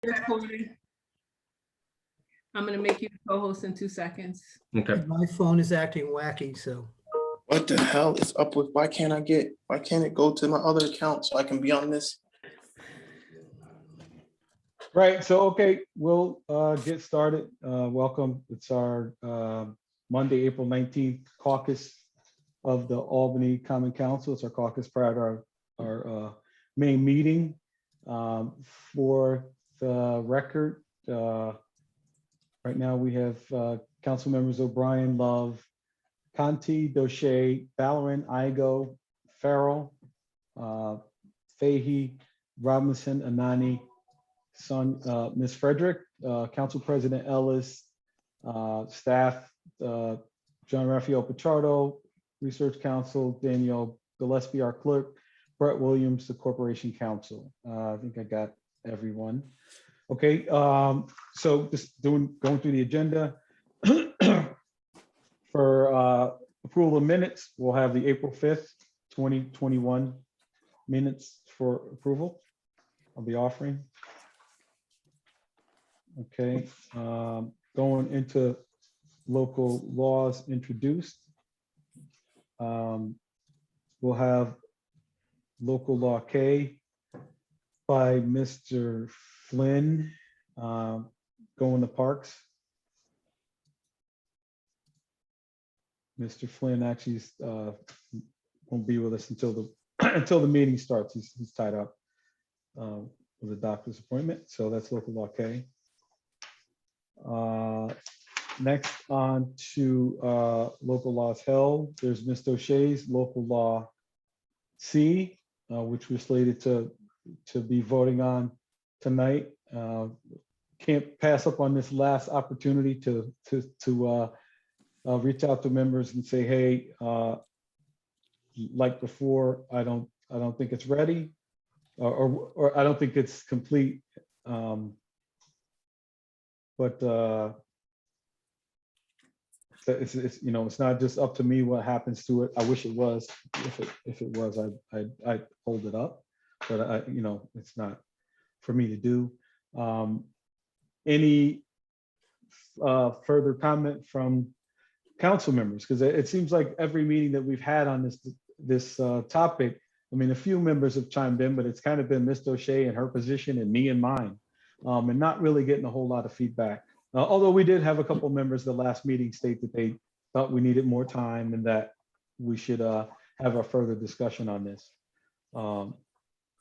Recording. I'm gonna make you the co-host in 2 seconds. Okay. My phone is acting wacky, so. What the hell is up with, why can't it go to my other account so I can be on this? Right, so, okay, we'll get started. Welcome. It's our Monday, April 19th caucus of the Albany Common Council. It's our caucus prior to our main meeting. For the record, right now we have council members O'Brien, Love, Conti, Doche, Ballerin, Igo, Farrell, Fahey, Robinson, Anani, Ms. Frederick, Council President Ellis, staff, John Raphael Pichardo, Research Council, Danielle Gillespie, our clerk, Brett Williams, the Corporation Counsel. I think I got everyone. Okay, so just going through the agenda. For approval of minutes, we'll have the April 5th, 2021 minutes for approval of the offering. Okay, going into local laws introduced. We'll have local law K by Mr. Flynn, going to parks. Mr. Flynn actually won't be with us until the until the meeting starts. He's tied up with a doctor's appointment, so that's local law K. Next on to local laws held. There's Ms. Doche's local law C, which we're slated to be voting on tonight. Can't pass up on this last opportunity to reach out to members and say, hey, like before, I don't think it's ready, or I don't think it's complete. But it's you know, it's not just up to me what happens to it. I wish it was. If it was, I'd hold it up. But you know, it's not for me to do. Any further comment from council members? Because it seems like every meeting that we've had on this topic, I mean, a few members have chimed in, but it's kind of been Ms. Doche and her position and me and mine, and not really getting a whole lot of feedback. Although we did have a couple members the last meeting state that they thought we needed more time and that we should have a further discussion on this.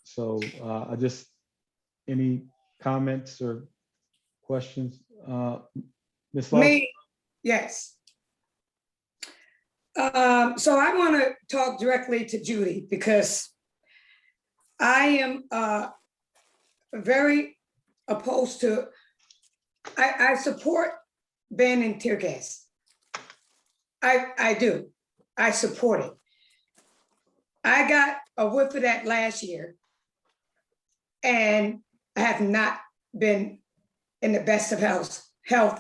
So I just, any comments or questions? Ms. Love? Me, yes. So I want to talk directly to Judy because I am very opposed to, I support banning tear gas. I do. I support it. I got a whiff of that last year and I have not been in the best of health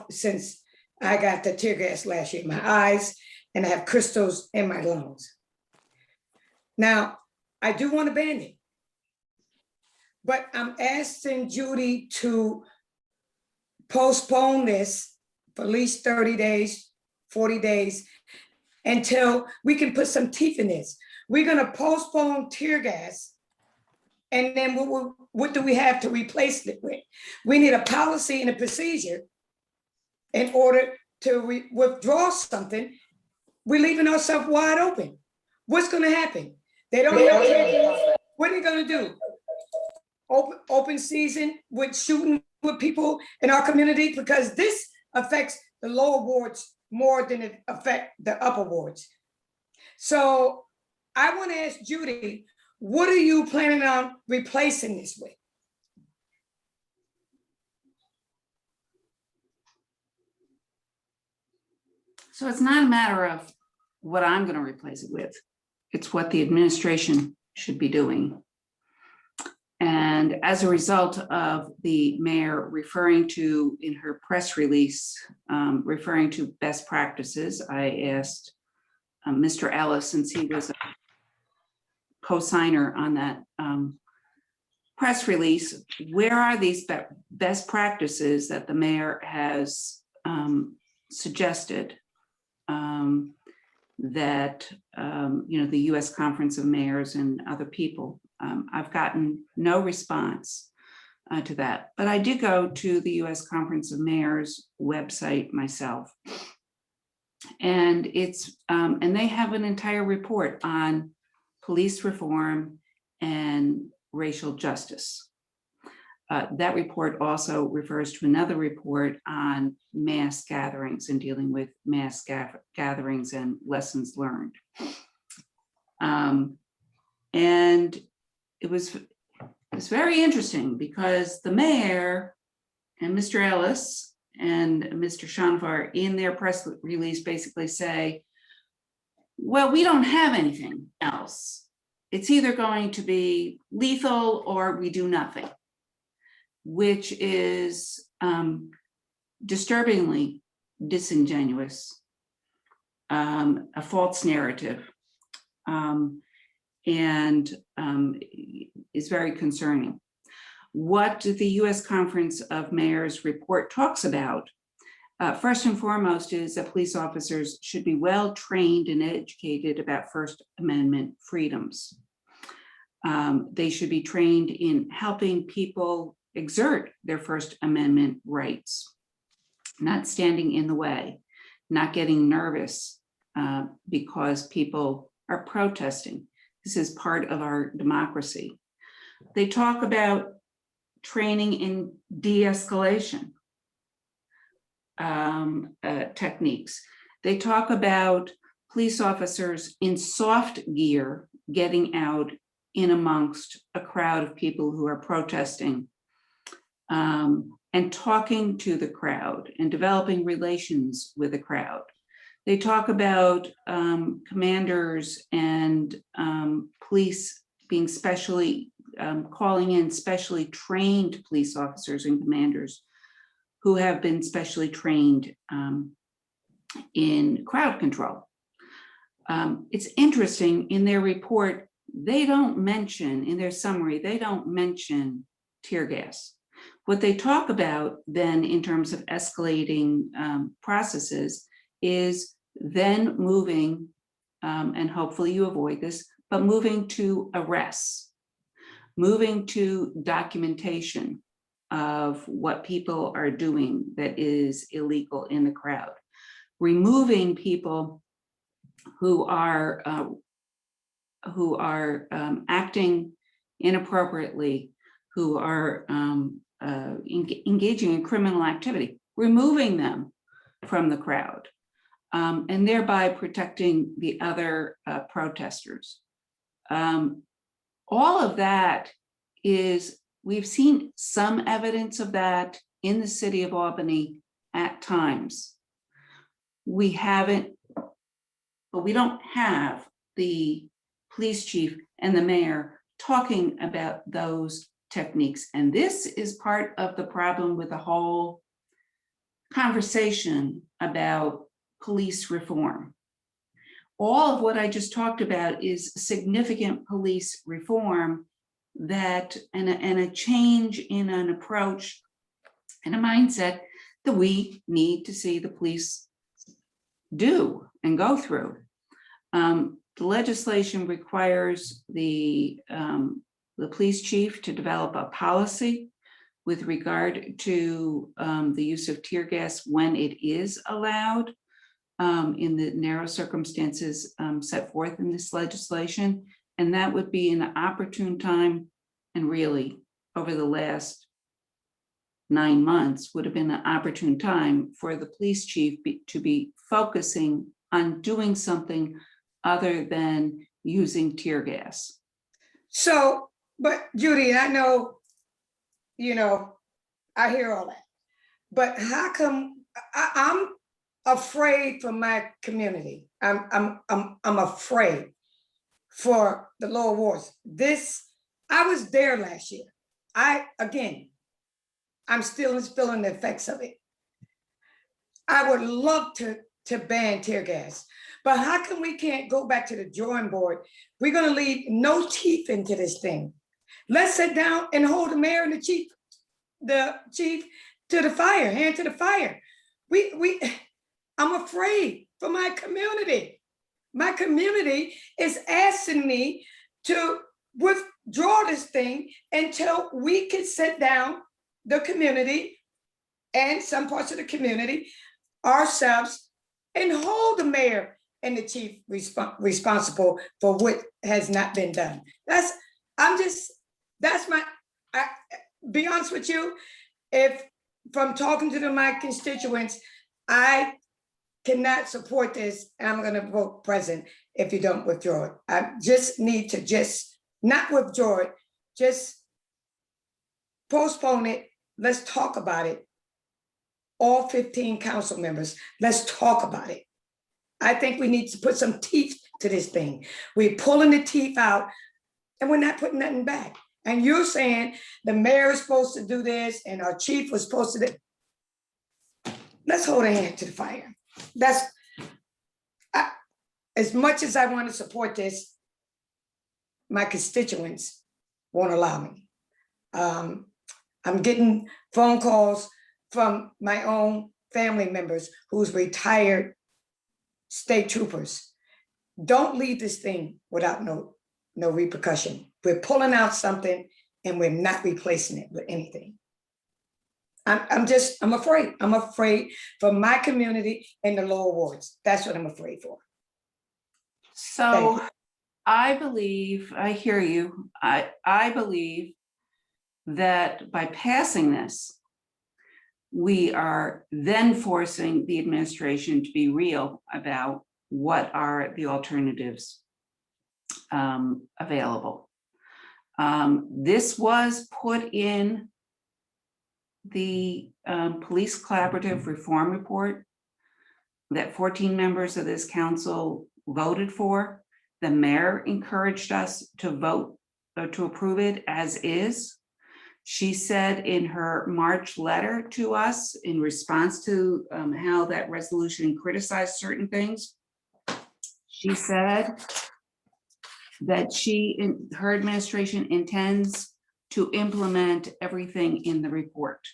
since I got the tear gas last year. My eyes, and I have crystals in my lungs. Now, I do want to ban it, but I'm asking Judy to postpone this for at least 30 days, 40 days, until we can put some teeth in this. We're gonna postpone tear gas, and then what do we have to replace it with? We need a policy and a procedure in order to withdraw something. We're leaving ourselves wide open. What's gonna happen? They don't know. What are they gonna do? Open season with shooting with people in our community? Because this affects the lower wards more than it affects the upper wards. So I wanna ask Judy, what are you planning on replacing this with? So it's not a matter of what I'm going to replace it with. It's what the administration should be doing. And as a result of the mayor referring to, in her press release, referring to best practices, I asked Mr. Ellis, since he was a co-signer on that press release, where are these best practices that the mayor has suggested that the U.S. Conference of Mayors and other people. I've gotten no response to that, but I did go to the U.S. Conference of Mayors website myself, and and they have an entire report on police reform and racial justice. That report also refers to another report on mass gatherings and dealing with mass gatherings and lessons learned. And it was very interesting because the mayor and Mr. Ellis and Mr. Shanavar in their press release basically say, well, we don't have anything else. It's either going to be lethal or we do nothing, which is disturbingly disingenuous, a false narrative, and is very concerning. What the U.S. Conference of Mayors report talks about, first and foremost, is that police officers should be well trained and educated about First Amendment freedoms. They should be trained in helping people exert their First Amendment rights, not standing in the way, not getting nervous because people are protesting. This is part of our democracy. They talk about training in de-escalation techniques. They talk about police officers in soft gear getting out in amongst a crowd of people who are protesting and talking to the crowd and developing relations with the crowd. They talk about commanders and police being calling in specially trained police officers and commanders who have been specially trained in crowd control. It's interesting, in their report, they don't mention, in their summary, they don't mention tear gas. What they talk about then in terms of escalating processes is then moving, and hopefully you avoid this, but moving to arrests, moving to documentation of what people are doing that is illegal in the crowd, removing people who are acting inappropriately, who are engaging in criminal activity, removing them from the crowd, and thereby protecting the other protesters. All of that is, we've seen some evidence of that in the city of Albany at times. We haven't, but we don't have the police chief and the mayor talking about those techniques. And this is part of the problem with the whole conversation about police reform. All of what I just talked about is significant police reform that, and a change in an approach and a mindset that we need to see the police do and go through. The legislation requires the police chief to develop a policy with regard to the use of tear gas when it is allowed in the narrow circumstances set forth in this legislation. And that would be an opportune time, and really over the last 9 months would have been an opportune time for the police chief to be focusing on doing something other than using tear gas. So, but Judy, I know, I hear all that, but how come I'm afraid for my community? I'm afraid for the lower wards. I was there last year. I'm still feeling the effects of it. I would love to ban tear gas, but how come we can't go back to the drawing board? We're gonna leave no teeth into this thing. Let's sit down and hold the mayor and the chief to the fire, hand to the fire. I'm afraid for my community. My community is asking me to withdraw this thing until we can sit down, the community and some parts of the community ourselves, and hold the mayor and the chief responsible for what has not been done. Be honest with you, if from talking to my constituents, I cannot support this, and I'm gonna vote present if you don't withdraw it. I just need to not withdraw it, just postpone it. Let's talk about it. All 15 council members, let's talk about it. I think we need to put some teeth to this thing. We're pulling the teeth out and we're not putting nothing back. And you're saying the mayor is supposed to do this and our chief was supposed to do. Let's hold a hand to the fire. As much as I want to support this, my constituents won't allow me. I'm getting phone calls from my own family members who's retired state troopers. Don't leave this thing without no repercussion. We're pulling out something and we're not replacing it with anything. I'm afraid. I'm afraid for my community in the lower wards. That's what I'm afraid for. So I believe, I hear you. I believe that by passing this, we are then forcing the administration to be real about what are the alternatives available. This was put in the Police Collaborative Reform Report that 14 members of this council voted for. The mayor encouraged us to vote to approve it as is. She said in her March letter to us in response to how that resolution criticized certain things, she said that her administration intends to implement everything in the report.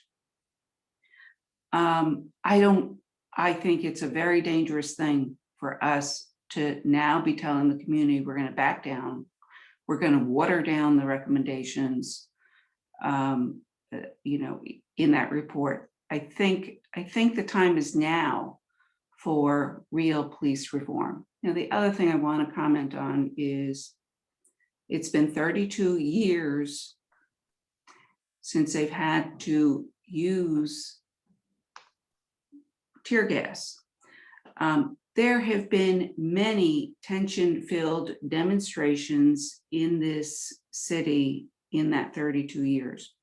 I think it's a very dangerous thing for us to now be telling the community we're going to back down. We're going to water down the recommendations, in that report. I think the time is now for real police reform. The other thing I want to comment on is it's been 32 years since they've had to use tear gas. There have been many tension-filled demonstrations in this city in that 32 years.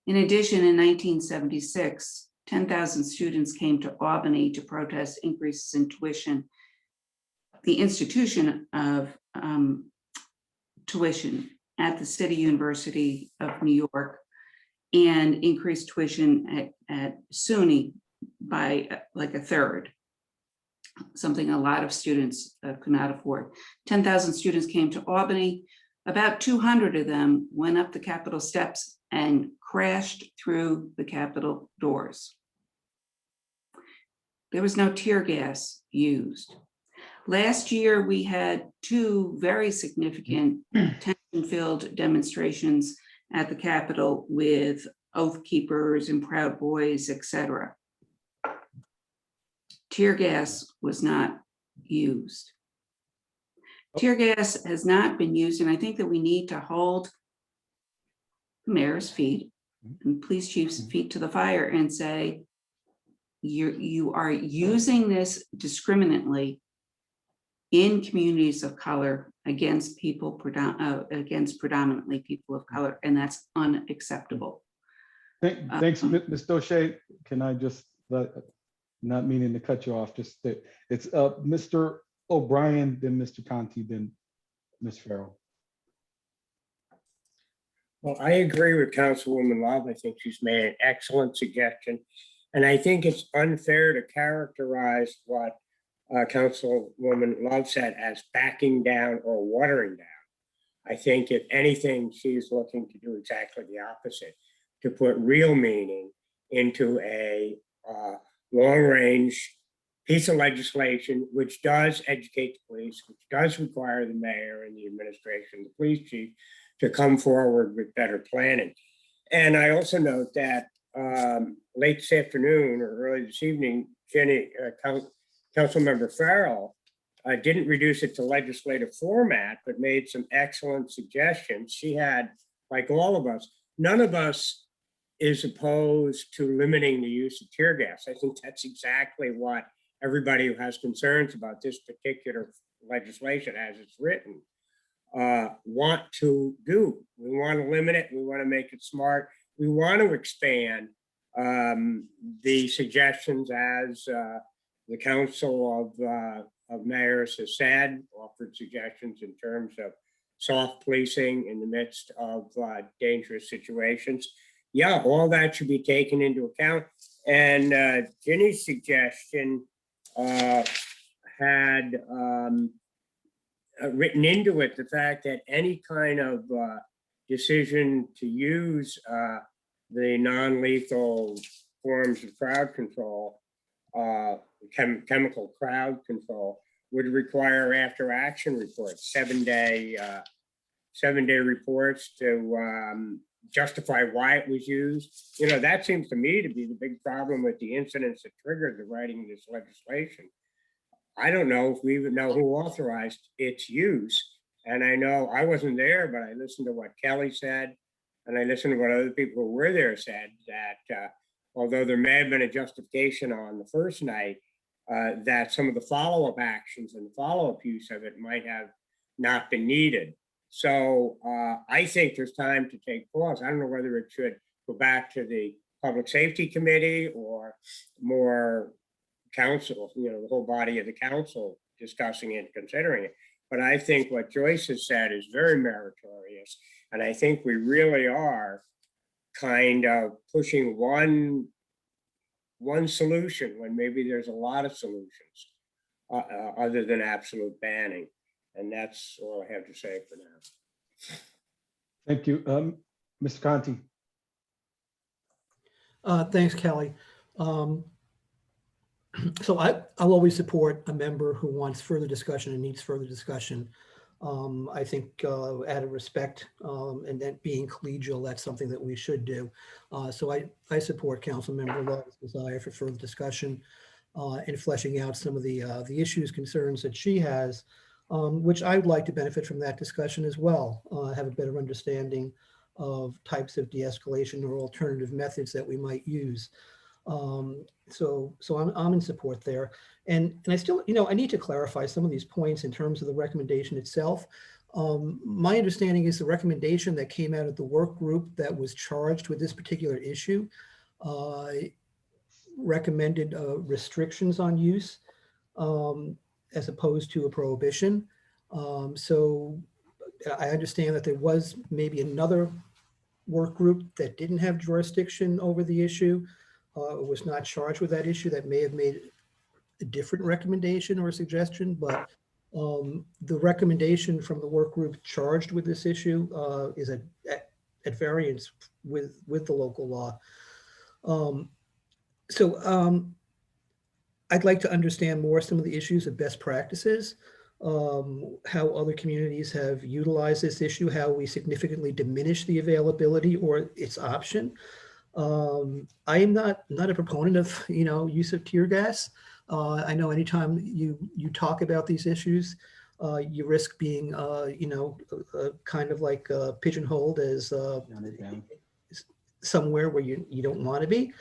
In addition, in 1976, 10,000 students came to Albany to protest increases in tuition, the institution of tuition at the City University of New York, and increased tuition at SUNY by like a third, something a lot of students could not afford. 10,000 students came to Albany. About 200 of them went up the Capitol steps and crashed through the Capitol doors. There was no tear gas used. Last year, we had two very significant tension-filled demonstrations at the Capitol with Oath Keepers and Proud Boys, etc. Tear gas was not used. Tear gas has not been used, and I think that we need to hold the mayor's feet and police chief's feet to the fire and say, you are using this discriminately in communities of color against people, against predominantly people of color, and that's unacceptable. Thanks, Ms. Doche. Can I just, not meaning to cut you off, just that it's Mr. O'Brien, then Mr. Conti, then Ms. Farrell. Well, I agree with Councilwoman Love. I think she's made an excellent suggestion. And I think it's unfair to characterize what Councilwoman Love said as backing down or watering down. I think if anything, she's looking to do exactly the opposite, to put real meaning into a long-range piece of legislation which does educate the police, which does require the mayor and the administration, the police chief, to come forward with better planning. And I also note that late this afternoon or early this evening, Councilmember Farrell didn't reduce it to legislative format, but made some excellent suggestions. She had, like all of us, none of us is opposed to limiting the use of tear gas. I think that's exactly what everybody who has concerns about this particular legislation as it's written want to do. We want to limit it. We want to make it smart. We want to expand the suggestions as the Council of Mayors has said, offered suggestions in terms of soft policing in the midst of dangerous situations. Yeah, all that should be taken into account. And Ginny's suggestion had written into it the fact that any kind of decision to use the non-lethal forms of crowd control, chemical crowd control, would require after action reports, 7-day reports to justify why it was used. You know, that seems to me to be the big problem with the incidents that triggered the writing of this legislation. I don't know if we even know who authorized its use. And I know I wasn't there, but I listened to what Kelly said, and I listened to what other people who were there said, that although there may have been a justification on the first night, that some of the follow-up actions and the follow-up use of it might have not been needed. So I think there's time to take pause. I don't know whether it should go back to the Public Safety Committee or more council, you know, the whole body of the council discussing it, considering it. But I think what Joyce has said is very meritorious. And I think we really are kind of pushing one solution when maybe there's a lot of solutions other than absolute banning. And that's all I have to say for now. Thank you. Mr. Conti. Thanks, Kelly. So I'll always support a member who wants further discussion and needs further discussion. I think out of respect and that being collegial, that's something that we should do. So I support Councilmember Law's desire for further discussion and fleshing out some of the issues, concerns that she has, which I would like to benefit from that discussion as well, have a better understanding of types of de-escalation or alternative methods that we might use. So I'm in support there. And I still, you know, I need to clarify some of these points in terms of the recommendation itself. My understanding is the recommendation that came out of the work group that was charged with this particular issue recommended restrictions on use as opposed to a prohibition. So I understand that there was maybe another work group that didn't have jurisdiction over the issue, was not charged with that issue, that may have made a different recommendation or suggestion, but the recommendation from the work group charged with this issue is at variance with the local law. I'd like to understand more some of the issues of best practices, how other communities have utilized this issue, how we significantly diminish the availability or its option. I am not a proponent of, you know, use of tear gas. I know anytime you talk about these issues, you risk being, you know, kind of like pigeonholed as somewhere where you don't want to be.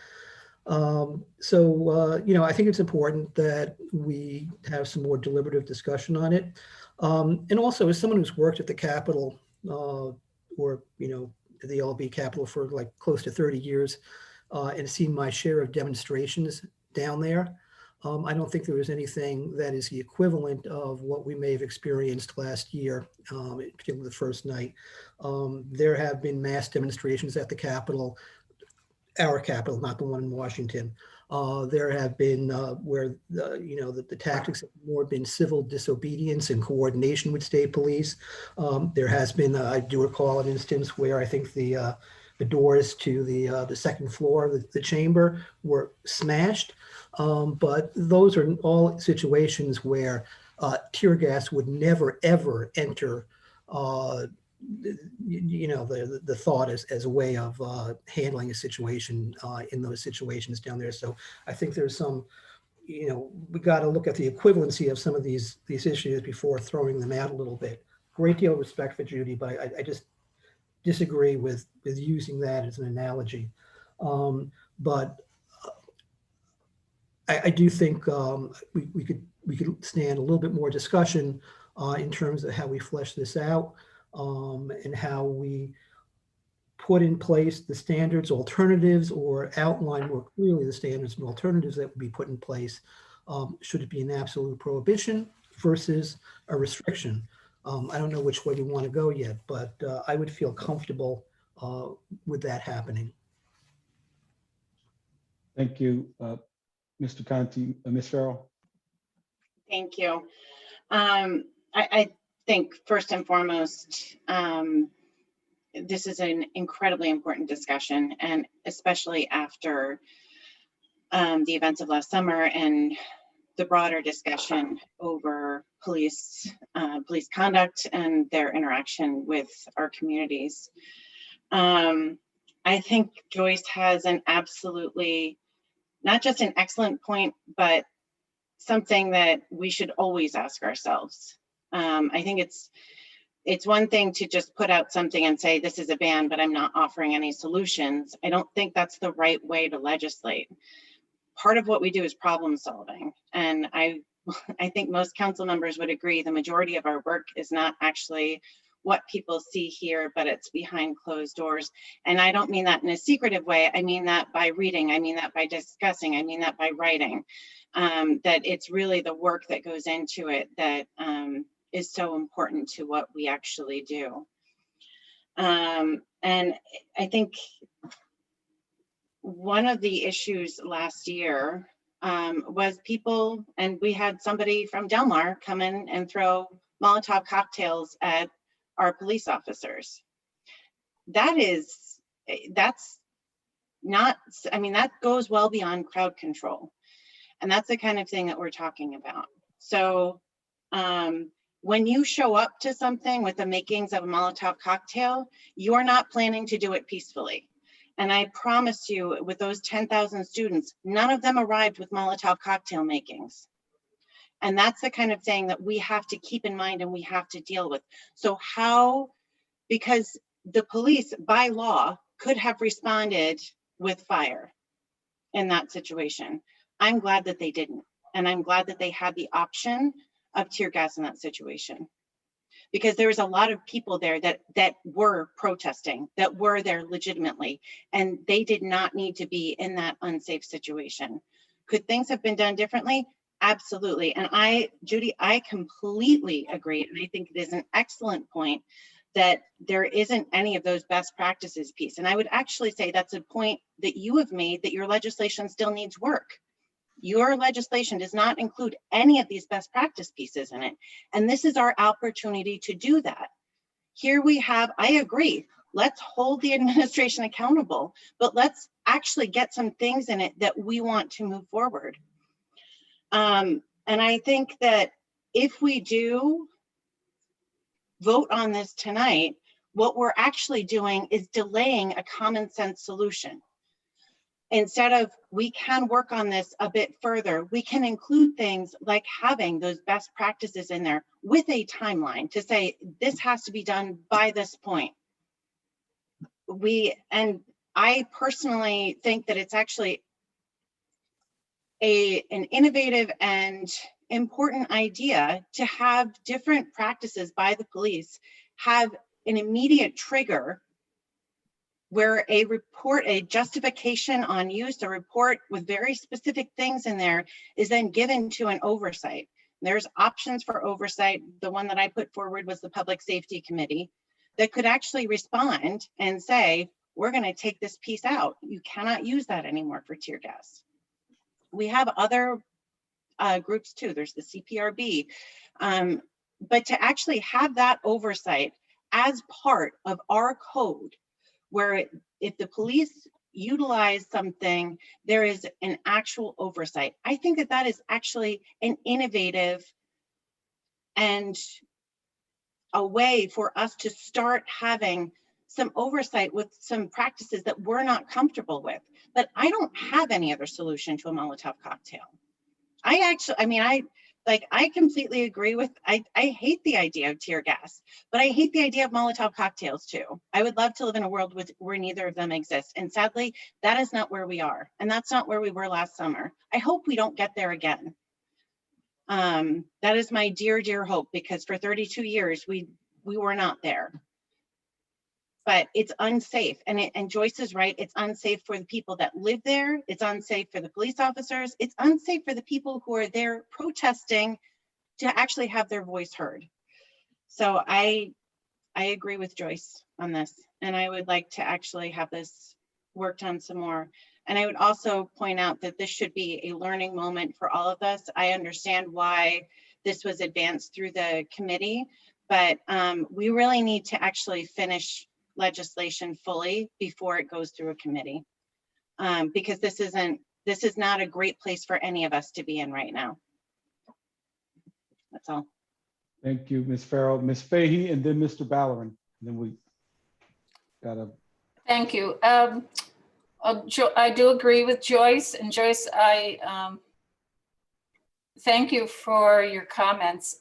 You know, I think it's important that we have some more deliberative discussion on it. And also, as someone who's worked at the Capitol or, you know, the LB Capitol for like close to 30 years and seen my share of demonstrations down there, I don't think there is anything that is the equivalent of what we may have experienced last year, particularly the first night. There have been mass demonstrations at the Capitol our capital, not the one in Washington. There have been where the tactics have more been civil disobedience in coordination with state police. There has been, I do recall an instance where I think the doors to the second floor of the chamber were smashed. But those are all situations where tear gas would never, ever enter the thought as a way of handling a situation in those situations down there. So I think there's some, we got to look at the equivalency of some of these issues before throwing them out a little bit. Great deal of respect for Judy, but I just disagree with using that as an analogy. But I do think we could stand a little bit more discussion in terms of how we flesh this out. And how we put in place the standards, alternatives, or outline more clearly the standards and alternatives that would be put in place. Should it be an absolute prohibition versus a restriction? I don't know which way we want to go yet, but I would feel comfortable with that happening. Thank you, Mr. Conti. Ms. Farrell? Thank you. I think first and foremost, this is an incredibly important discussion, and especially after the events of last summer and the broader discussion over police conduct and their interaction with our communities. I think Joyce has an absolutely, not just an excellent point, but something that we should always ask ourselves. I think it's one thing to just put out something and say, this is a ban, but I'm not offering any solutions. I don't think that's the right way to legislate. Part of what we do is problem solving. And I think most council members would agree the majority of our work is not actually what people see here, but it's behind closed doors. And I don't mean that in a secretive way. I mean that by reading, I mean that by discussing, I mean that by writing. That it's really the work that goes into it that is so important to what we actually do. And I think one of the issues last year was people, and we had somebody from Del Mar come in and throw Molotov cocktails at our police officers. That's not, I mean, that goes well beyond crowd control. And that's the kind of thing that we're talking about. So when you show up to something with the makings of a Molotov cocktail, you're not planning to do it peacefully. And I promise you, with those 10,000 students, none of them arrived with Molotov cocktail makings. And that's the kind of thing that we have to keep in mind and we have to deal with. So how, because the police by law could have responded with fire in that situation. I'm glad that they didn't. And I'm glad that they had the option of tear gas in that situation. Because there was a lot of people there that were protesting, that were there legitimately, and they did not need to be in that unsafe situation. Could things have been done differently? Absolutely. And Judy, I completely agree. And I think it is an excellent point that there isn't any of those best practices piece. And I would actually say that's a point that you have made, that your legislation still needs work. Your legislation does not include any of these best practice pieces in it. And this is our opportunity to do that. Here we have, I agree, let's hold the administration accountable, but let's actually get some things in it that we want to move forward. And I think that if we do vote on this tonight, what we're actually doing is delaying a common sense solution. Instead of, we can work on this a bit further, we can include things like having those best practices in there with a timeline to say, this has to be done by this point. And I personally think that it's actually an innovative and important idea to have different practices by the police have an immediate trigger where a report, a justification on use, a report with very specific things in there is then given to an oversight. There's options for oversight. The one that I put forward was the Public Safety Committee that could actually respond and say, we're going to take this piece out. You cannot use that anymore for tear gas. We have other groups too. There's the CPRB. But to actually have that oversight as part of our code, where if the police utilize something, there is an actual oversight. I think that that is actually an innovative and a way for us to start having some oversight with some practices that we're not comfortable with. But I don't have any other solution to a Molotov cocktail. I completely agree with, I hate the idea of tear gas, but I hate the idea of Molotov cocktails too. I would love to live in a world where neither of them exist. And sadly, that is not where we are. And that's not where we were last summer. I hope we don't get there again. That is my dear, dear hope, because for 32 years, we were not there. But it's unsafe. And Joyce is right. It's unsafe for the people that live there. It's unsafe for the police officers. It's unsafe for the people who are there protesting to actually have their voice heard. So I agree with Joyce on this. And I would like to actually have this worked on some more. And I would also point out that this should be a learning moment for all of us. I understand why this was advanced through the committee, but we really need to actually finish legislation fully before it goes through a committee, because this is not a great place for any of us to be in right now. That's all. Thank you, Ms. Farrell. Ms. Fahey, and then Mr. Ballerin. And then we got a. Thank you. I do agree with Joyce, and Joyce, I thank you for your comments.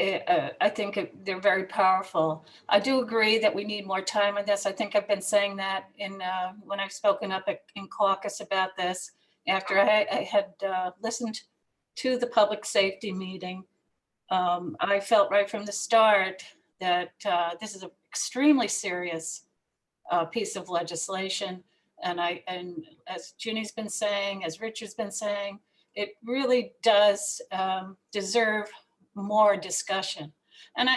I think they're very powerful. I do agree that we need more time on this. I think I've been saying that in when I've spoken up in caucus about this, after I had listened to the public safety meeting. I felt right from the start that this is an extremely serious piece of legislation. And as Ginny's been saying, as Richard's been saying, it really does deserve more discussion. And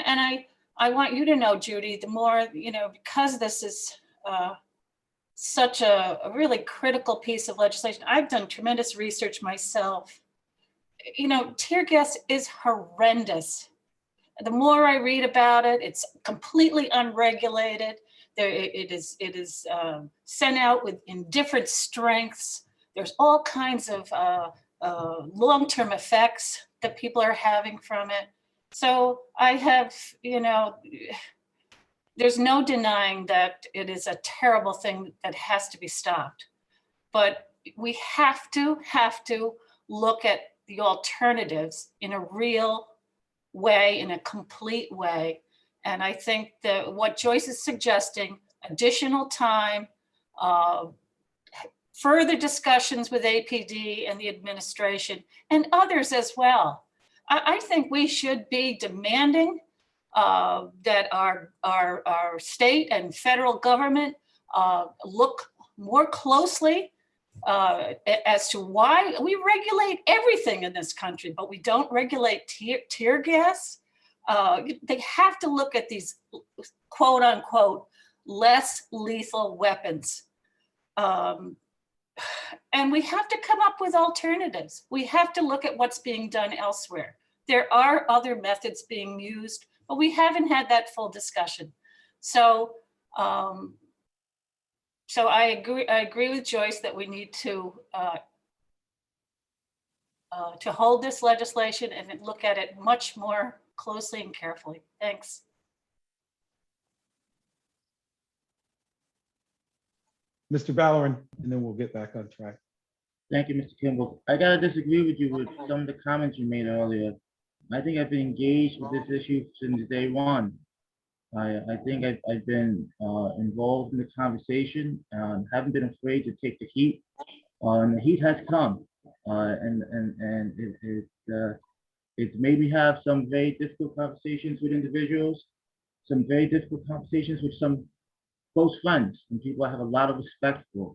I want you to know, Judy, the more, because this is such a really critical piece of legislation. I've done tremendous research myself. Tear gas is horrendous. The more I read about it, it's completely unregulated. It is sent out in different strengths. There's all kinds of long-term effects that people are having from it. So I have, there's no denying that it is a terrible thing that has to be stopped. But we have to look at the alternatives in a real way, in a complete way. And I think that what Joyce is suggesting, additional time, further discussions with APD and the administration and others as well. I think we should be demanding that our state and federal government look more closely as to why we regulate everything in this country, but we don't regulate tear gas. They have to look at these quote unquote less lethal weapons. And we have to come up with alternatives. We have to look at what's being done elsewhere. There are other methods being used, but we haven't had that full discussion. So, so I agree with Joyce that we need to hold this legislation and look at it much more closely and carefully. Thanks. Mr. Ballerin, and then we'll get back on track. Thank you, Mr. Kimball. I gotta disagree with you with some of the comments you made earlier. I think I've been engaged with this issue since day one. I think I've been involved in the conversation and haven't been afraid to take the heat. And the heat has come, and it's made me have some very difficult conversations with individuals, some very difficult conversations with some close friends and people I have a lot of respect for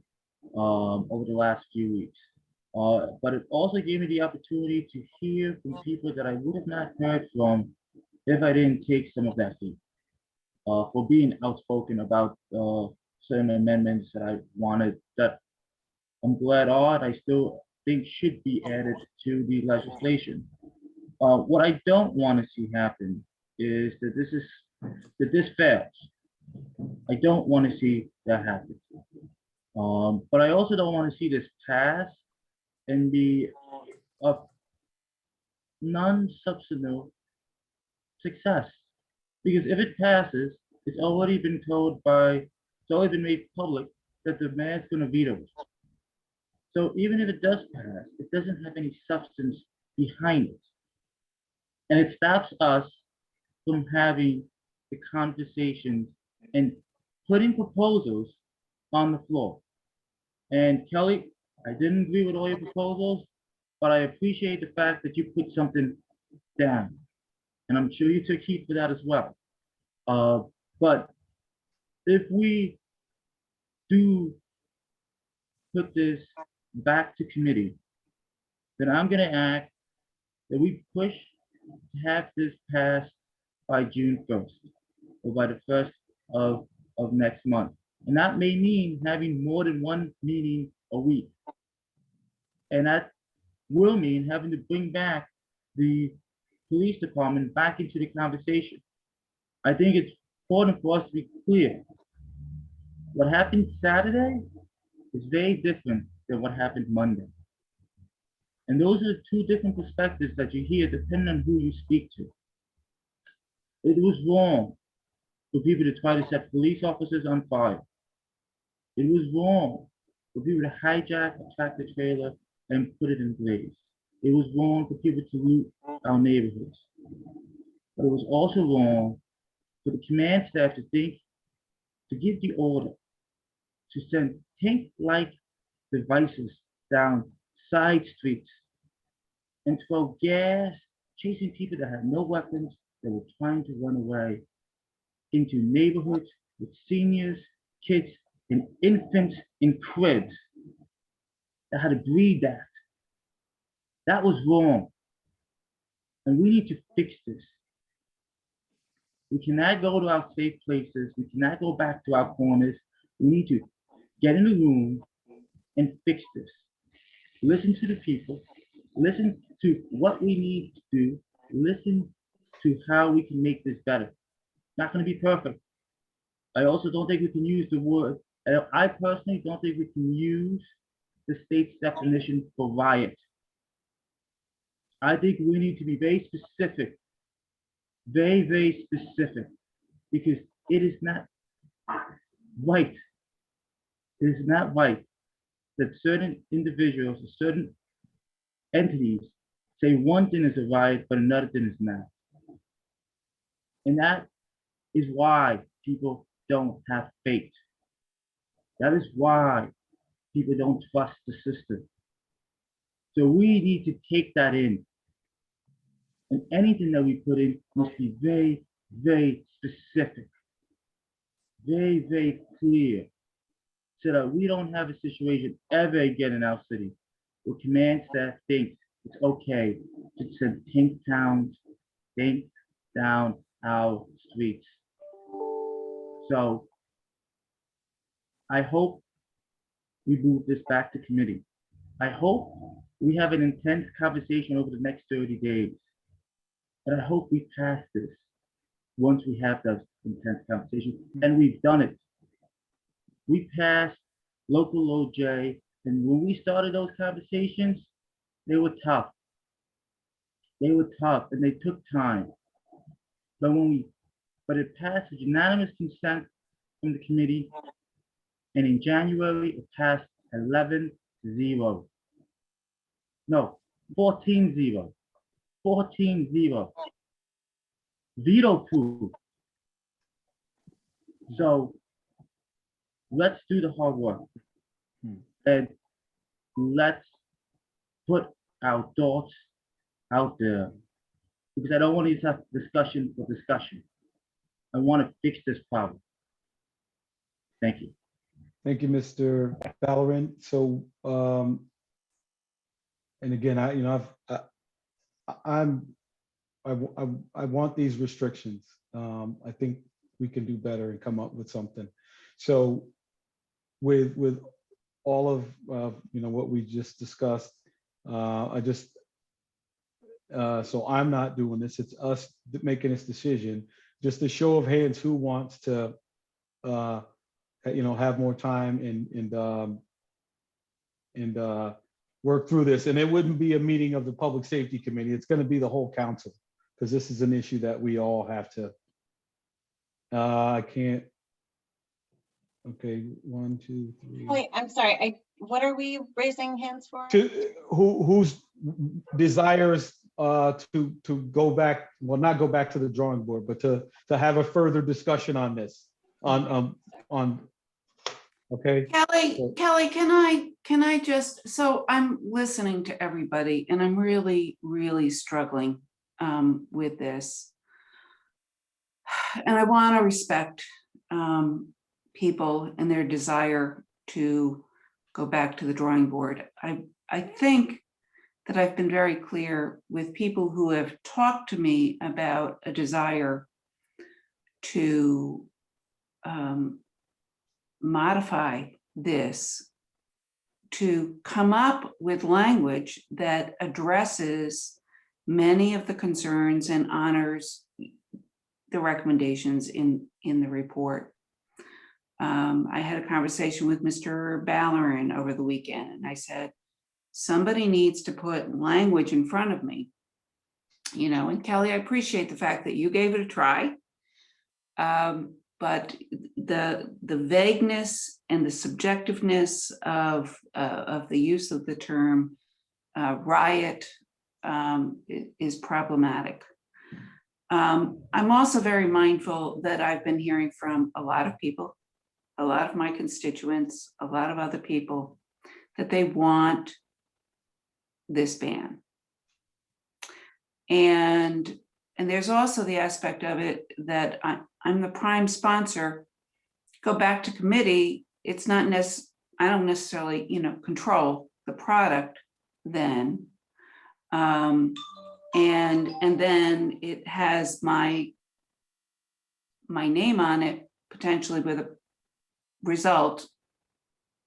over the last few weeks. But it also gave me the opportunity to hear from people that I would have not heard from if I didn't take some of that heat. for being outspoken about certain amendments that I wanted, that I'm glad are, and I still think should be added to the legislation. What I don't want to see happen is that this fails. I don't want to see that happen. But I also don't want to see this pass and be a non-substantive success. Because if it passes, it's already been made public that the mayor's going to veto it. So even if it does pass, it doesn't have any substance behind it. And it stops us from having the conversations and putting proposals on the floor. And Kelly, I didn't agree with all your proposals, but I appreciate the fact that you put something down. And I'm sure you took heat for that as well. But if we do put this back to committee, then I'm gonna ask that we push to have this passed by June 1st or by the 1st of next month. And that may mean having more than one meeting a week. And that will mean having to bring back the police department back into the conversation. I think it's important for us to be clear. What happened Saturday is very different than what happened Monday. And those are two different perspectives that you hear depending on who you speak to. It was wrong for people to try to set police officers on fire. It was wrong for people to hijack a tractor trailer and put it in blaze. It was wrong for people to loot our neighborhoods. But it was also wrong for the command staff to give the order to send tank-like devices down side streets and throw gas, chasing people that had no weapons, that were trying to run away, into neighborhoods with seniors, kids, and infants in cribs that had to breathe that. That was wrong. And we need to fix this. We cannot go to our safe places. We cannot go back to our corners. We need to get in the room and fix this. Listen to the people. Listen to what we need to do. Listen to how we can make this better. Not going to be perfect. I also don't think we can use the word, I personally don't think we can use the state's definition for riot. I think we need to be very specific, very, very specific, because it is not right. It is not right that certain individuals or certain entities say one thing is a riot, but another thing is not. And that is why people don't have faith. That is why people don't trust the system. So we need to take that in. And anything that we put in must be very, very specific, very, very clear, so that we don't have a situation ever again in our city where command staff thinks it's okay to send tank down our streets. So I hope we move this back to committee. I hope we have an intense conversation over the next 30 days. And I hope we pass this once we have that intense conversation. And we've done it. We passed local OJ, and when we started those conversations, they were tough. They were tough, and they took time. But it passed with unanimous consent from the committee, and in January, it passed 11-0. No, 14-0. 14-0. Veto proof. So let's do the hard work. And let's put our thoughts out there. Because I don't want to have discussion for discussion. I want to fix this problem. Thank you. Thank you, Mr. Ballerin. So, and again, I want these restrictions. I think we can do better and come up with something. So with all of what we just discussed, so I'm not doing this. It's us making this decision. Just a show of hands, who wants to have more time and work through this. And it wouldn't be a meeting of the Public Safety Committee. It's going to be the whole council, because this is an issue that we all have to. I can't. Okay, 1, 2, 3. Wait, I'm sorry. What are we raising hands for? Whose desires to go back, well, not go back to the drawing board, but to have a further discussion on this, okay? Kelly, can I just, so I'm listening to everybody and I'm really, really struggling with this. And I want to respect people and their desire to go back to the drawing board. I think that I've been very clear with people who have talked to me about a desire to modify this, to come up with language that addresses many of the concerns and honors the recommendations in the report. I had a conversation with Mr. Ballerin over the weekend, and I said, somebody needs to put language in front of me, and Kelly, I appreciate the fact that you gave it a try. But the vagueness and the subjectiveness of the use of the term riot is problematic. I'm also very mindful that I've been hearing from a lot of people, a lot of my constituents, a lot of other people, that they want this ban. And there's also the aspect of it that I'm the prime sponsor. Go back to committee, it's not I don't necessarily, control the product then. And then it has my name on it, potentially with a result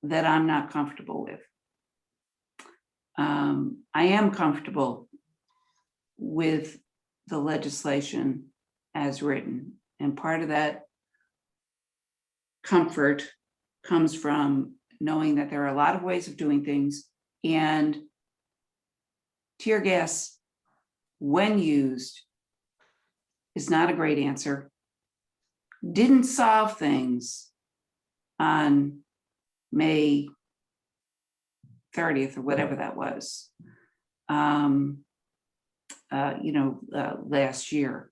that I'm not comfortable with. I am comfortable with the legislation as written, and part of that comfort comes from knowing that there are a lot of ways of doing things, and tear gas, when used, is not a great answer. Didn't solve things on May 30th or whatever that was, last year.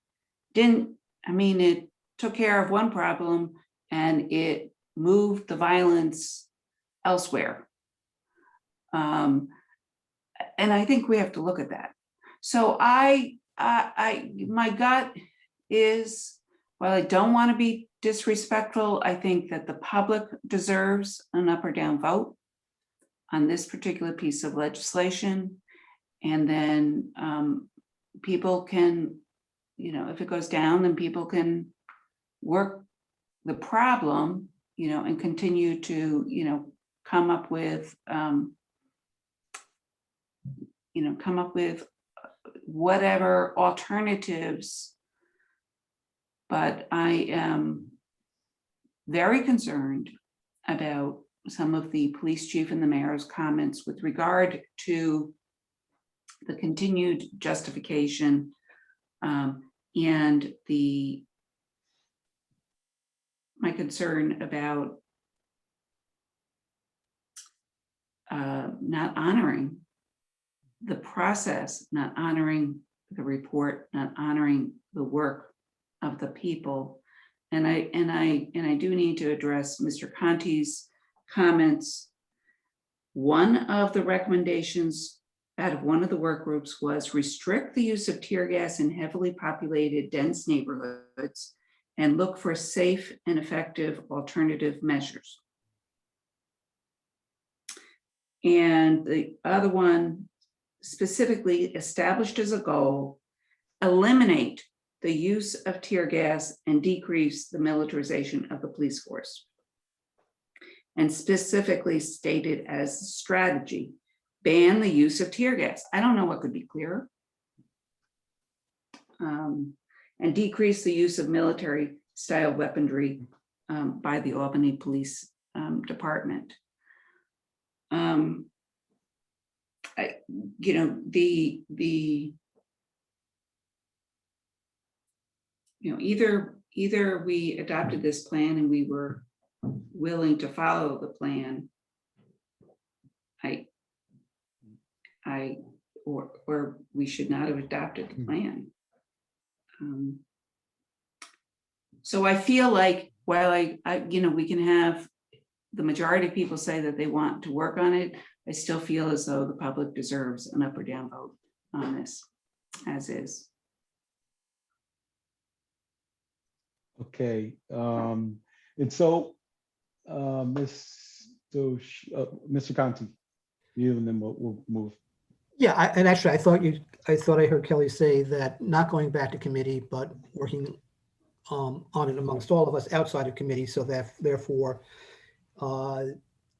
It took care of one problem and it moved the violence elsewhere. And I think we have to look at that. So my gut is, while I don't want to be disrespectful, I think that the public deserves an up or down vote on this particular piece of legislation. And then people can, if it goes down, then people can work the problem, and continue to, come up with whatever alternatives. But I am very concerned about some of the police chief and the mayor's comments with regard to the continued justification and my concern about not honoring the process, not honoring the report, not honoring the work of the people. And I do need to address Mr. Conti's comments. One of the recommendations out of one of the work groups was restrict the use of tear gas in heavily populated, dense neighborhoods and look for safe and effective alternative measures. And the other one, specifically established as a goal, eliminate the use of tear gas and decrease the militarization of the police force. And specifically stated as strategy, ban the use of tear gas. I don't know what could be clearer. And decrease the use of military style weaponry by the Albany Police Department. Either we adopted this plan and we were willing to follow the plan, or we should not have adopted the plan. So I feel like while we can have the majority of people say that they want to work on it, I still feel as though the public deserves an up or down vote on this, as is. Okay, and so, Mr. Conti, you, and then we'll move. Yeah, and actually, I thought I heard Kelly say that not going back to committee, but working on it amongst all of us outside of committee, so that therefore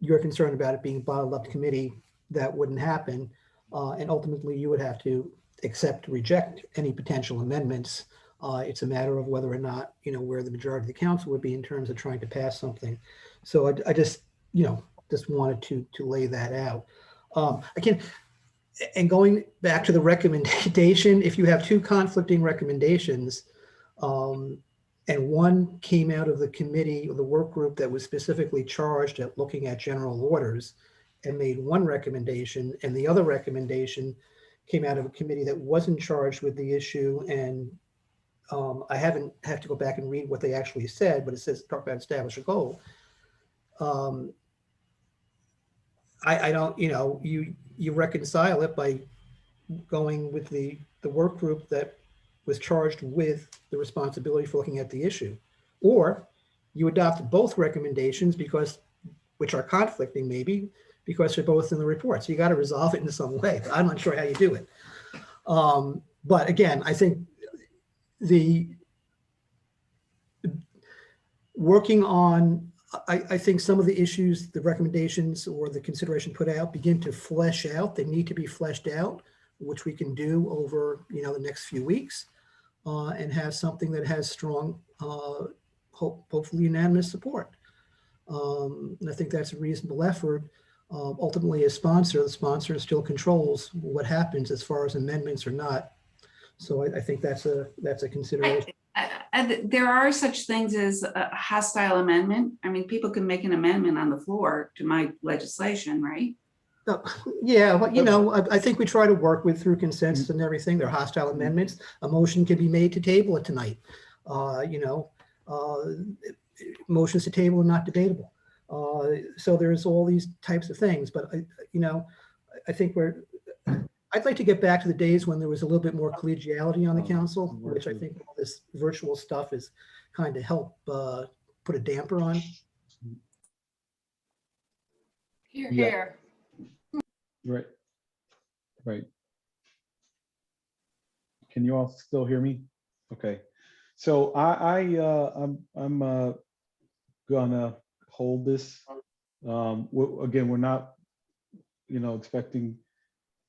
you're concerned about it being bottled up to committee, that wouldn't happen. And ultimately, you would have to accept, reject any potential amendments. It's a matter of whether or not, where the majority of the council would be in terms of trying to pass something. So I just, just wanted to lay that out. Again, and going back to the recommendation, if you have two conflicting recommendations, and one came out of the committee or the work group that was specifically charged at looking at general orders and made one recommendation, and the other recommendation came out of a committee that wasn't charged with the issue, and I have to go back and read what they actually said, but it says talk about establish a goal. I don't, you reconcile it by going with the work group that was charged with the responsibility for looking at the issue, or you adopt both recommendations which are conflicting maybe, because they're both in the report. So you got to resolve it in some way. I'm not sure how you do it. But again, I think the working on, I think some of the issues, the recommendations or the consideration put out begin to flesh out. They need to be fleshed out, which we can do over, the next few weeks, and have something that has strong, hopefully unanimous support. And I think that's a reasonable effort. Ultimately, as sponsor, the sponsor still controls what happens as far as amendments or not. So I think that's a consideration. There are such things as a hostile amendment. I mean, people can make an amendment on the floor to my legislation, right? Yeah, but I think we try to work through consensus and everything. They're hostile amendments. A motion can be made to table it tonight. Motions to table are not debatable. So there's all these types of things, but I think I'd like to get back to the days when there was a little bit more collegiality on the council, which I think all this virtual stuff is kind of help put a damper on. Here, Yeah. here. Right. Can you all still hear me? Okay. So I'm gonna hold this. Again, we're not, expecting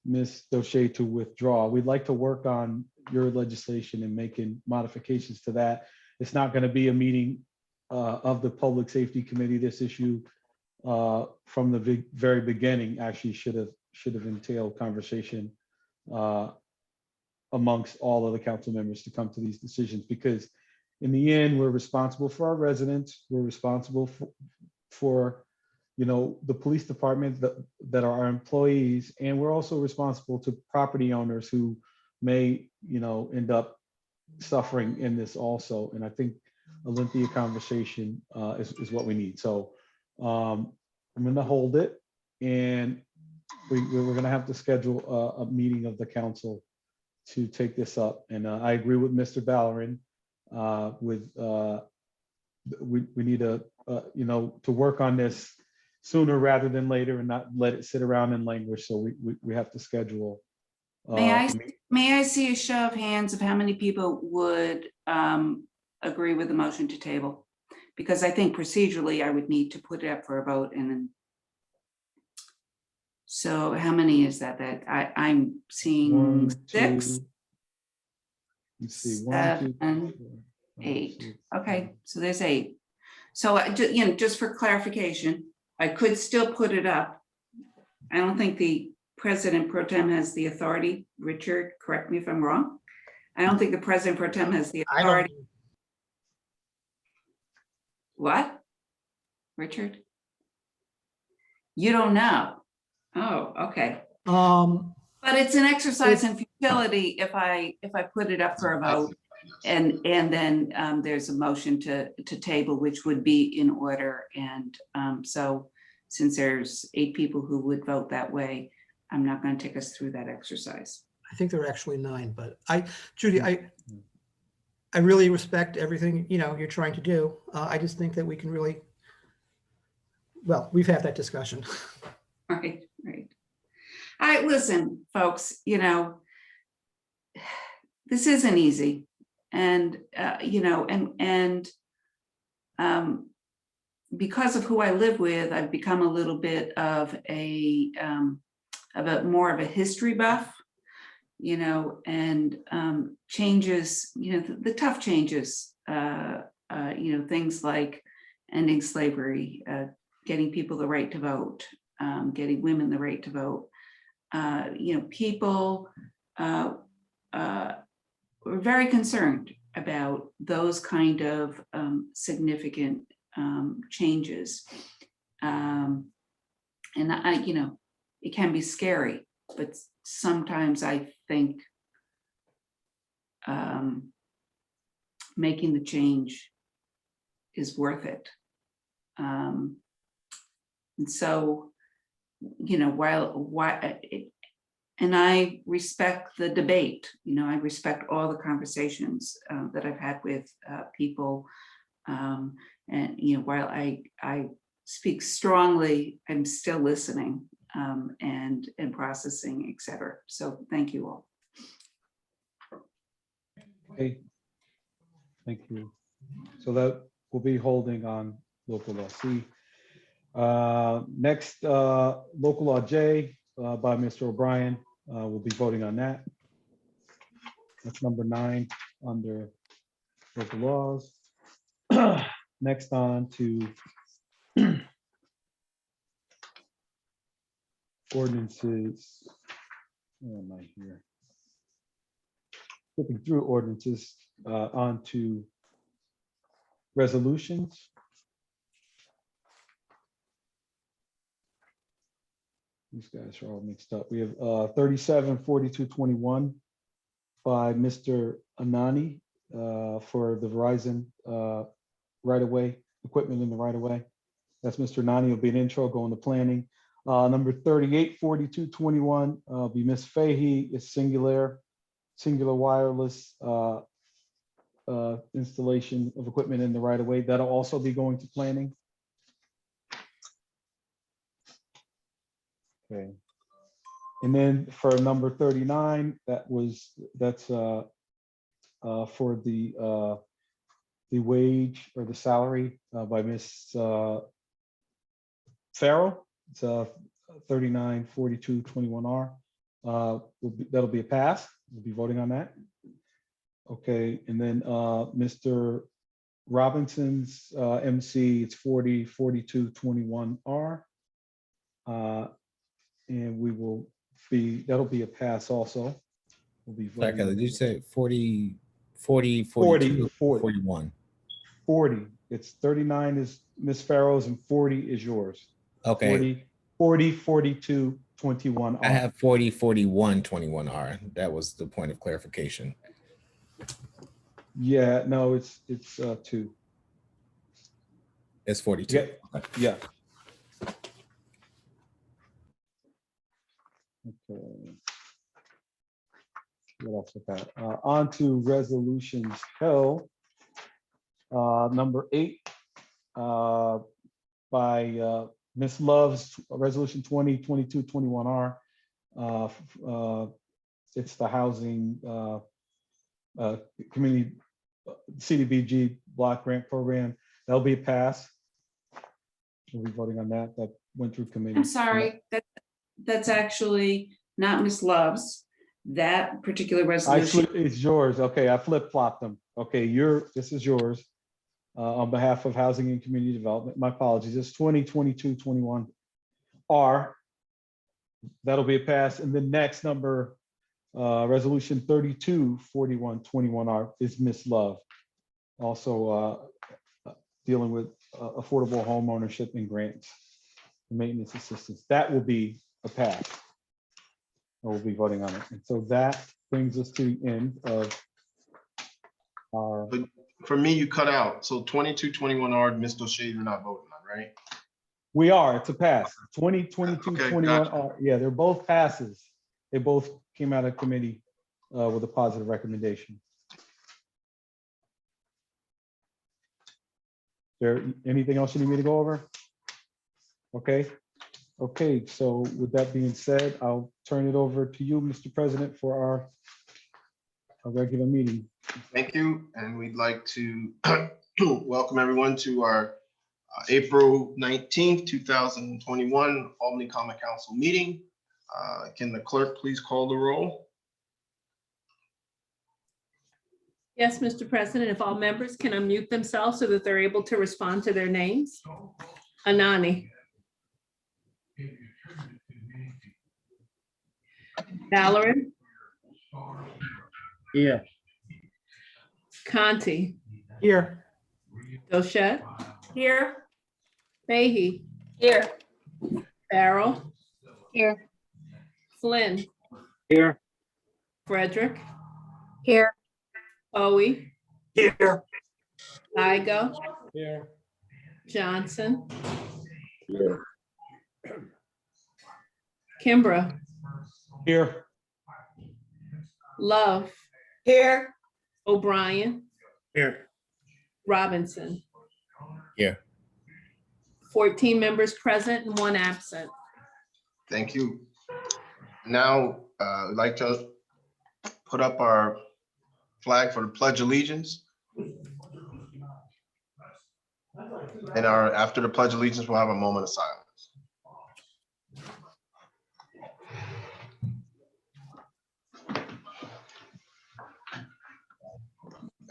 Ms. Doche to withdraw. We'd like to work on your legislation and making modifications to that. It's not going to be a meeting of the Public Safety Committee. This issue from the very beginning actually should have entailed conversation amongst all of the council members to come to these decisions, because in the end, we're responsible for our residents. We're responsible for the police department that are our employees, and we're also responsible to property owners who may, end up suffering in this also. And I think a lengthier conversation is what we need. So I'm going to hold it, and we're going to have to schedule a meeting of the council to take this up. And I agree with Mr. Ballerin we need to work on this sooner rather than later and not let it sit around and languish. So we have to schedule May I see a show of hands of how many people would agree with the motion to table? Because I think procedurally I would need to put it up for a vote and then. So how many is that? I'm seeing One, 6, two, let's see, 1, 2, 7, 4, 8. 6, Okay, so there's 8. So you know, just for clarification, I could still put it up. I don't think the president pro tem has the authority. Richard, correct me if I'm wrong. I don't think the president pro tem has the I don't, authority. What? Richard? You don't know? Oh, okay. But it's an exercise in futility if I put it up for a vote and then there's a motion to table, which would be in order. And so since there's 8 people who would vote that way, I'm not going to take us through that exercise. I think there are actually 9, but Judy, I really respect everything, you know, you're trying to do. I just think that we can really, well, we've had that discussion. Right. All right, listen, folks, you know, this isn't easy. And, you know, and because of who I live with, I've become a little bit of a more of a history buff, you know, and changes, you know, the tough changes, you know, things like ending slavery, getting people the right to vote, getting women the right to vote. You know, people were very concerned about those kind of significant changes. And you know, it can be scary, but sometimes I think making the change is worth it. And so, you know, and I respect the debate, you know, I respect all the conversations that I've had with people. And, you know, while I speak strongly, I'm still listening and processing, et cetera. So thank you all. Okay, thank you. So that will be holding on local law C. Next, local law J by Mr. O'Brien. We'll be voting on that. That's number 9 under local laws. Next on to ordinances. Where am I here? Looking through ordinances on to resolutions. These guys are all mixed up. We have 374221 by Mr. Anani for the Verizon right-of-way equipment in the right-of-way. That's Mr. Anani. Will be an intro going to planning. Number 384221 be Ms. Fahey. Is singular wireless installation of equipment in the right-of-way. That'll also be going to planning. Okay. And then for number 39, that's for the wage or the salary by Ms. Farrell. It's 394221R. That'll be a pass. We'll be voting on that. Okay, and then Mr. Robinson's MC, it's 404221R. And we will be, that'll be a pass also. We'll be voting. Second, did you say 40, 42, 41? 40. It's 39 is Ms. Farrell's and 40 is yours. Okay. 40, 42, 21. I have 40, 41, 21R. That was the point of clarification. Yeah, no, it's 2. It's 42. Yeah. Okay. Yeah. Okay. What else with that? On to resolutions held. Number 8 by Ms. Love's resolution 2022-21R It's the housing community CDBG block grant program. That'll be a pass. We'll be voting on that. That went through committee. I'm sorry, that's actually not Ms. Love's. That particular resolution. It's yours. Okay, I flip-flopped them. Okay, this is yours. On behalf of Housing and Community Development, my apologies, it's 2022-21 R. That'll be a pass. And the next number, resolution 32-41-21 R is Ms. Love. Also dealing with affordable home ownership and grants, and maintenance assistance. That will be a pass. We'll be voting on it. And so that brings us to the end of our. But for me, you cut out. So 22-21R, Mr. O'Shea, you're not voting on, right? We are, it's a pass. 2022, Okay, 21 gotcha. are, yeah, they're both passes. They both came out of committee with a positive recommendation. There, anything else you need me to go over? Okay. Okay, so with that being said, I'll turn it over to you, Mr. President, for our regular meeting. Thank you. And we'd like to welcome everyone to our April 19th, 2021 Albany Common Council meeting. Can the clerk please call the roll? Yes, Mr. President, if all members can unmute themselves so that they're able to respond to their names. Anani. Halloran. Yeah. Conti. Here. Doshette. Here. Fahey. Here. Farrell. Here. Flynn. Here. Frederick. Here. Bowie. Here. Igo. Here. Johnson. Kimbrough. Here. Love. Here. O'Brien. Here. Robinson. Here. 14 members present and 1 absent. Thank you. Now, I'd like to put up our flag for the Pledge of Allegiance. And after the Pledge of Allegiance, we'll have a moment of silence.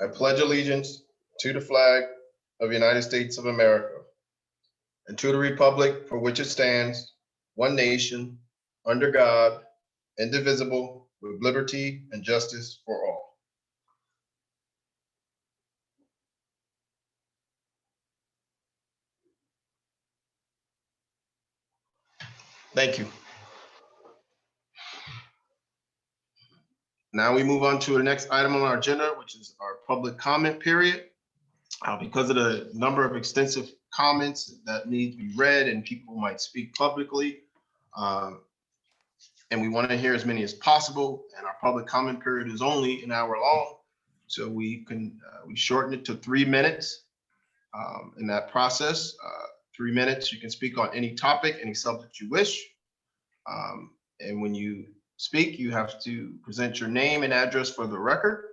I pledge allegiance to the flag of the United States of America and to the republic for which it stands, one nation, under God, indivisible, with liberty and justice for all. Thank you. Now we move on to the next item on our agenda, which is our public comment period. Because of the number of extensive comments that need to be read and people might speak publicly, and we want to hear as many as possible, and our public comment period is only an hour long, so we shorten it to 3 minutes. In that process, 3 minutes, you can speak on any topic, any subject you wish, and when you speak, you have to present your name and address for the record,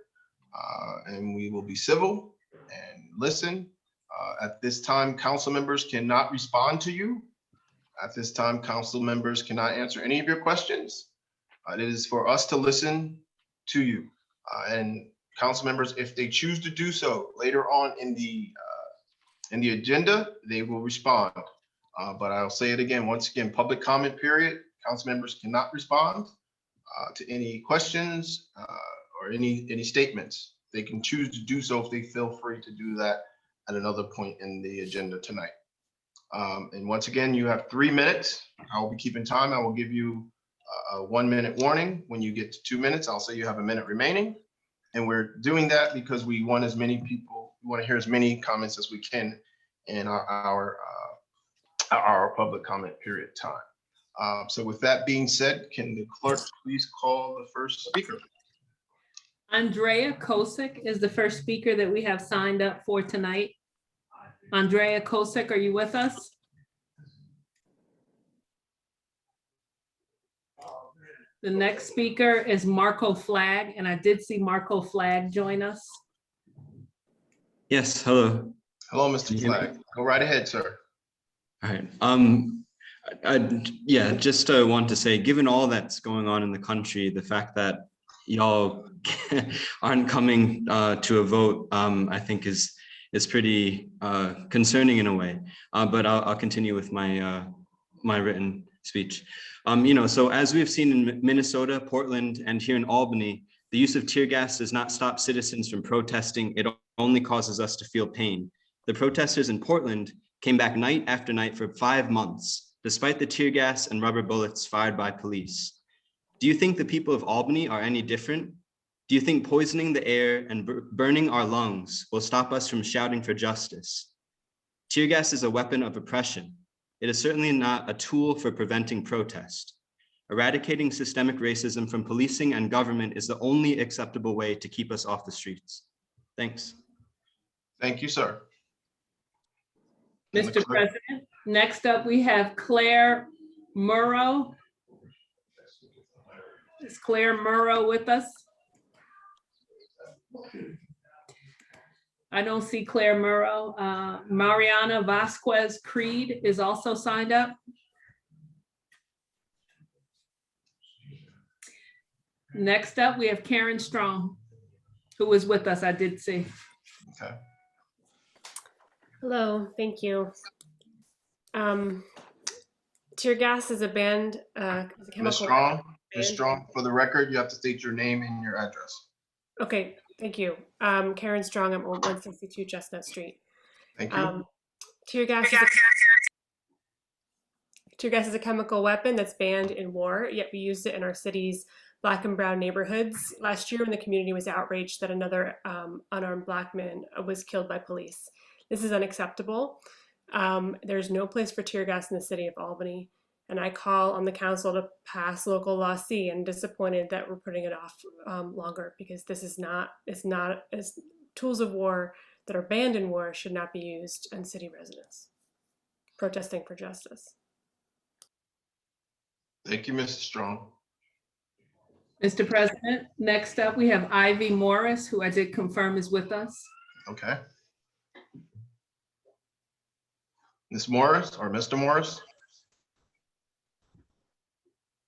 and we will be civil and listen. At this time, council members cannot respond to you. At this time, council members cannot answer any of your questions. It is for us to listen to you. And council members, if they choose to do so later on in the agenda, they will respond. But I'll say it again, once again, public comment period, council members cannot respond to any questions or any statements. They can choose to do so if they feel free to do that at another point in the agenda tonight. And once again, you have 3 minutes. I will be keeping time. I will give you a 1 minute warning. When you get to 2 minutes, I'll say you have a minute remaining. And we're doing that because we want as many people, we want to hear as many comments as we can in our public comment period time. So with that being said, can the clerk please call the first speaker? Andrea Kosick is the first speaker that we have signed up for tonight. Andrea Kosick, are you with us? The next speaker is Marco Flagg, and I did see Marco Flagg join us. Yes, hello. Hello, Can Mr. you hear me? Flagg. Go right ahead, sir. All right. Yeah, just want to say, given all that's going on in the country, the fact that y'all aren't coming to a vote, I think is pretty concerning in a way. But I'll continue with my my written speech. So as we've seen in Minnesota, Portland, and here in Albany, the use of tear gas does not stop citizens from protesting. It only causes us to feel pain. The protesters in Portland came back night after night for 5 months, despite the tear gas and rubber bullets fired by police. Do you think the people of Albany are any different? Do you think poisoning the air and burning our lungs will stop us from shouting for justice? Tear gas is a weapon of oppression. It is certainly not a tool for preventing protest. Eradicating systemic racism from policing and government is the only acceptable way to keep us off the streets. Thanks. Thank you, sir. Mr. President, next up we have Claire Murrow. Is Claire Murrow with us? I don't see Claire Murrow. Mariana Vasquez Creed is also signed up. Next up, we have Karen Strong, who was with us, I did see. Okay. Hello, thank you. Tear gas is a banned Ms. Strong, Ms. Strong, for the record, you have to state your name and your address. Okay, thank you. Karen Strong, I'm on 162 Chestnut Street. Thank you. Tear gas is a chemical weapon that's banned in war, yet we used it in our city's Black and brown neighborhoods. Last year when the community was outraged that another unarmed Black man was killed by police. This is unacceptable. There's no place for tear gas in the city of Albany. And I call on the council to pass local law C, and disappointed that we're putting it off longer, because this is not, as tools of war that are banned in war should not be used on city residents protesting for justice. Thank you, Mrs. Strong. Mr. President, next up, we have Ivy Morris, who I did confirm is with us. Okay. Ms. Morris or Mr. Morris?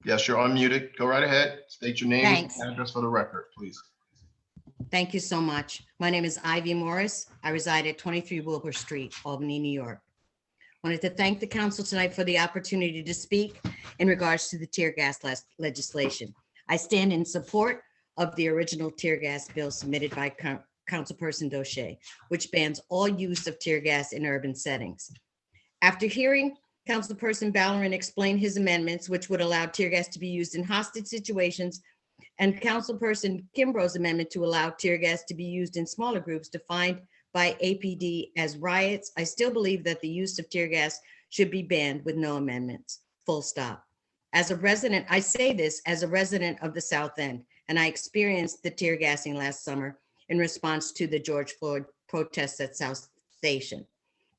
Yes, you're unmuted. Go right ahead. State your name Thanks. and address for the record, please. Thank you so much. My name is Ivy Morris. I reside at 23 Wilbur Street, Albany, New York. Wanted to thank the council tonight for the opportunity to speak in regards to the tear gas legislation. I stand in support of the original tear gas bill submitted by Councilperson Doche, which bans all use of tear gas in urban settings. After hearing Councilperson Ballerin explain his amendments, which would allow tear gas to be used in hostage situations, and Councilperson Kimbrough's amendment to allow tear gas to be used in smaller groups defined by APD as riots, I still believe that the use of tear gas should be banned with no amendments, full stop. As a resident, I say this as a resident of the South End, and I experienced the tear gassing last summer in response to the George Floyd protests at South Station.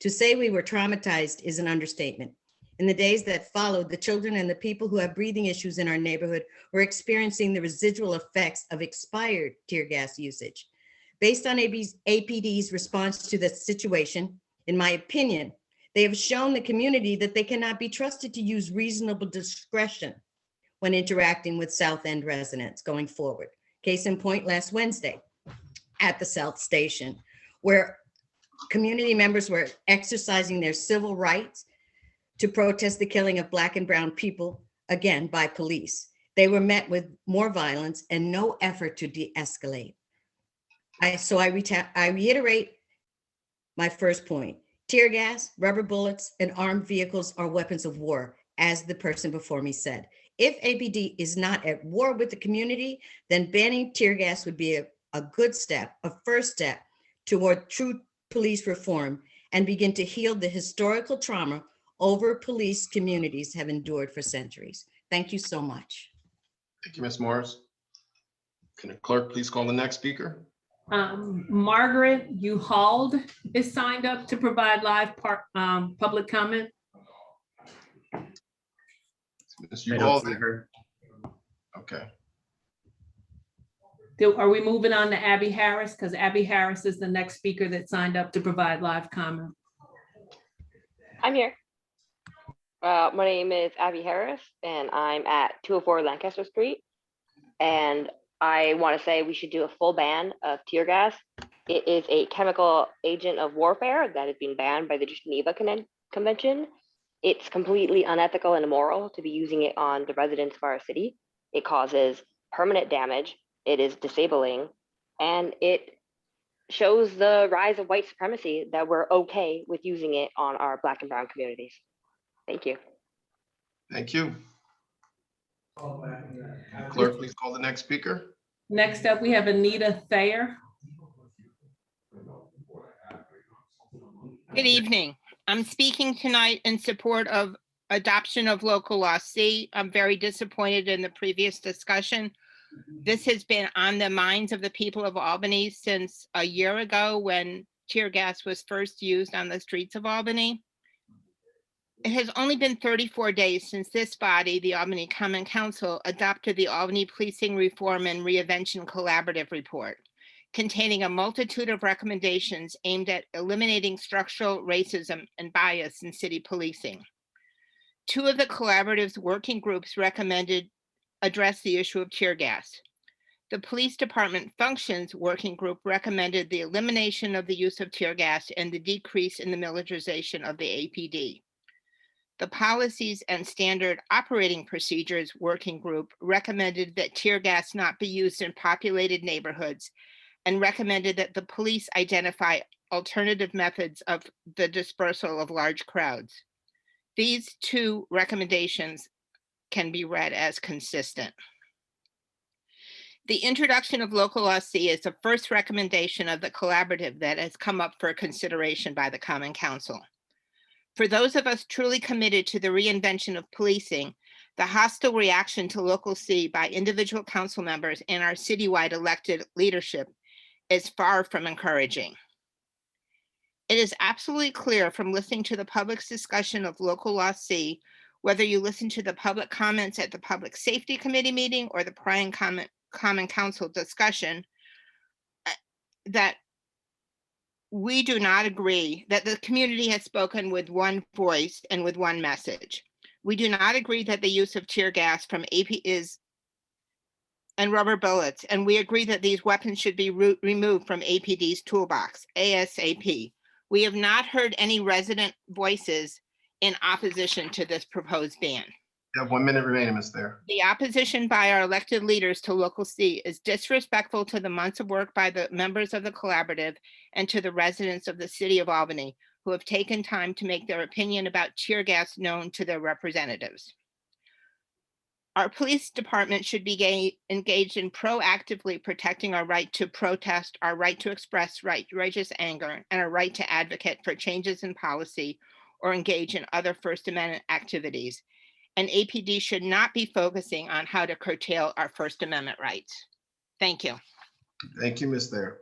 To say we were traumatized is an understatement. In the days that followed, the children and the people who have breathing issues in our neighborhood were experiencing the residual effects of expired tear gas usage. Based on APD's response to the situation, in my opinion, they have shown the community that they cannot be trusted to use reasonable discretion when interacting with South End residents going forward. Case in point, last Wednesday at the South Station, where community members were exercising their civil rights to protest the killing of Black and brown people, again, by police. They were met with more violence and no effort to de-escalate. I reiterate my first point. Tear gas, rubber bullets, and armed vehicles are weapons of war, as the person before me said. If APD is not at war with the community, then banning tear gas would be a good step, a first step toward true police reform and begin to heal the historical trauma over police communities have endured for centuries. Thank you so much. Thank you, Ms. Morris. Can the clerk please call the next speaker? Margaret Uhald is signed up to provide live public comment. Ms. Uvalde. Okay. Are we moving on to Abby Harris? Because Abby Harris is the next speaker that signed up to provide live comment. I'm here. My name is Abby Harris, and I'm at 204 Lancaster Street. And I want to say we should do a full ban of tear gas. It is a chemical agent of warfare that has been banned by the Geneva Convention. It's completely unethical and immoral to be using it on the residents of our city. It causes permanent damage. It is disabling, and it shows the rise of white supremacy that we're okay with using it on our Black and brown communities. Thank you. Thank you. Clerk, please call the next speaker. Next up, we have Anita Thayer. Good evening. I'm speaking tonight in support of adoption of local law C. I'm very disappointed in the previous discussion. This has been on the minds of the people of Albany since a year ago when tear gas was first used on the streets of Albany. It has only been 34 days since this body, the Albany Common Council, adopted the Albany Policing Reform and Reinvention Collaborative Report, containing a multitude of recommendations aimed at eliminating structural racism and bias in city policing. Two of the collaborative's working groups recommended address the issue of tear gas. The Police Department Functions Working Group recommended the elimination of the use of tear gas and the decrease in the militarization of the APD. The Policies and Standard Operating Procedures Working Group recommended that tear gas not be used in populated neighborhoods and recommended that the police identify alternative methods of the dispersal of large crowds. These two recommendations can be read as consistent. The introduction of local law C is the first recommendation of the collaborative that has come up for consideration by the Common Council. For those of us truly committed to the reinvention of policing, the hostile reaction to local C by individual council members and our citywide elected leadership is far from encouraging. It is absolutely clear from listening to the public's discussion of local law C, whether you listen to the public comments at the Public Safety Committee meeting or the prior Common Council discussion, that we do not agree, that the community has spoken with one voice and with one message. We do not agree that the use of tear gas from AP and rubber bullets, and we agree that these weapons should be removed from APD's toolbox, ASAP. We have not heard any resident voices in opposition to this proposed ban. You have 1 minute remaining, Ms. Thayer. The opposition by our elected leaders to local C is disrespectful to the months of work by the members of the collaborative and to the residents of the city of Albany who have taken time to make their opinion about tear gas known to their representatives. Our police department should be engaged in proactively protecting our right to protest, our right to express righteous anger, and our right to advocate for changes in policy or engage in other First Amendment activities. And APD should not be focusing on how to curtail our First Amendment rights. Thank you. Thank you, Ms. Thayer.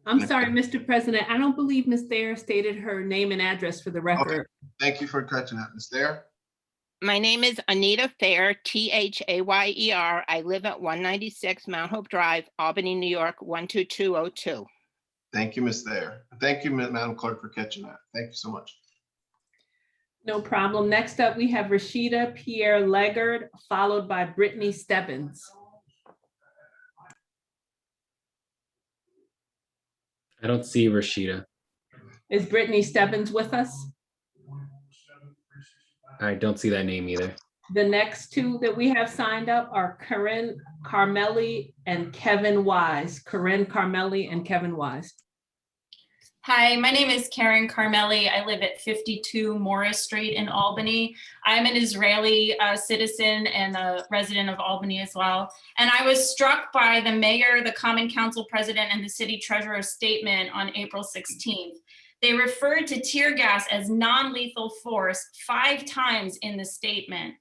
I'm sorry, Mr. President. I don't believe Ms. Thayer stated her name and address for the record. Okay. Thank you for catching that, Ms. Thayer. My name is Anita Thayer, Thayer. I live at 196 Mount Hope Drive, Albany, New York, 12202. Thank you, Ms. Thayer. Thank you, Madam Clerk, for catching that. Thank you so much. No problem. Next up, we have Rashida Pierre Leggard, followed by Brittany Stebbins. I don't see Rashida. Is Brittany Stebbins with us? I don't see that name either. The next two that we have signed up are Corinne Carmeli and Kevin Wise. Corinne Carmeli and Kevin Wise. Hi, my name is Karen Carmeli. I live at 52 Morris Street in Albany. I'm an Israeli citizen and a resident of Albany as well. And I was struck by the mayor, the Common Council president, and the city treasurer's statement on April 16th. They referred to tear gas as non-lethal force 5 times in the statement.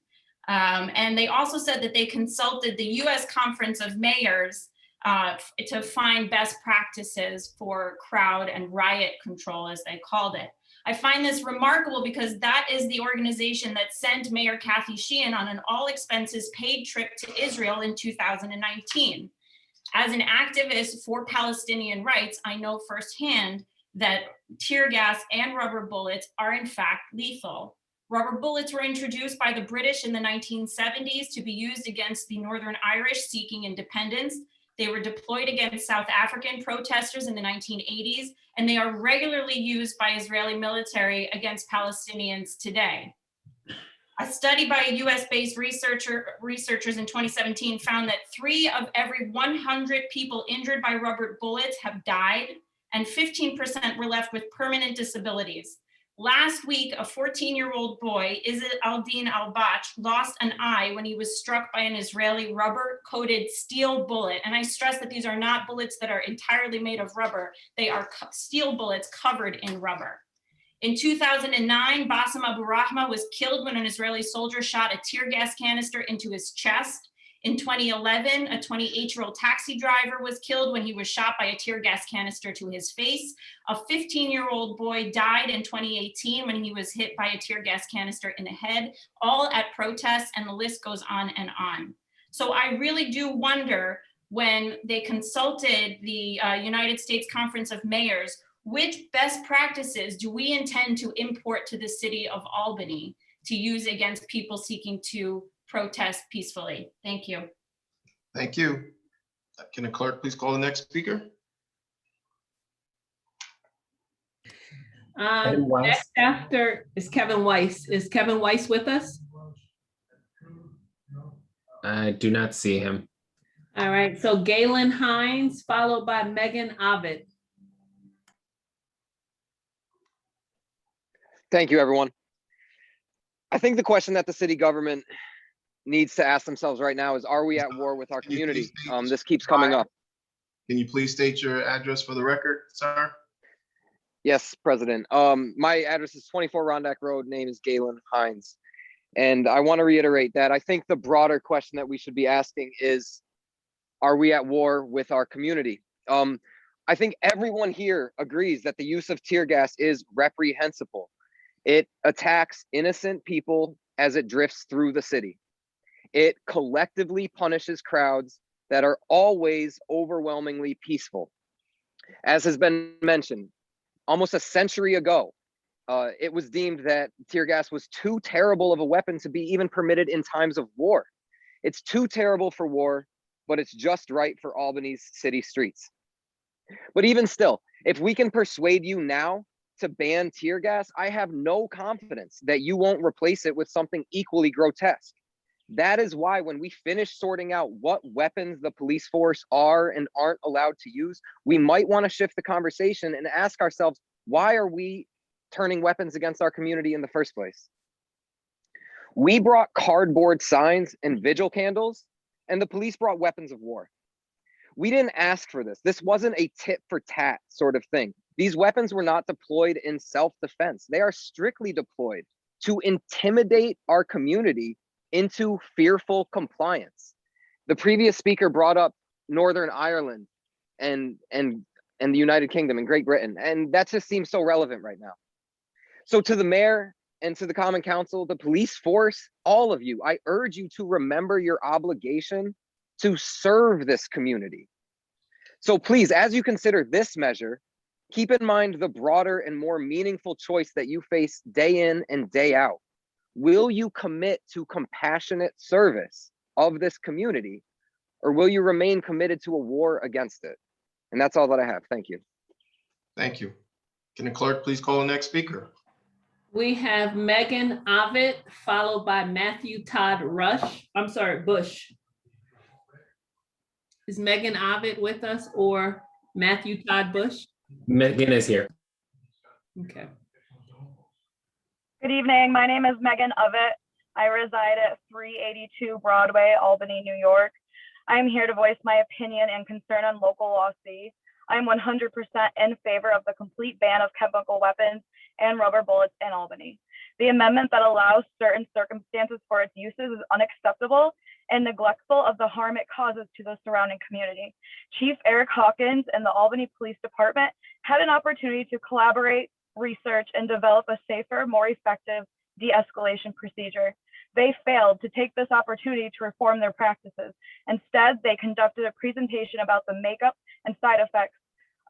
And they also said that they consulted the US Conference of Mayors to find best practices for crowd and riot control, as they called it. I find this remarkable because that is the organization that sent Mayor Kathy Sheehan on an all expenses paid trip to Israel in 2019. As an activist for Palestinian rights, I know firsthand that tear gas and rubber bullets are in fact lethal. Rubber bullets were introduced by the British in the 1970s to be used against the Northern Irish seeking independence. They were deployed against South African protesters in the 1980s, and they are regularly used by Israeli military against Palestinians today. A study by US-based researchers in 2017 found that 3 of every 100 people injured by rubber bullets have died, and 15% were left with permanent disabilities. Last week, a 14-year-old boy, Izzat al-Din al-Bach, lost an eye when he was struck by an Israeli rubber-coated steel bullet. And I stress that these are not bullets that are entirely made of rubber. They are steel bullets covered in rubber. In 2009, Bassem Abu Rahma was killed when an Israeli soldier shot a tear gas canister into his chest. In 2011, a 28-year-old taxi driver was killed when he was shot by a tear gas canister to his face. A 15-year-old boy died in 2018 when he was hit by a tear gas canister in the head, all at protests, and the list goes on and on. So I really do wonder, when they consulted the United States Conference of Mayors, which best practices do we intend to import to the city of Albany to use against people seeking to protest peacefully? Thank you. Thank you. Can the clerk please call the next speaker? Next after is Kevin Weiss. Is Kevin Weiss with us? I do not see him. All right, so Galen Hines, followed by Megan Ovid. Thank you, everyone. I think the question that the city government needs to ask themselves right now is, are we at war with our community? This keeps coming up. Can you please state your address for the record, sir? Yes, President. My address is 24 Rondak Road. Name is Galen Hines. And I want to reiterate that I think the broader question that we should be asking is, are we at war with our community? I think everyone here agrees that the use of tear gas is reprehensible. It attacks innocent people as it drifts through the city. It collectively punishes crowds that are always overwhelmingly peaceful. As has been mentioned, almost a century ago, it was deemed that tear gas was too terrible of a weapon to be even permitted in times of war. It's too terrible for war, but it's just right for Albany's city streets. But even still, if we can persuade you now to ban tear gas, I have no confidence that you won't replace it with something equally grotesque. That is why when we finish sorting out what weapons the police force are and aren't allowed to use, we might want to shift the conversation and ask ourselves, why are we turning weapons against our community in the first place? We brought cardboard signs and vigil candles, and the police brought weapons of war. We didn't ask for this. This wasn't a tit for tat sort of thing. These weapons were not deployed in self-defense. They are strictly deployed to intimidate our community into fearful compliance. The previous speaker brought up Northern Ireland and the United Kingdom and Great Britain, and that just seems so relevant right now. So to the mayor and to the Common Council, the police force, all of you, I urge you to remember your obligation to serve this community. So please, as you consider this measure, keep in mind the broader and more meaningful choice that you face day in and day out. Will you commit to compassionate service of this community, or will you remain committed to a war against it? And that's all that I have. Thank you. Thank you. Can the clerk please call the next speaker? We have Megan Ovid, followed by Matthew Todd Bush. Is Megan Ovid with us, or Matthew Todd Bush? Megan is here. Okay. Good evening. My name is Megan Ovitt. I reside at 382 Broadway, Albany, New York. I am here to voice my opinion and concern on Local Law C. I am 100% in favor of the complete ban of chemical weapons and rubber bullets in Albany. The amendment that allows certain circumstances for its uses is unacceptable and neglectful of the harm it causes to the surrounding community. Chief Eric Hawkins and the Albany Police Department had an opportunity to collaborate research, and develop a safer, more effective de-escalation procedure. They failed to take this opportunity to reform their practices. Instead, they conducted a presentation about the makeup and side effects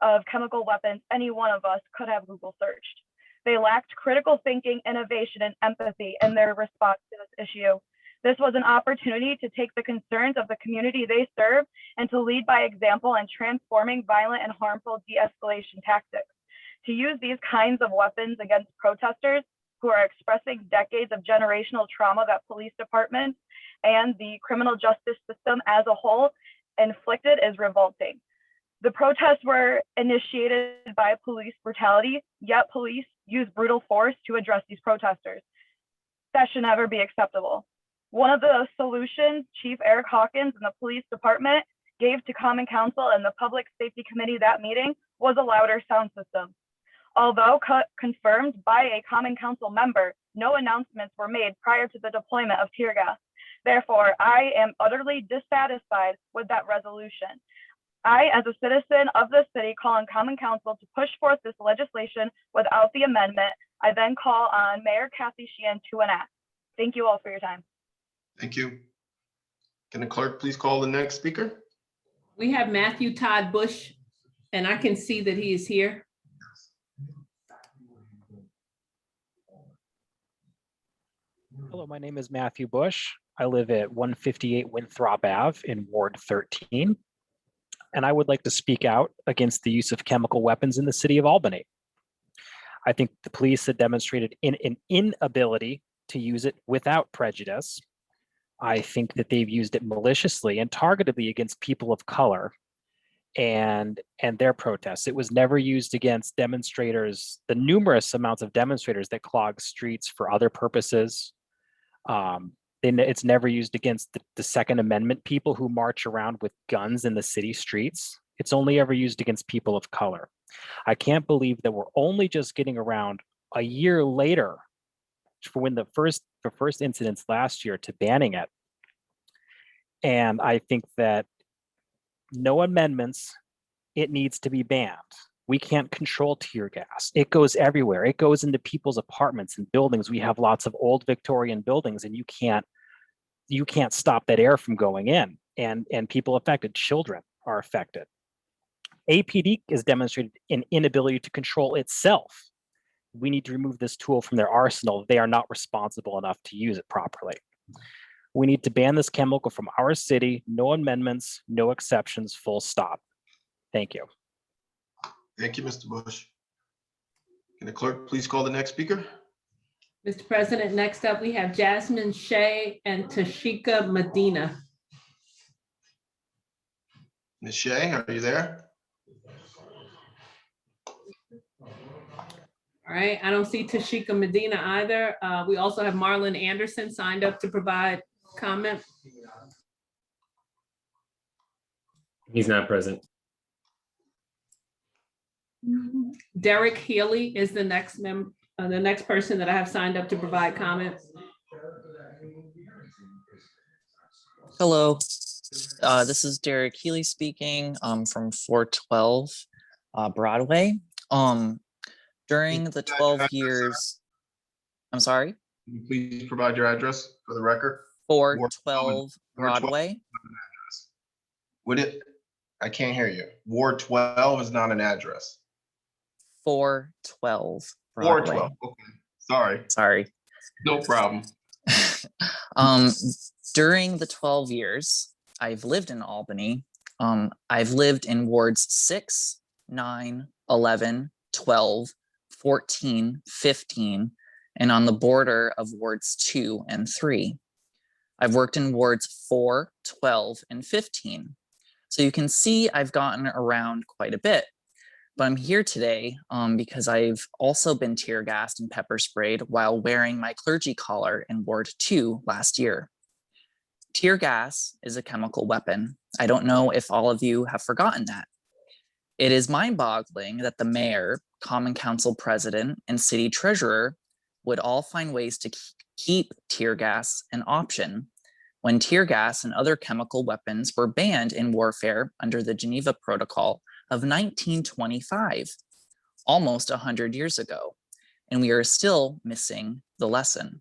of chemical weapons any one of us could have Google searched. They lacked critical thinking, innovation, and empathy in their response to this issue. This was an opportunity to take the concerns of the community they serve and to lead by example in transforming violent and harmful de-escalation tactics. To use these kinds of weapons against protesters who are expressing decades of generational trauma that police departments and the criminal justice system as a whole inflicted is revolting. The protests were initiated by police brutality, yet police use brutal force to address these protesters. That should never be acceptable. One of the solutions Chief Eric Hawkins and the police department gave to Common Council and the Public Safety Committee that meeting was a louder sound system. Although confirmed by a Common Council member, no announcements were made prior to the deployment of tear gas. Therefore, I am utterly dissatisfied with that resolution. I, as a citizen of the city, call on Common Council to push forth this legislation without the amendment. I then call on Mayor Kathy Sheehan to enact. Thank you all for your time. Thank you. Can the clerk please call the next speaker? We have Matthew Todd Bush, and I can see that he is here. Hello, my name is Matthew Bush. I live at 158 Winthrop Ave in Ward 13. And I would like to speak out against the use of chemical weapons in the city of Albany. I think the police have demonstrated an inability to use it without prejudice. I think that they've used it maliciously and targetedly against people of color and their protests. It was never used against demonstrators, the numerous amounts of demonstrators that clog streets for other purposes. It's never used against the Second Amendment people who march around with guns in the city streets. It's only ever used against people of color. I can't believe that we're only just getting around a year later for when the first incidents last year to banning it. And I think that no amendments, it needs to be banned. We can't control tear gas. It goes everywhere. It goes into people's apartments and buildings. We have lots of old Victorian buildings, and you can't stop that air from going in. And people affected, children are affected. APD has demonstrated an inability to control itself. We need to remove this tool from their arsenal. They are not responsible enough to use it properly. We need to ban this chemical from our city. No amendments, no exceptions, full stop. Thank you. Thank you, Mr. Bush. Can the clerk please call the next speaker? Mr. President, next up we have Jasmine Shea and Tashika Medina. Ms. Shea, are you there? All right, I don't see Tashika Medina either. We also have Marlon Anderson signed up to provide comment. He's not present. Derek Healy is the next person that I have signed up to provide comments. Hello, this is Derek Healy speaking from 412 Broadway. During the 12 years, I'm sorry? Can you please provide your address for the record? 412 Broadway. Would it? I can't hear you. Ward 12 is not an address. 412 Broadway. 412. Okay. Sorry. No problem. During the 12 years I've lived in Albany, I've lived in wards 6, 9, 11, 12, 14, 15, and on the border of wards 2 and 3. I've worked in wards 4, 12, and 15. So you can see I've gotten around quite a bit. But I'm here today because I've also been tear gassed and pepper sprayed while wearing my clergy collar in Ward 2 last year. Tear gas is a chemical weapon. I don't know if all of you have forgotten that. It is mind-boggling that the mayor, common council president, and city treasurer would all find ways to keep tear gas an option when tear gas and other chemical weapons were banned in warfare under the Geneva Protocol of 1925. almost 100 years ago, and we are still missing the lesson.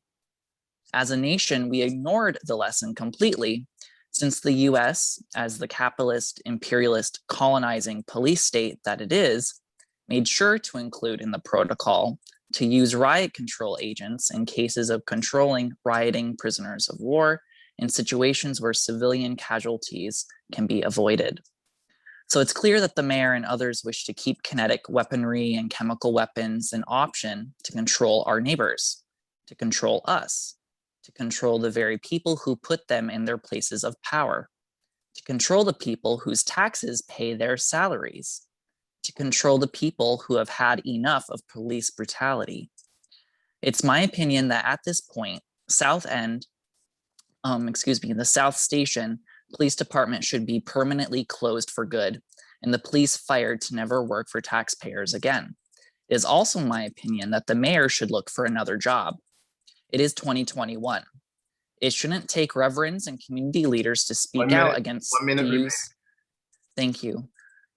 As a nation, we ignored the lesson completely since the US, as the capitalist, imperialist, colonizing police state that it is, made sure to include in the protocol to use riot control agents in cases of controlling rioting prisoners of war in situations where civilian casualties can be avoided. So it's clear that the mayor and others wish to keep kinetic weaponry and chemical weapons an option to control our neighbors, to control us, to control the very people who put them in their places of power, to control the people whose taxes pay their salaries, to control the people who have had enough of police brutality. It's my opinion that at this point, the South Station Police Department should be permanently closed for good and the police fired to never work for taxpayers again. It is also my opinion that the mayor should look for another job. It is 2021. It shouldn't take reverends and community leaders to speak out against the use. Thank you.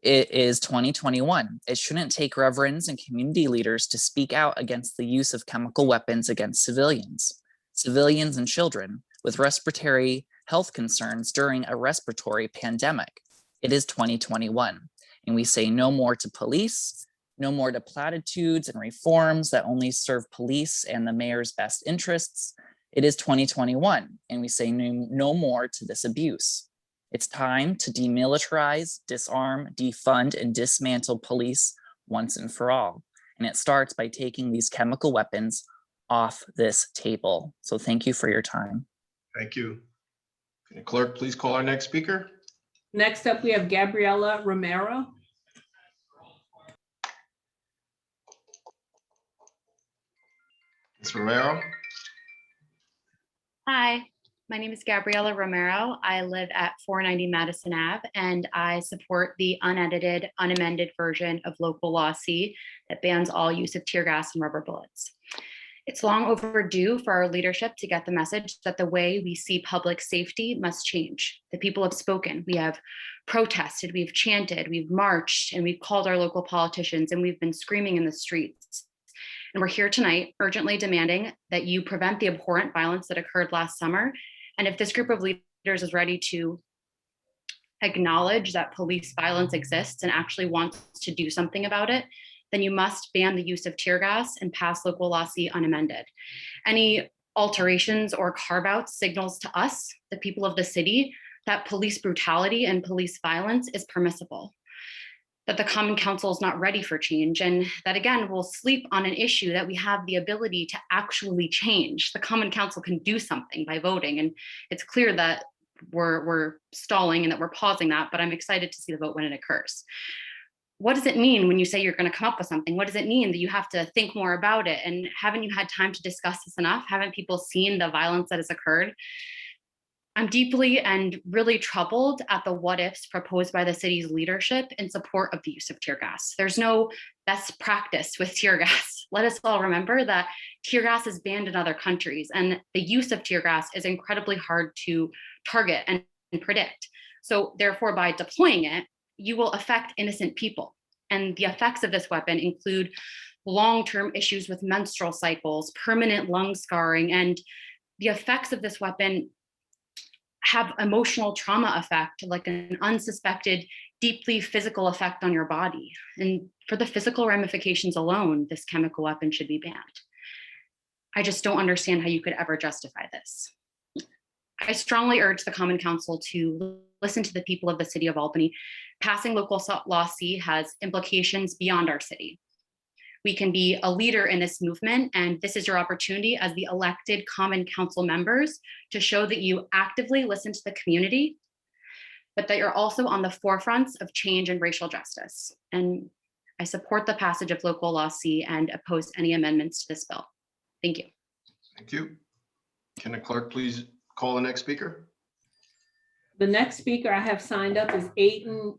It is 2021. It shouldn't take reverends and community leaders to speak out against the use of chemical weapons against civilians and children with respiratory health concerns during a respiratory pandemic. It is 2021, and we say no more to police, no more to platitudes and reforms that only serve police and the mayor's best interests. It is 2021, and we say no more to this abuse. It's time to demilitarize, disarm, defund, and dismantle police once and for all. And it starts by taking these chemical weapons off this table. So thank you for your time. Thank you. Can the clerk please call our next speaker? Next up, we have Gabriella Romero. Ms. Romero? Hi, my name is Gabriella Romero. I live at 490 Madison Ave, and I support the unedited, unamended version of Local Law C that bans all use of tear gas and rubber bullets. It's long overdue for our leadership to get the message that the way we see public safety must change. The people have spoken. We have protested, we've chanted, we've marched, and we've called our local politicians, and we've been screaming in the streets. And we're here tonight urgently demanding that you prevent the abhorrent violence that occurred last summer. And if this group of leaders is ready to acknowledge that police violence exists and actually wants to do something about it, then you must ban the use of tear gas and pass Local Law C unamended. Any alterations or carve-outs signals to us, the people of the city, that police brutality and police violence is permissible, that the Common Council is not ready for change, and that again, we'll sleep on an issue that we have the ability to actually change. The Common Council can do something by voting, and it's clear that we're stalling and that we're pausing that, but I'm excited to see the vote when it occurs. What does it mean when you say you're going to come up with something? What does it mean that you have to think more about it? And haven't you had time to discuss this enough? Haven't people seen the violence that has occurred? I'm deeply and really troubled at the what ifs proposed by the city's leadership in support of the use of tear gas. There's no best practice with tear gas. Let us all remember that tear gas is banned in other countries, and the use of tear gas is incredibly hard to target and predict. So therefore, by deploying it, you will affect innocent people. And the effects of this weapon include long-term issues with menstrual cycles, permanent lung scarring, and the effects of this weapon have emotional trauma effect, like an unsuspected, deeply physical effect on your body. And for the physical ramifications alone, this chemical weapon should be banned. I just don't understand how you could ever justify this. I strongly urge the Common Council to listen to the people of the city of Albany. Passing Local Law C has implications beyond our city. We can be a leader in this movement, and this is your opportunity as the elected Common Council members to show that you actively listen to the community, but that you're also on the forefronts of change and racial justice. And I support the passage of Local Law C and oppose any amendments to this bill. Thank you. Thank you. Can the clerk please call the next speaker? The next speaker I have signed up is Aiden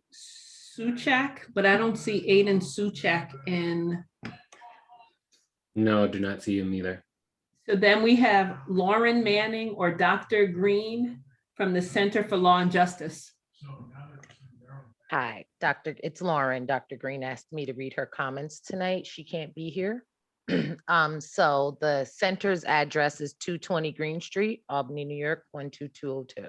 Suchak, but I don't see Aiden Suchak in. No, do not see him either. So then we have Lauren Manning or Dr. Green from the Center for Law and Justice. Hi, it's Lauren. Dr. Green asked me to read her comments tonight. She can't be here. So the center's address is 220 Green Street, Albany, New York, 12202.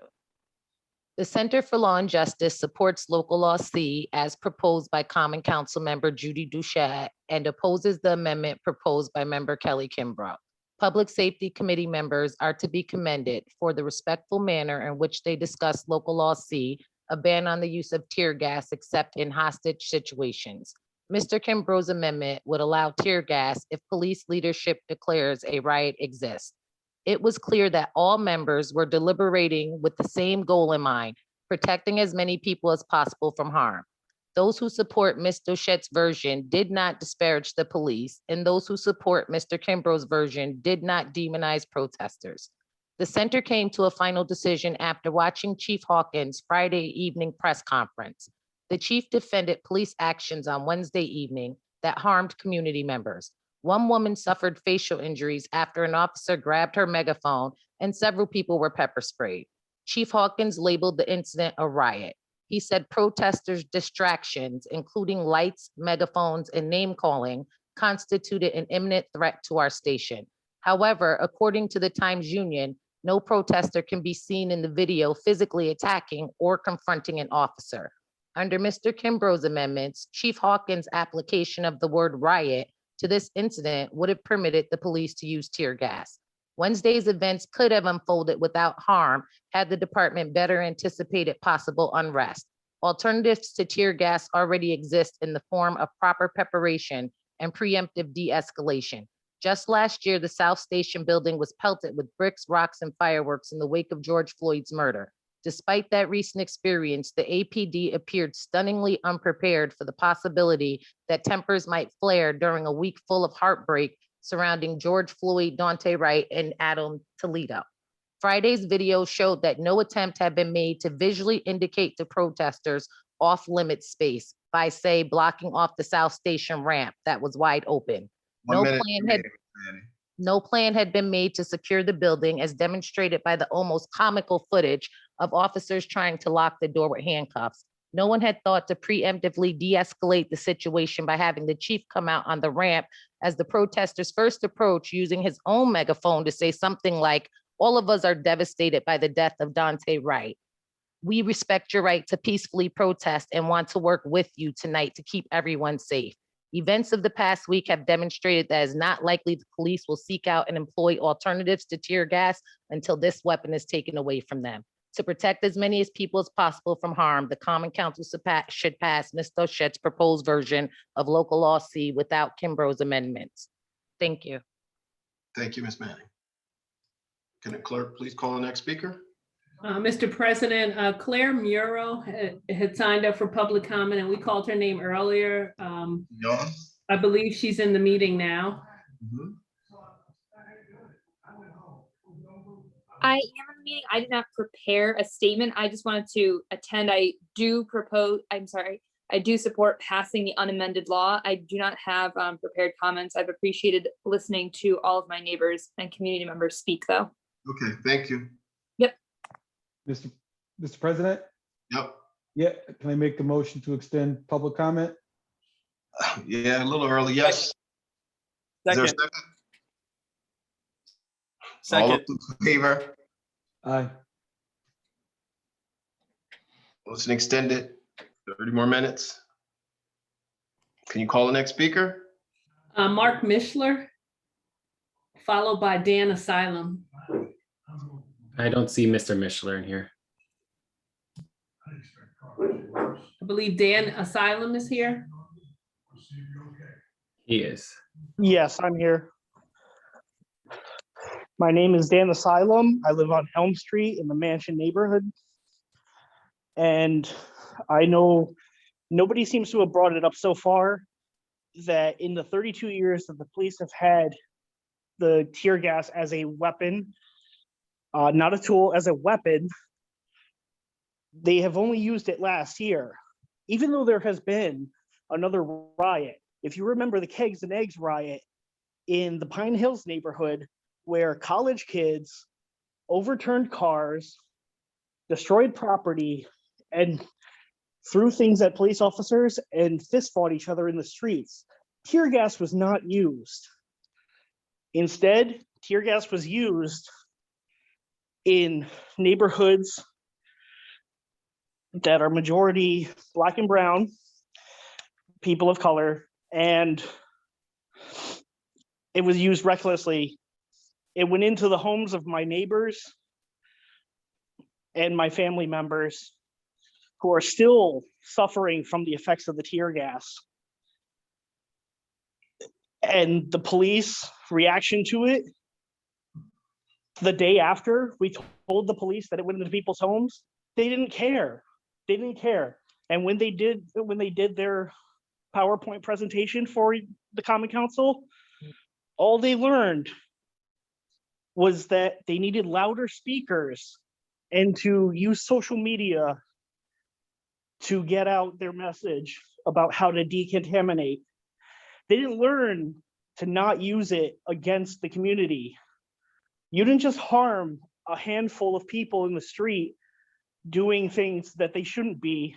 The Center for Law and Justice supports local law C as proposed by Common Council member Judy Duchette and opposes the amendment proposed by member Kelly Kimbrough. Public Safety Committee members are to be commended for the respectful manner in which they discuss local law C, a ban on the use of tear gas except in hostage situations. Mr. Kimbrough's amendment would allow tear gas if police leadership declares a riot exists. It was clear that all members were deliberating with the same goal in mind, protecting as many people as possible from harm. Those who support Ms. Dochette's version did not disparage the police, and those who support Mr. Kimbrough's version did not demonize protesters. The center came to a final decision after watching Chief Hawkins' Friday evening press conference. The chief defended police actions on Wednesday evening that harmed community members. One woman suffered facial injuries after an officer grabbed her megaphone, and several people were pepper sprayed. Chief Hawkins labeled the incident a riot. He said protesters' distractions, including lights, megaphones, and name calling, constituted an imminent threat to our station. However, according to the Times Union, no protester can be seen in the video physically attacking or confronting an officer. Under Mr. Kimbrough's amendments, Chief Hawkins' application of the word riot to this incident would have permitted the police to use tear gas. Wednesday's events could have unfolded without harm had the department better anticipated possible unrest. Alternatives to tear gas already exist in the form of proper preparation and preemptive de-escalation. Just last year, the South Station building was pelted with bricks, rocks, and fireworks in the wake of George Floyd's murder. Despite that recent experience, the APD appeared stunningly unprepared for the possibility that tempers might flare during a week full of heartbreak surrounding George Floyd, Daunte Wright, and Adam Toledo. Friday's video showed that no attempt had been made to visually indicate to protesters off-limit space by, say, blocking off the South Station ramp that was wide open. No plan had been made to secure the building, as demonstrated by the almost comical footage of officers trying to lock the door with handcuffs. No one had thought to preemptively de-escalate the situation by having the chief come out on the ramp as the protesters first approached, using his own megaphone to say something like, "All of us are devastated by the death of Daunte Wright. We respect your right to peacefully protest and want to work with you tonight to keep everyone safe. Events of the past week have demonstrated that it's not likely the police will seek out and employ alternatives to tear gas until this weapon is taken away from them. To protect as many as people as possible from harm, the Common Council should pass Ms. Dochette's proposed version of local law C without Kimbrough's amendments." Thank you. Thank you, Ms. Manning. Can the clerk please call the next speaker? Mr. President, Claire Muro had signed up for public comment, and we called her name earlier. I believe she's in the meeting now. I am in the meeting. I did not prepare a statement. I just wanted to attend. I do support passing the unamended law. I do not have prepared comments. I've appreciated listening to all of my neighbors and community members speak, though. Okay, thank you. Yep. Mr. President? Yep. Yeah, can I make the motion to extend public comment? Yeah, a little early, yes. Is there a second? All those in favor? Aye. Motion extended, 30 more minutes. Can you call the next speaker? Mark Mishler, followed by Dan Asylum. I don't see Mr. Mishler in here. I believe Dan Asylum is here. He is. Yes, I'm here. My name is Dan Asylum. I live on Elm Street in the Mansion neighborhood. And I know nobody seems to have brought it up so far that in the 32 years that the police have had the tear gas as a weapon, not a tool, as a weapon, they have only used it last year. Even though there has been another riot. If you remember the Kegs and Eggs riot in the Pine Hills neighborhood, where college kids overturned cars, destroyed property, and threw things at police officers and fist fought each other in the streets. Tear gas was not used. Instead, tear gas was used in neighborhoods that are majority Black and brown, people of color, and it was used recklessly. It went into the homes of my neighbors and my family members who are still suffering from the effects of the tear gas. And the police reaction to it, the day after we told the police that it went into people's homes, they didn't care. They didn't care. And when they did their PowerPoint presentation for the Common Council, all they learned was that they needed louder speakers and to use social media to get out their message about how to decontaminate. They didn't learn to not use it against the community. You didn't just harm a handful of people in the street doing things that they shouldn't be.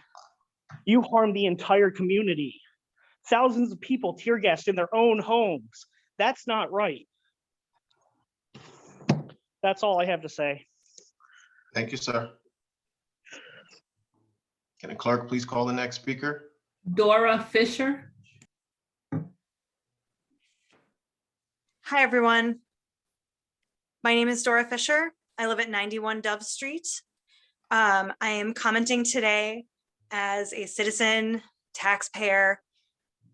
You harmed the entire community. Thousands of people tear gassed in their own homes. That's not right. That's all I have to say. Thank you, sir. Can the clerk please call the next speaker? Dora Fisher. Hi, everyone. My name is Dora Fisher. I live at 91 Dove Street. I am commenting today as a citizen, taxpayer,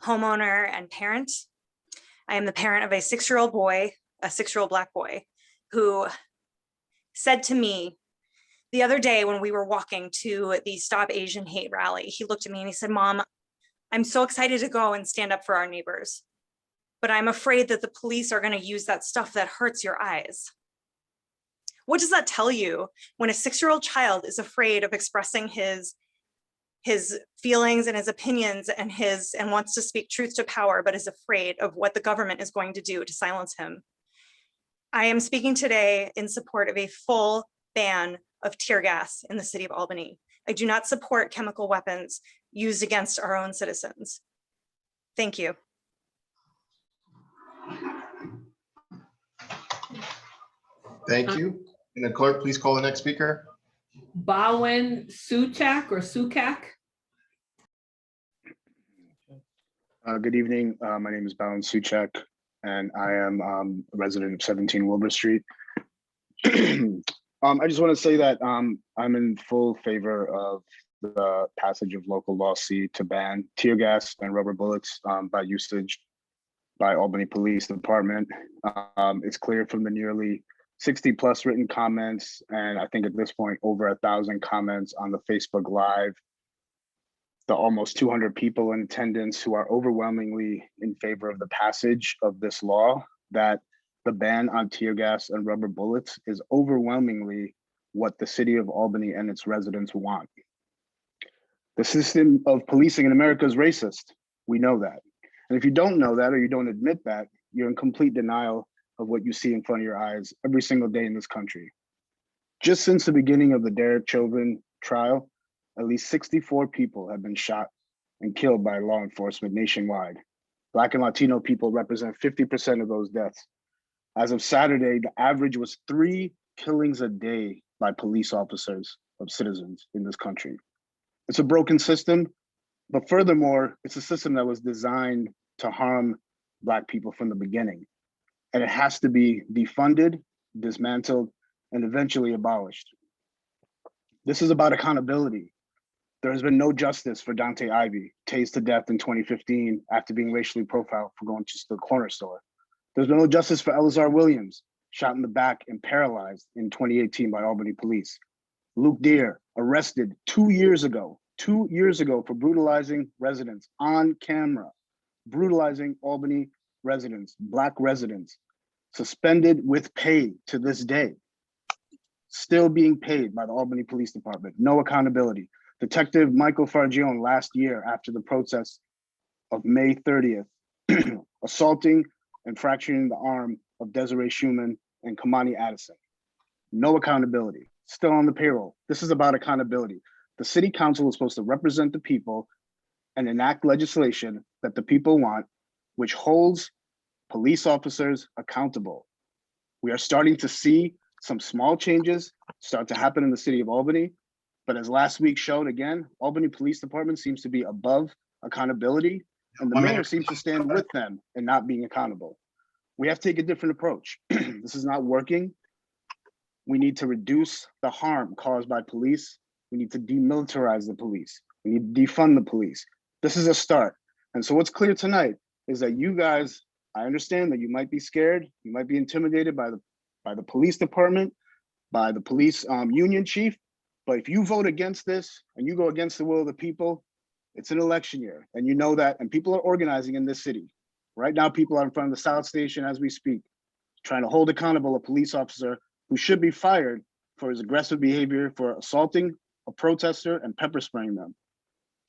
homeowner, and parent. I am the parent of a 6-year-old boy, a 6-year-old Black boy, who said to me the other day when we were walking to the Stop Asian Hate rally, he looked at me and he said, "Mom, I'm so excited to go and stand up for our neighbors, but I'm afraid that the police are going to use that stuff that hurts your eyes." What does that tell you when a 6-year-old child is afraid of expressing his feelings and his opinions and wants to speak truth to power, but is afraid of what the government is going to do to silence him? I am speaking today in support of a full ban of tear gas in the city of Albany. I do not support chemical weapons used against our own citizens. Thank you. Thank you. Can the clerk please call the next speaker? Bowen Suchak or Sukak. Good evening. My name is Bowen Suchak, and I am a resident of 17 Wilbur Street. I just want to say that I'm in full favor of the passage of local law C to ban tear gas and rubber bullets by usage by Albany Police Department. It's clear from the nearly 60+ written comments, and I think at this point over 1,000 comments on the Facebook Live, the almost 200 people in attendance who are overwhelmingly in favor of the passage of this law, that the ban on tear gas and rubber bullets is overwhelmingly what the city of Albany and its residents want. The system of policing in America is racist. We know that. And if you don't know that, or you don't admit that, you're in complete denial of what you see in front of your eyes every single day in this country. Just since the beginning of the Derek Chauvin trial, at least 64 people have been shot and killed by law enforcement nationwide. Black and Latino people represent 50% of those deaths. As of Saturday, the average was 3 killings a day by police officers of citizens in this country. It's a broken system, but furthermore, it's a system that was designed to harm Black people from the beginning. And it has to be defunded, dismantled, and eventually abolished. This is about accountability. There has been no justice for Dante Ivey, tased to death in 2015 after being racially profiled for going to the corner store. There's been no justice for Elazar Williams, shot in the back and paralyzed in 2018 by Albany police. Luke Deere, arrested 2 years ago for brutalizing residents on camera, brutalizing Albany residents, Black residents, suspended with pay to this day, still being paid by the Albany Police Department, no accountability. Detective Michael Fargione last year after the protests of May 30th, assaulting and fracturing the arm of Desiree Schumann and Kamani Addison. No accountability, still on the payroll. This is about accountability. The city council is supposed to represent the people and enact legislation that the people want, which holds police officers accountable. We are starting to see some small changes start to happen in the city of Albany, but as last week showed again, Albany Police Department seems to be above accountability, and the mayor seems to stand with them in not being accountable. We have to take a different approach. This is not working. We need to reduce the harm caused by police. We need to demilitarize the police. We need to defund the police. This is a start. And so what's clear tonight is that you guys, I understand that you might be scared, you might be intimidated by the police department, by the police union chief, but if you vote against this and you go against the will of the people, it's an election year, and you know that, and people are organizing in this city. Right now, people are in front of the South Station as we speak, trying to hold accountable a police officer who should be fired for his aggressive behavior, for assaulting a protester and pepper spraying them.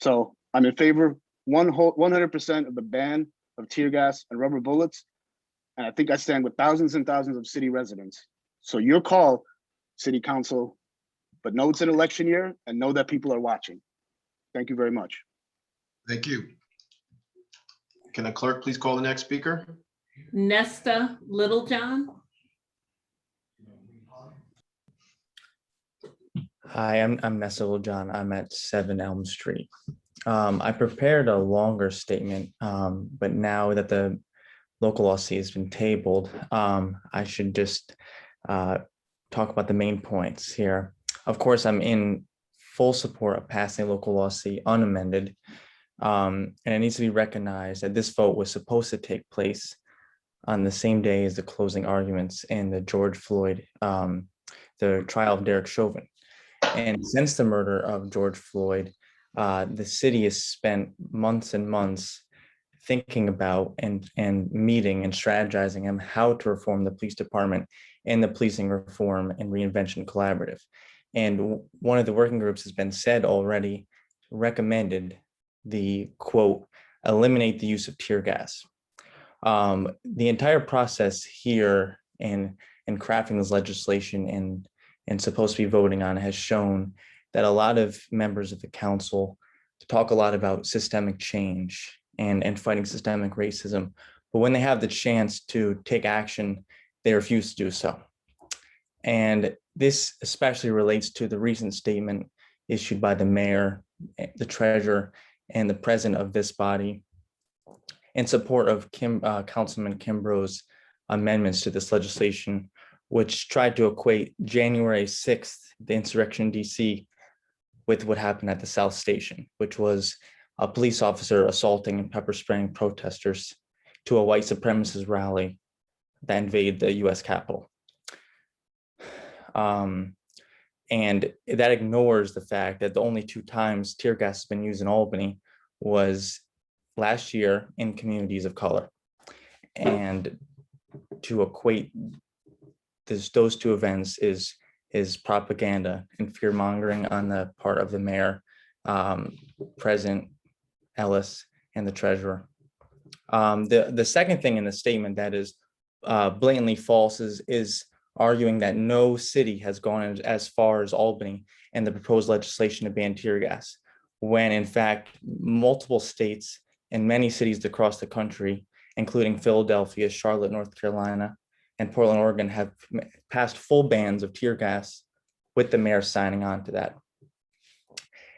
So I'm in favor 100% of the ban of tear gas and rubber bullets. And I think I stand with thousands and thousands of city residents. So your call, city council, but know it's an election year and know that people are watching. Thank you very much. Thank you. Can a clerk please call the next speaker? Nesta Littlejohn. Hi, I'm Nessa Littlejohn. I'm at 7 Elm Street. I prepared a longer statement, but now that the local law C has been tabled, I should just talk about the main points here. Of course, I'm in full support of passing local law C unamended, and it needs to be recognized that this vote was supposed to take place on the same day as the closing arguments in the George Floyd, the trial of Derek Chauvin. And since the murder of George Floyd, the city has spent months and months thinking about and meeting and strategizing on how to reform the police department and the Policing Reform and Reinvention Collaborative. And one of the working groups has been said already, recommended the quote, eliminate the use of tear gas. The entire process here in crafting this legislation and supposed to be voting on has shown that a lot of members of the council talk a lot about systemic change and fighting systemic racism, but when they have the chance to take action, they refuse to do so. And this especially relates to the recent statement issued by the mayor, the treasurer, and the president of this body in support of Councilman Kimbrough's amendments to this legislation, which tried to equate January 6th, the insurrection in DC, with what happened at the South Station, which was a police officer assaulting and pepper spraying protesters to a white supremacist rally that invaded the US Capitol. And that ignores the fact that the only 2 times tear gas has been used in Albany was last year in communities of color. And to equate those 2 events is propaganda and fear mongering on the part of the mayor, President Ellis, and the treasurer. The second thing in the statement that is blatantly false is arguing that no city has gone as far as Albany and the proposed legislation to ban tear gas, when in fact multiple states and many cities across the country, including Philadelphia, Charlotte, North Carolina, and Portland, Oregon, have passed full bans of tear gas with the mayor signing on to that.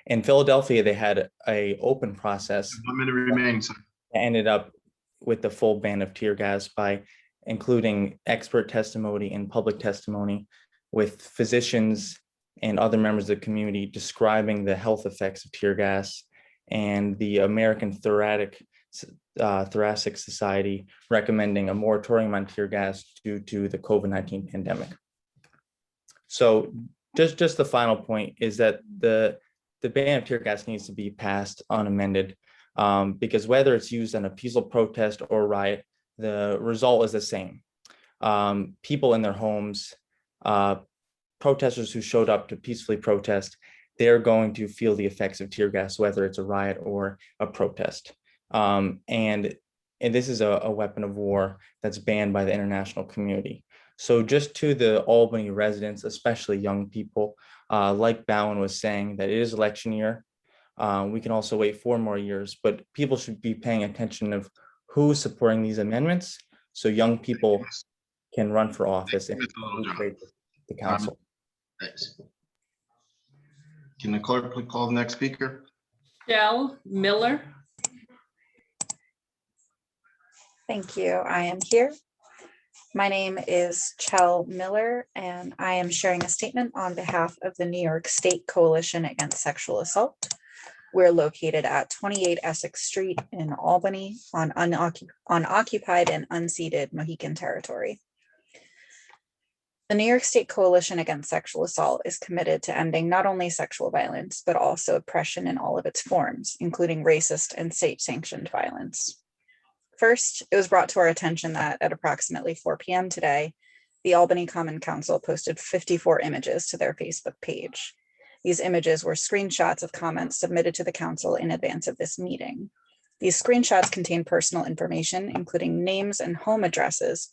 In Philadelphia, they had an open process. 1 minute remaining, sir. Ended up with the full ban of tear gas by including expert testimony and public testimony with physicians and other members of the community describing the health effects of tear gas, and the American Thoracic Society recommending a moratorium on tear gas due to the COVID-19 pandemic. So just the final point is that the ban of tear gas needs to be passed unamended, because whether it's used on a peaceful protest or riot, the result is the same. People in their homes, protesters who showed up to peacefully protest, they're going to feel the effects of tear gas, whether it's a riot or a protest. And this is a weapon of war that's banned by the international community. So just to the Albany residents, especially young people, like Bowen was saying, that it is election year. We can also wait 4 more years, but people should be paying attention of who's supporting these amendments, so young people can run for office and recreate the council. Thanks. Can the clerk please call the next speaker? Michelle Miller. Thank you. I am here. My name is Chell Miller, and I am sharing a statement on behalf of the New York State Coalition Against Sexual Assault. We're located at 28 Essex Street in Albany on occupied and unceded Mohican territory. The New York State Coalition Against Sexual Assault is committed to ending not only sexual violence, but also oppression in all of its forms, including racist and state-sanctioned violence. First, it was brought to our attention that at approximately 4 p.m. today, the Albany Common Council posted 54 images to their Facebook page. These images were screenshots of comments submitted to the council in advance of this meeting. These screenshots contain personal information, including names and home addresses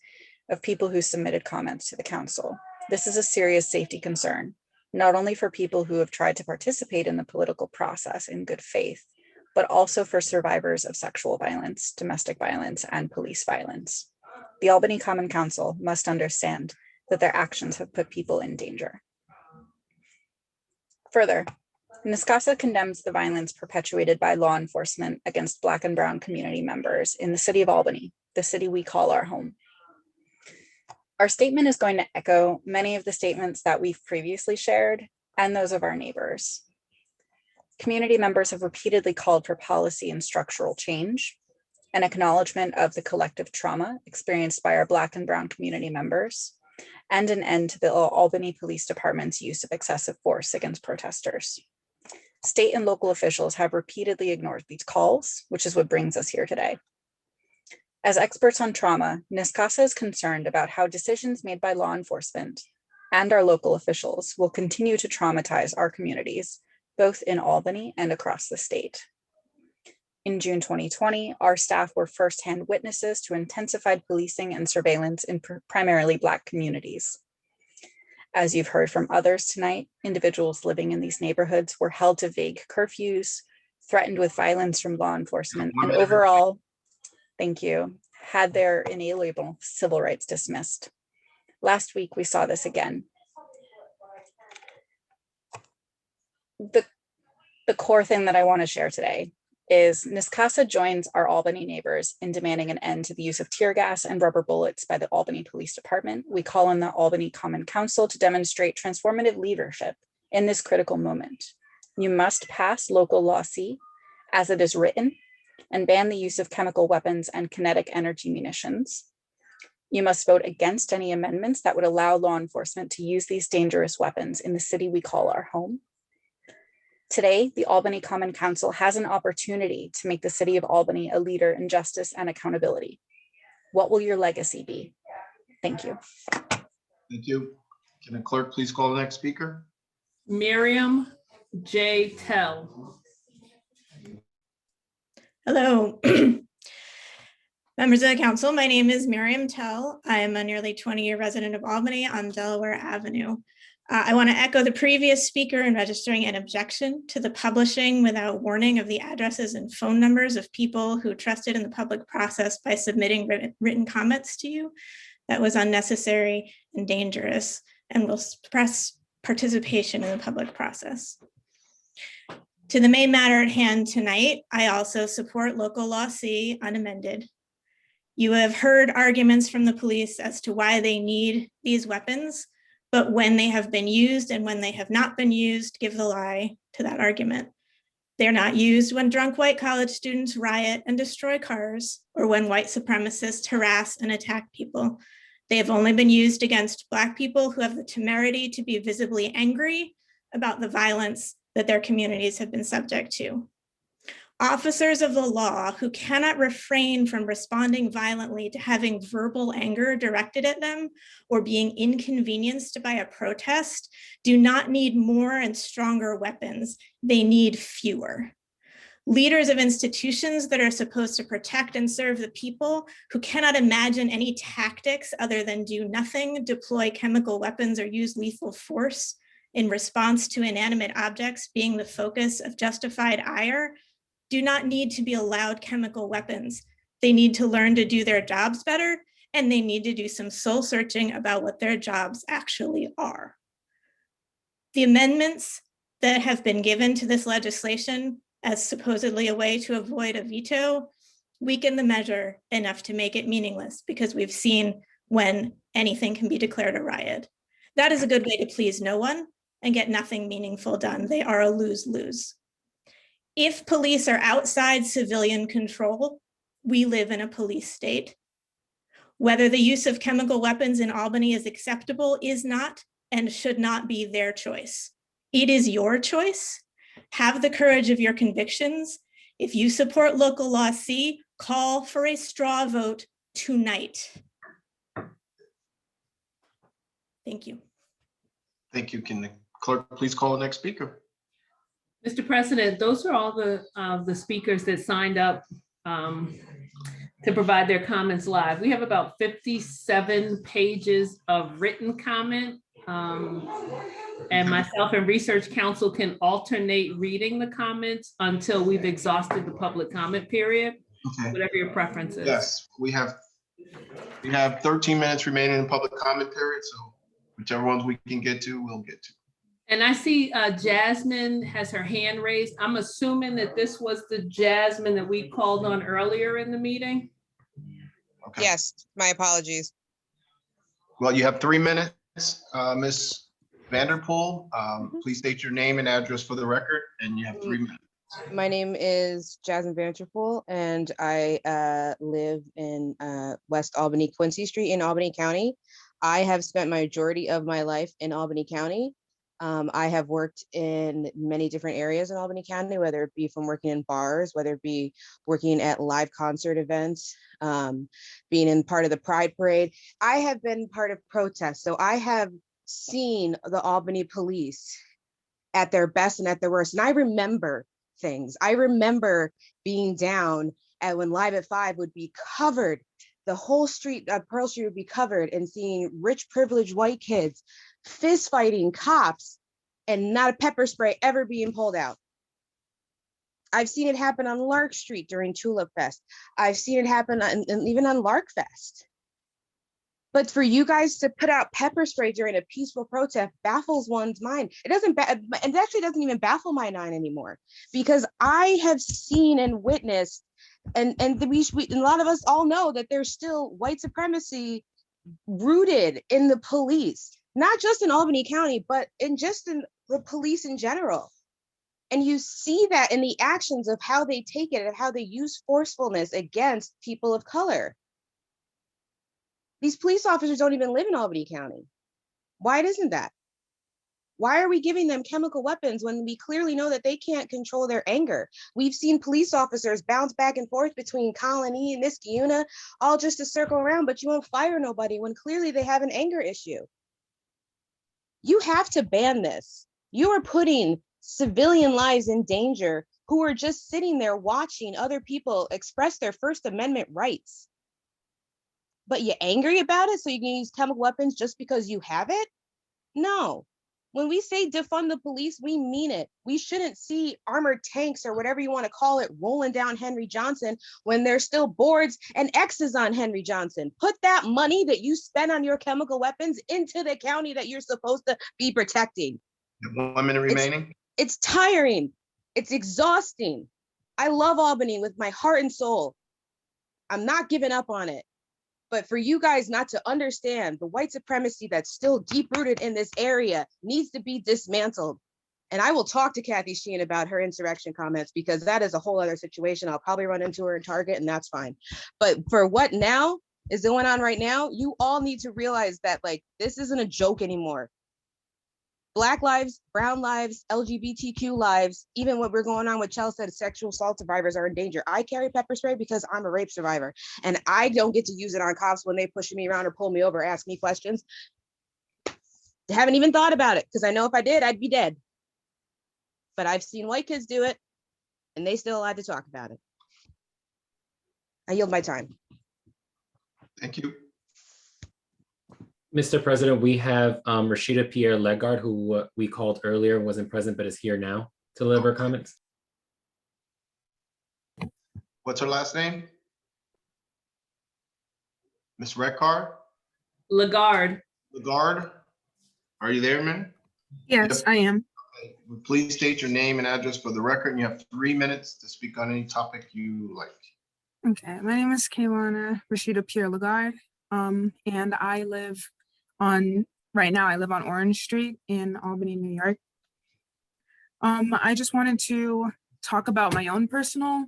of people who submitted comments to the council. This is a serious safety concern, not only for people who have tried to participate in the political process in good faith, but also for survivors of sexual violence, domestic violence, and police violence. The Albany Common Council must understand that their actions have put people in danger. Further, NYSCASA condemns the violence perpetuated by law enforcement against Black and Brown community members in the city of Albany, the city we call our home. Our statement is going to echo many of the statements that we've previously shared and those of our neighbors. Community members have repeatedly called for policy and structural change, an acknowledgement of the collective trauma experienced by our Black and Brown community members, and an end to the Albany Police Department's use of excessive force against protesters. State and local officials have repeatedly ignored these calls, which is what brings us here today. As experts on trauma, NYSCASA is concerned about how decisions made by law enforcement and our local officials will continue to traumatize our communities, both in Albany and across the state. In June 2020, our staff were firsthand witnesses to intensified policing and surveillance in primarily Black communities. As you've heard from others tonight, individuals living in these neighborhoods were held to vague curfews, threatened with violence from law enforcement, and overall, thank you, had their inalienable civil rights dismissed. Last week, we saw this again. The core thing that I want to share today is NYSCASA joins our Albany neighbors in demanding an end to the use of tear gas and rubber bullets by the Albany Police Department. We call on the Albany Common Council to demonstrate transformative leadership in this critical moment. You must pass local law C as it is written and ban the use of chemical weapons and kinetic energy munitions. You must vote against any amendments that would allow law enforcement to use these dangerous weapons in the city we call our home. Today, the Albany Common Council has an opportunity to make the city of Albany a leader in justice and accountability. What will your legacy be? Thank you. Thank you. Can the clerk please call the next speaker? Miriam J. Tell. Hello. Members of the council, my name is Miriam Tell. I am a nearly 20-year resident of Albany on Delaware Avenue. I want to echo the previous speaker in registering an objection to the publishing without warning of the addresses and phone numbers of people who trusted in the public process by submitting written comments to you. That was unnecessary and dangerous and will suppress participation in the public process. To the main matter at hand tonight, I also support local law C unamended. You have heard arguments from the police as to why they need these weapons, but when they have been used and when they have not been used, give the lie to that argument. They're not used when drunk white college students riot and destroy cars, or when white supremacists harass and attack people. They have only been used against Black people who have the temerity to be visibly angry about the violence that their communities have been subject to. Officers of the law who cannot refrain from responding violently to having verbal anger directed at them or being inconvenienced by a protest do not need more and stronger weapons. They need fewer. Leaders of institutions that are supposed to protect and serve the people, who cannot imagine any tactics other than do nothing, deploy chemical weapons, or use lethal force in response to inanimate objects being the focus of justified ire, do not need to be allowed chemical weapons. They need to learn to do their jobs better, and they need to do some soul searching about what their jobs actually are. The amendments that have been given to this legislation as supposedly a way to avoid a veto weaken the measure enough to make it meaningless, because we've seen when anything can be declared a riot. That is a good way to please no one and get nothing meaningful done. They are a lose-lose. If police are outside civilian control, we live in a police state. Whether the use of chemical weapons in Albany is acceptable is not and should not be their choice. It is your choice. Have the courage of your convictions. If you support local law C, call for a straw vote tonight. Thank you. Thank you. Can the clerk please call the next speaker? Mr. President, those are all the speakers that signed up to provide their comments live. We have about 57 pages of written comment. And myself and Research Council can alternate reading the comments until we've exhausted the public comment period. Okay. Whatever your preference is. Yes, we have 13 minutes remaining in public comment period, so whichever ones we can get to, we'll get to. And I see Jasmine has her hand raised. I'm assuming that this was the Jasmine that we called on earlier in the meeting. Okay. Yes, my apologies. Well, you have 3 minutes, Ms. Vanderpool. Please state your name and address for the record, and you have 3 minutes. My name is Jasmine Vanderpool, and I live in West Albany, Quincy Street in Albany County. I have spent my majority of my life in Albany County. I have worked in many different areas in Albany County, whether it be from working in bars, whether it be working at live concert events, being in part of the Pride Parade. I have been part of protests, so I have seen the Albany police at their best and at their worst. And I remember things. I remember being down at when Live at 5 would be covered, the whole street, Pearl Street would be covered, and seeing rich, privileged white kids fist fighting cops and not a pepper spray ever being pulled out. I've seen it happen on Lark Street during Tulip Fest. I've seen it happen even on Lark Fest. But for you guys to put out pepper spray during a peaceful protest baffles one's mind. It actually doesn't even baffle my mind anymore, because I have seen and witnessed, and a lot of us all know that there's still white supremacy rooted in the police, not just in Albany County, but in the police in general. And you see that in the actions of how they take it and how they use forcefulness against people of color. These police officers don't even live in Albany County. Why isn't that? Why are we giving them chemical weapons when we clearly know that they can't control their anger? We've seen police officers bounce back and forth between Colony and Niskayuna, all just to circle around, but you won't fire nobody when clearly they have an anger issue. You have to ban this. You are putting civilian lives in danger who are just sitting there watching other people express their First Amendment rights. But you're angry about it, so you can use chemical weapons just because you have it? No. When we say defund the police, we mean it. We shouldn't see armored tanks or whatever you want to call it rolling down Henry Johnson when there's still boards and X's on Henry Johnson. Put that money that you spend on your chemical weapons into the county that you're supposed to be protecting. 1 minute remaining. It's tiring. It's exhausting. I love Albany with my heart and soul. I'm not giving up on it. But for you guys not to understand the white supremacy that's still deep-rooted in this area needs to be dismantled. And I will talk to Kathy Sheehan about her insurrection comments, because that is a whole other situation. I'll probably run into her in Target, and that's fine. But for what now is going on right now, you all need to realize that, like, this isn't a joke anymore. Black lives, brown lives, LGBTQ lives, even what we're going on with Chelsea, said sexual assault survivors are in danger. I carry pepper spray because I'm a rape survivor, and I don't get to use it on cops when they push me around or pull me over, ask me questions. I haven't even thought about it, because I know if I did, I'd be dead. But I've seen white kids do it. and they still allowed to talk about it. I yield my time. Thank you. Mr. President, we have Rashida Pierre Legard, who we called earlier, wasn't present, but is here now to deliver comments. What's her last name? Ms. Redcard? Lagarde. Lagarde? Are you there, ma'am? Yes, I am. Okay. Please state your name and address for the record. And you have 3 minutes to speak on any topic you like. Okay, my name is Kaylana Rashida Pierre Lagarde, and I live right now I live on Orange Street in Albany, New York. I just wanted to talk about my own personal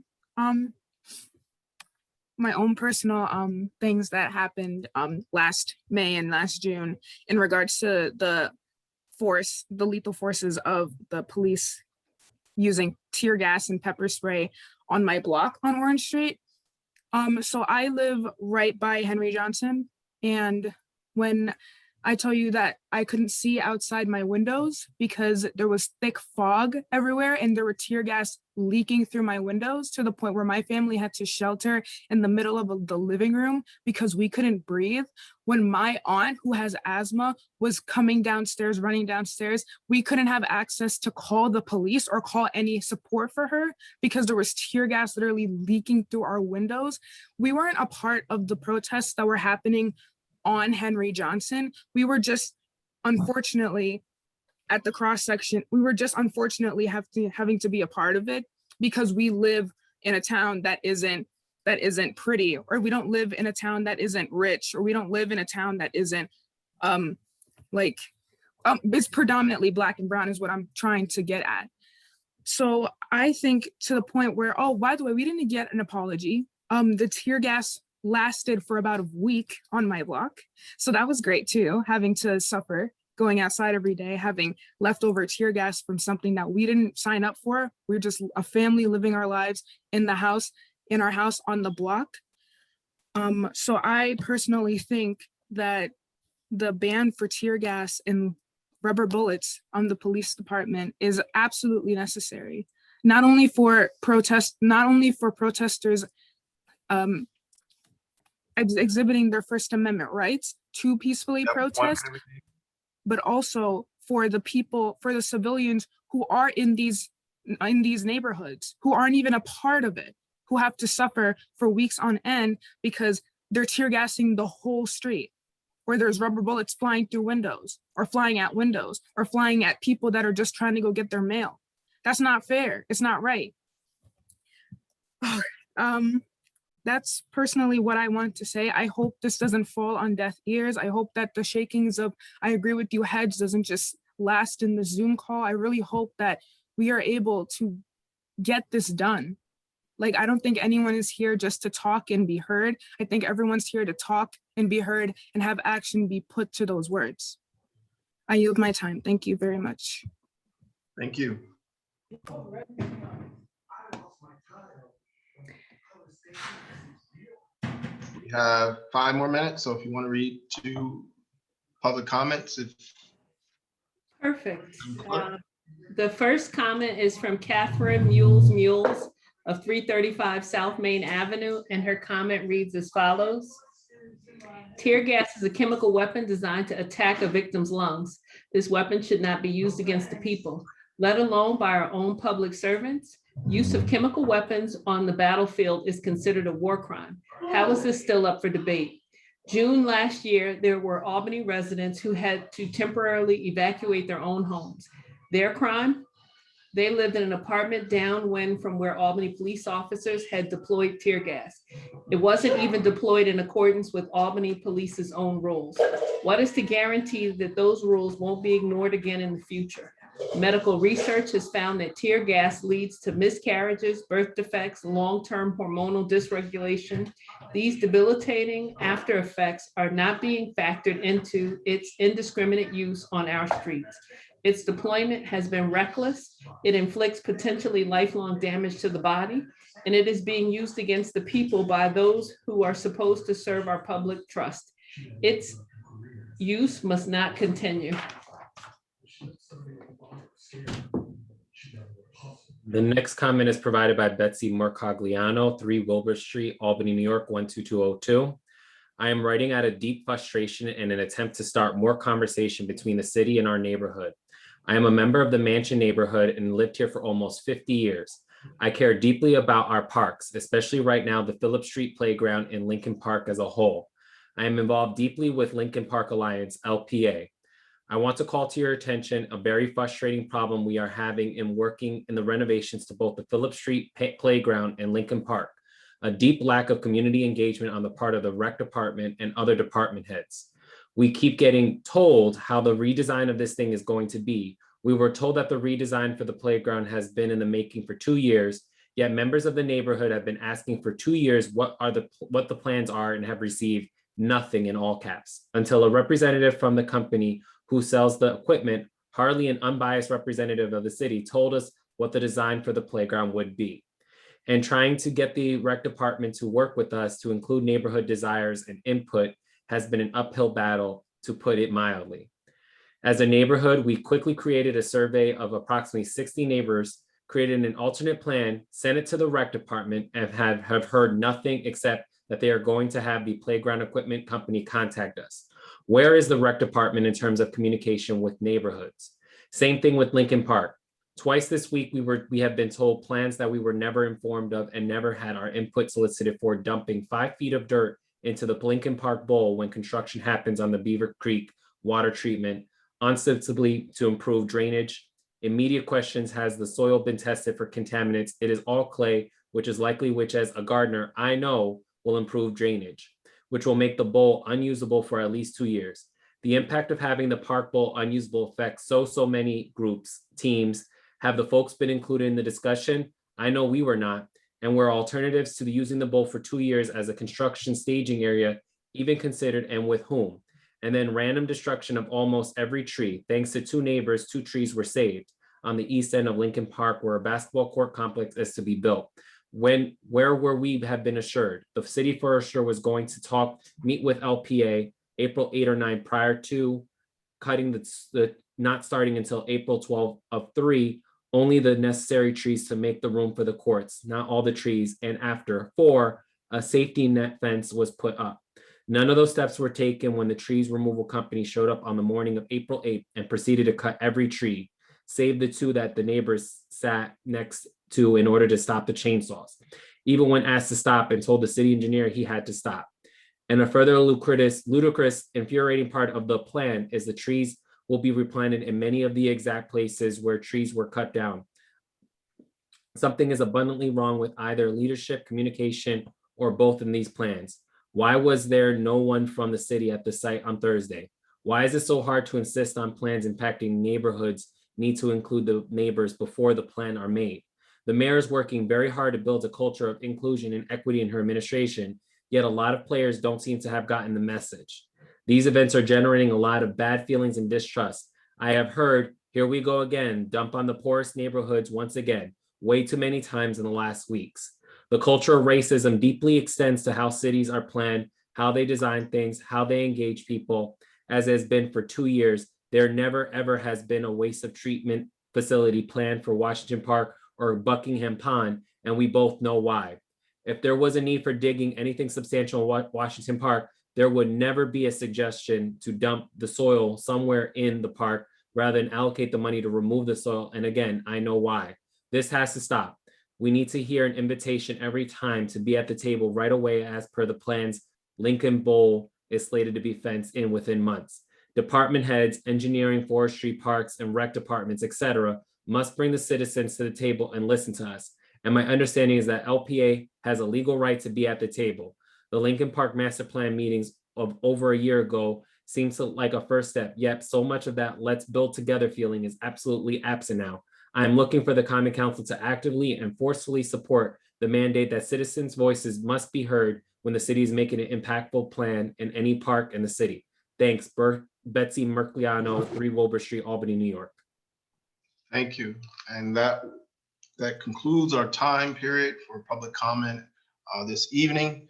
things that happened last May and last June in regards to the lethal forces of the police using tear gas and pepper spray on my block on Orange Street. So I live right by Henry Johnson, and when I tell you that I couldn't see outside my windows because there was thick fog everywhere and there were tear gas leaking through my windows to the point where my family had to shelter in the middle of the living room because we couldn't breathe. When my aunt, who has asthma, was coming downstairs, running downstairs, we couldn't have access to call the police or call any support for her because there was tear gas literally leaking through our windows. We weren't a part of the protests that were happening on Henry Johnson. We were just unfortunately at the cross section. We were just unfortunately having to be a part of it because we live in a town that isn't pretty, or we don't live in a town that isn't rich, or we don't live in a town that isn't it's predominantly Black and brown is what I'm trying to get at. So I think to the point where, oh, by the way, we didn't get an apology. The tear gas lasted for about a week on my block. So that was great too, having to suffer, going outside every day, having leftover tear gas from something that we didn't sign up for. We're just a family living our lives in our house on the block. So I personally think that the ban for tear gas and rubber bullets on the police department is absolutely necessary, not only for protesters exhibiting their First Amendment rights to peacefully protest, but also for the people, for the civilians who are in these neighborhoods, who aren't even a part of it, who have to suffer for weeks on end because they're tear gassing the whole street, or there's rubber bullets flying through windows, or flying at windows, or flying at people that are just trying to go get their mail. That's not fair. It's not right. That's personally what I want to say. I hope this doesn't fall on deaf ears. I hope that the shakings of I agree with you heads doesn't just last in the Zoom call. I really hope that we are able to get this done. Like, I don't think anyone is here just to talk and be heard. I think everyone's here to talk and be heard and have action be put to those words. I yield my time. Thank you very much. Thank you. We have 5 more minutes, so if you want to read 2 public comments, if Perfect. The first comment is from Catherine Mules of 335 South Main Avenue, and her comment reads as follows. Tear gas is a chemical weapon designed to attack a victim's lungs. This weapon should not be used against the people, let alone by our own public servants. Use of chemical weapons on the battlefield is considered a war crime. How is this still up for debate? June last year, there were Albany residents who had to temporarily evacuate their own homes. Their crime? They lived in an apartment downwind from where Albany police officers had deployed tear gas. It wasn't even deployed in accordance with Albany Police's own rules. What is to guarantee that those rules won't be ignored again in the future? Medical research has found that tear gas leads to miscarriages, birth defects, long-term hormonal dysregulation. These debilitating after effects are not being factored into its indiscriminate use on our streets. Its deployment has been reckless. It inflicts potentially lifelong damage to the body, and it is being used against the people by those who are supposed to serve our public trust. Its use must not continue. The next comment is provided by Betsy Mercogliano, 3 Wilbur Street, Albany, New York, 12202. I am writing out of deep frustration in an attempt to start more conversation between the city and our neighborhood. I am a member of the Mansion neighborhood and lived here for almost 50 years. I care deeply about our parks, especially right now, the Phillip Street Playground and Lincoln Park as a whole. I am involved deeply with Lincoln Park Alliance, LPA. I want to call to your attention a very frustrating problem we are having in working in the renovations to both the Phillip Street Playground and Lincoln Park. A deep lack of community engagement on the part of the rec department and other department heads. We keep getting told how the redesign of this thing is going to be. We were told that the redesign for the playground has been in the making for 2 years, yet members of the neighborhood have been asking for 2 years what the plans are and have received nothing in all caps until a representative from the company who sells the equipment, hardly an unbiased representative of the city, told us what the design for the playground would be. And trying to get the rec department to work with us to include neighborhood desires and input has been an uphill battle, to put it mildly. As a neighborhood, we quickly created a survey of approximately 60 neighbors, created an alternate plan, sent it to the rec department, and have heard nothing except that they are going to have the playground equipment company contact us. Where is the rec department in terms of communication with neighborhoods? Same thing with Lincoln Park. Twice this week, we have been told plans that we were never informed of and never had our input solicited for, dumping 5 feet of dirt into the Lincoln Park Bowl when construction happens on the Beaver Creek water treatment, ostensibly to improve drainage. Immediate questions: has the soil been tested for contaminants? It is all clay, which is likely, which as a gardener, I know will improve drainage, which will make the bowl unusable for at least 2 years. The impact of having the park bowl unusable affects so many groups, teams. Have the folks been included in the discussion? I know we were not. And were alternatives to using the bowl for 2 years as a construction staging area even considered, and with whom? And then random destruction of almost every tree. Thanks to 2 neighbors, 2 trees were saved on the east end of Lincoln Park, where a basketball court complex is to be built. Where were we have been assured? The city forester was going to meet with LPA April 8 or 9 prior to cutting the not starting until April 12 of 3, only the necessary trees to make the room for the courts, not all the trees. And after 4, a safety net fence was put up. None of those steps were taken when the trees removal company showed up on the morning of April 8th and proceeded to cut every tree, save the 2 that the neighbors sat next to in order to stop the chainsaws, even when asked to stop and told the city engineer he had to stop. And a further ludicrous, infuriating part of the plan is the trees will be replanted in many of the exact places where trees were cut down. Something is abundantly wrong with either leadership, communication, or both in these plans. Why was there no one from the city at the site on Thursday? Why is it so hard to insist on plans impacting neighborhoods need to include the neighbors before the plan are made? The mayor is working very hard to build a culture of inclusion and equity in her administration, yet a lot of players don't seem to have gotten the message. These events are generating a lot of bad feelings and distrust. I have heard, here we go again, dump on the poorest neighborhoods once again, way too many times in the last weeks. The culture of racism deeply extends to how cities are planned, how they design things, how they engage people. As has been for 2 years, there never ever has been a waste of treatment facility planned for Washington Park or Buckingham Pond, and we both know why. If there was a need for digging anything substantial in Washington Park, there would never be a suggestion to dump the soil somewhere in the park rather than allocate the money to remove the soil. And again, I know why. This has to stop. We need to hear an invitation every time to be at the table right away as per the plans. Lincoln Bowl is slated to be fenced in within months. Department heads, engineering, forestry, parks, and rec departments, etc., must bring the citizens to the table and listen to us. And my understanding is that LPA has a legal right to be at the table. The Lincoln Park Master Plan meetings of over a year ago seems like a first step, yet so much of that let's build together feeling is absolutely absent now. I'm looking for the Common Council to actively and forcefully support the mandate that citizens' voices must be heard when the city is making an impactful plan in any park in the city. Thanks, Betsy Mercogliano, 3 Wilbur Street, Albany, New York. Thank you. And that concludes our time period for public comment this evening.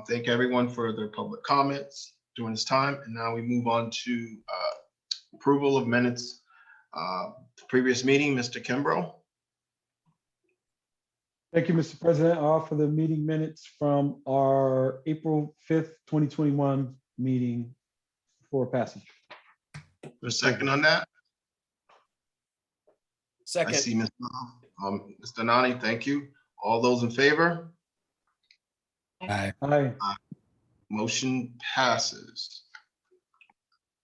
Thank everyone for their public comments during this time. And now we move on to approval of minutes. Previous meeting, Mr. Kimbrough. Thank you, Mr. President. I'll offer the meeting minutes from our April 5th, 2021 meeting for passage. A second on that? I Second. see Mr. Nani, thank you. All those in favor? Aye. Aye. Motion passes.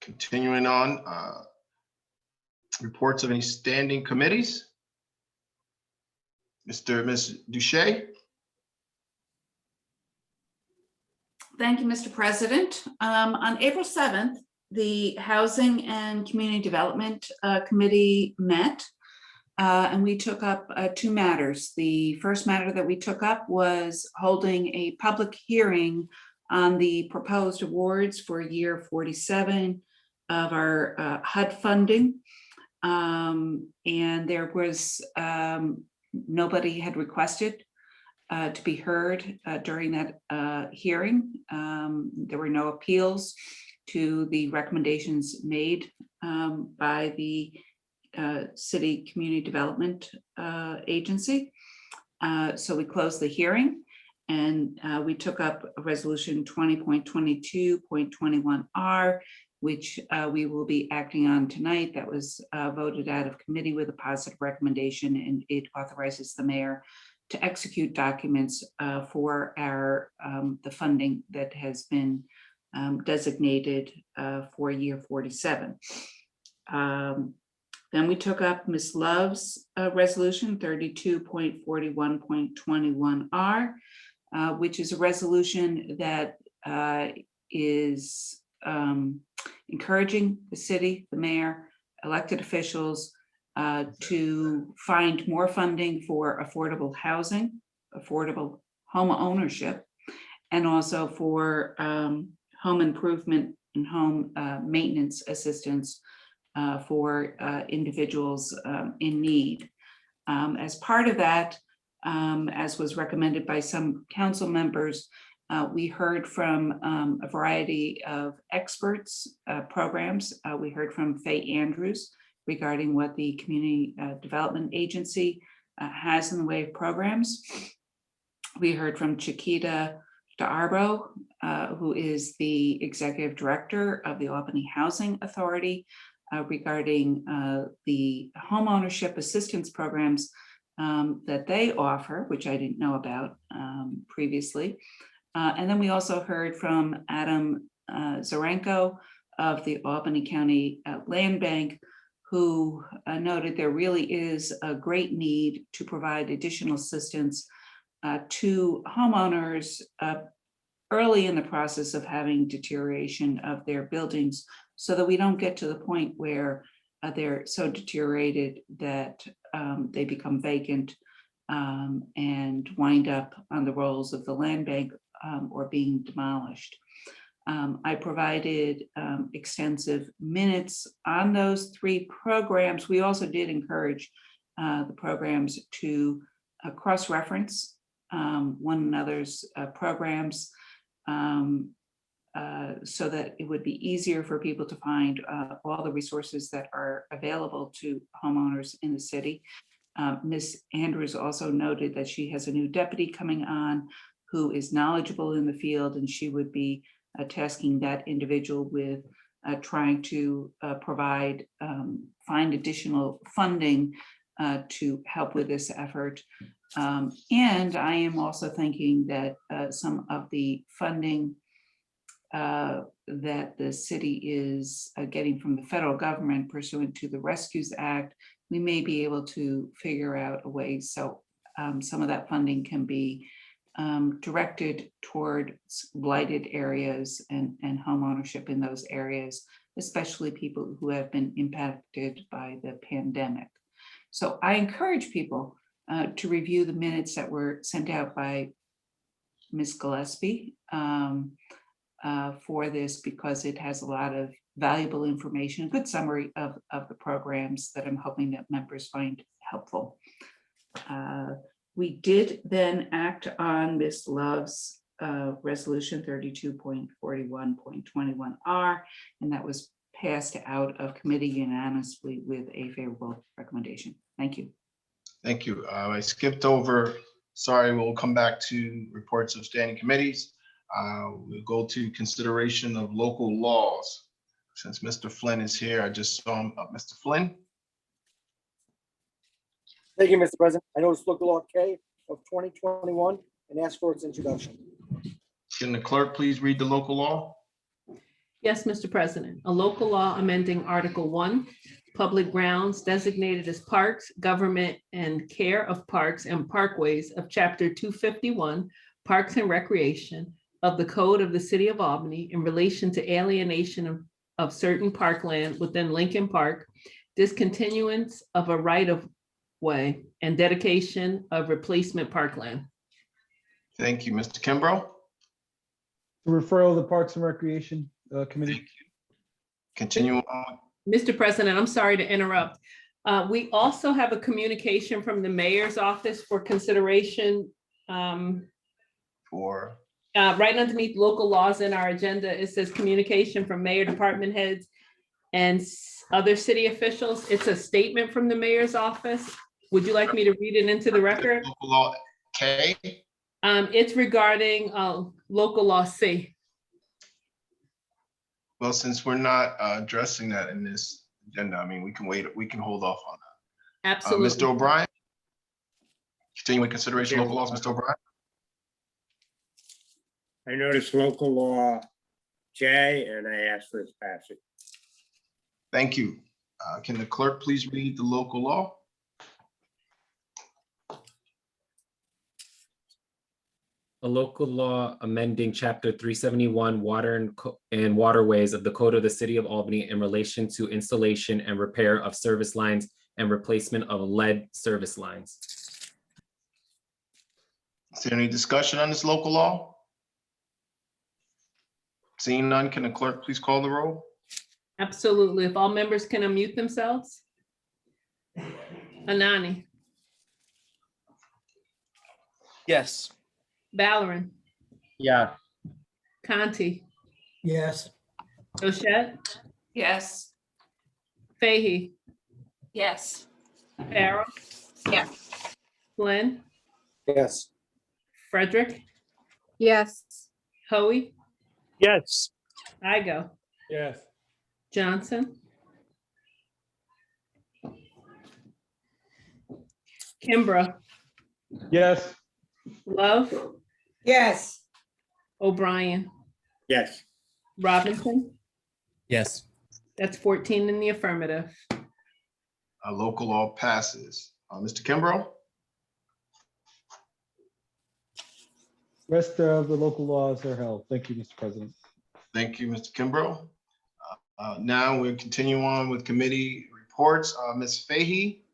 Continuing on, reports of any standing committees? Ms. Duche? Thank you, Mr. President. On April 7th, the Housing and Community Development Committee met, and we took up two matters. The first matter that we took up was holding a public hearing on the proposed awards for year 47 of our HUD funding. And there was, nobody had requested to be heard during that hearing. There were no appeals to the recommendations made by the City Community Development Agency. So we closed the hearing and we took up resolution 20.22.21R, which we will be acting on tonight. That was voted out of committee with a positive recommendation, and it authorizes the mayor to execute documents for our the funding that has been designated for year 47. Then we took up Ms. Love's resolution 32.41.21R, which is a resolution that is encouraging the city, the mayor, elected officials to find more funding for affordable housing, affordable home ownership, and also for home improvement and home maintenance assistance for individuals in need. As part of that, as was recommended by some council members, we heard from a variety of experts programs. We heard from Faye Andrews regarding what the Community Development Agency has in the way of programs. We heard from Chiquita DeArbo, who is the Executive Director of the Albany Housing Authority, regarding the homeownership assistance programs that they offer, which I didn't know about previously. And then we also heard from Adam Zarenko of the Albany County Land Bank, who noted there really is a great need to provide additional assistance to homeowners early in the process of having deterioration of their buildings, so that we don't get to the point where they're so deteriorated that they become vacant and wind up on the rolls of the land bank or being demolished. I provided extensive minutes on those three programs. We also did encourage the programs to cross-reference one another's programs so that it would be easier for people to find all the resources that are available to homeowners in the city. Ms. Andrews also noted that she has a new deputy coming on who is knowledgeable in the field, and she would be tasking that individual with trying to provide, find additional funding to help with this effort. And I am also thinking that some of the funding that the city is getting from the federal government pursuant to the Rescues Act, we may be able to figure out a way so some of that funding can be directed toward blighted areas and home ownership in those areas, especially people who have been impacted by the pandemic. So I encourage people to review the minutes that were sent out by Ms. Gillespie for this, because it has a lot of valuable information, a good summary of the programs that I'm hoping that members find helpful. We did then act on Ms. Love's resolution 32.41.21R, and that was passed out of committee unanimously with a favorable recommendation. Thank you. Thank you. I skipped over Sorry, we'll come back to reports of standing committees. We'll go to consideration of local laws. Since Mr. Flynn is here, I just saw him up. Mr. Flynn? Thank you, Mr. President. I noticed local law K of 2021 and ask for its introduction. Can the clerk please read the local law? Yes, Mr. President. A local law amending Article 1, public grounds designated as parks, government and care of parks and parkways of Chapter 251, Parks and Recreation of the Code of the City of Albany in relation to alienation of certain parkland within Lincoln Park, discontinuance of a right-of-way, and dedication of replacement parkland. Thank you, Mr. Kimbrough. Referral to the Parks and Recreation Committee. Continue on. Mr. President, I'm sorry to interrupt. We also have a communication from the mayor's office for consideration. For right underneath local laws in our agenda, it says communication from mayor, department heads, and other city officials. It's a statement from the mayor's office. Would you like me to read it into the record? Local law K. It's regarding local law C. Well, since we're not addressing that in this agenda, I mean, we can wait, we can hold off on that. Absolutely. Mr. O'Brien? Continuing consideration of local laws, Mr. O'Brien? I noticed local law J and I ask for its passage. Thank you. Can the clerk please read the local law? A local law amending Chapter 371 Water and Waterways of the Code of the City of Albany in relation to installation and repair of service lines and replacement of lead service lines. Is there any discussion on this local law? Seeing none, can the clerk please call the roll? Absolutely. If all members can unmute themselves. Anani, Yes. Ballerin, Yeah. Conti, Yes. Doshette, Yes. Fahey, Yes. Farrell, Yes. Flynn, Yes. Frederick, Yes. Hoey, Yes. Igo, Yes. Johnson, Kimbrough, Yes. Love, Yes. O'Brien, Yes. Robinson. Yes. That's 14 in the affirmative. Local law passes. Mr. Kimbrough? Rest of the local laws are held. Thank you, Mr. President. Thank you, Mr. Kimbrough. Now we'll continue on with committee reports. Ms. Fahey?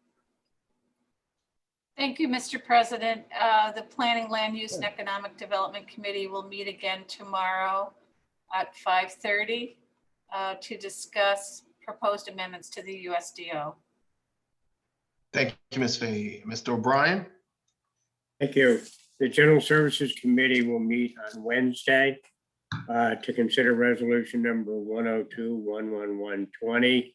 Thank you, Mr. President. The Planning, Land Use and Economic Development Committee will meet again tomorrow at 5:30 to discuss proposed amendments to the USDO. Thank you, Ms. Fahey. Mr. O'Brien? Thank you. The General Services Committee will meet on Wednesday to consider resolution number 102-11120,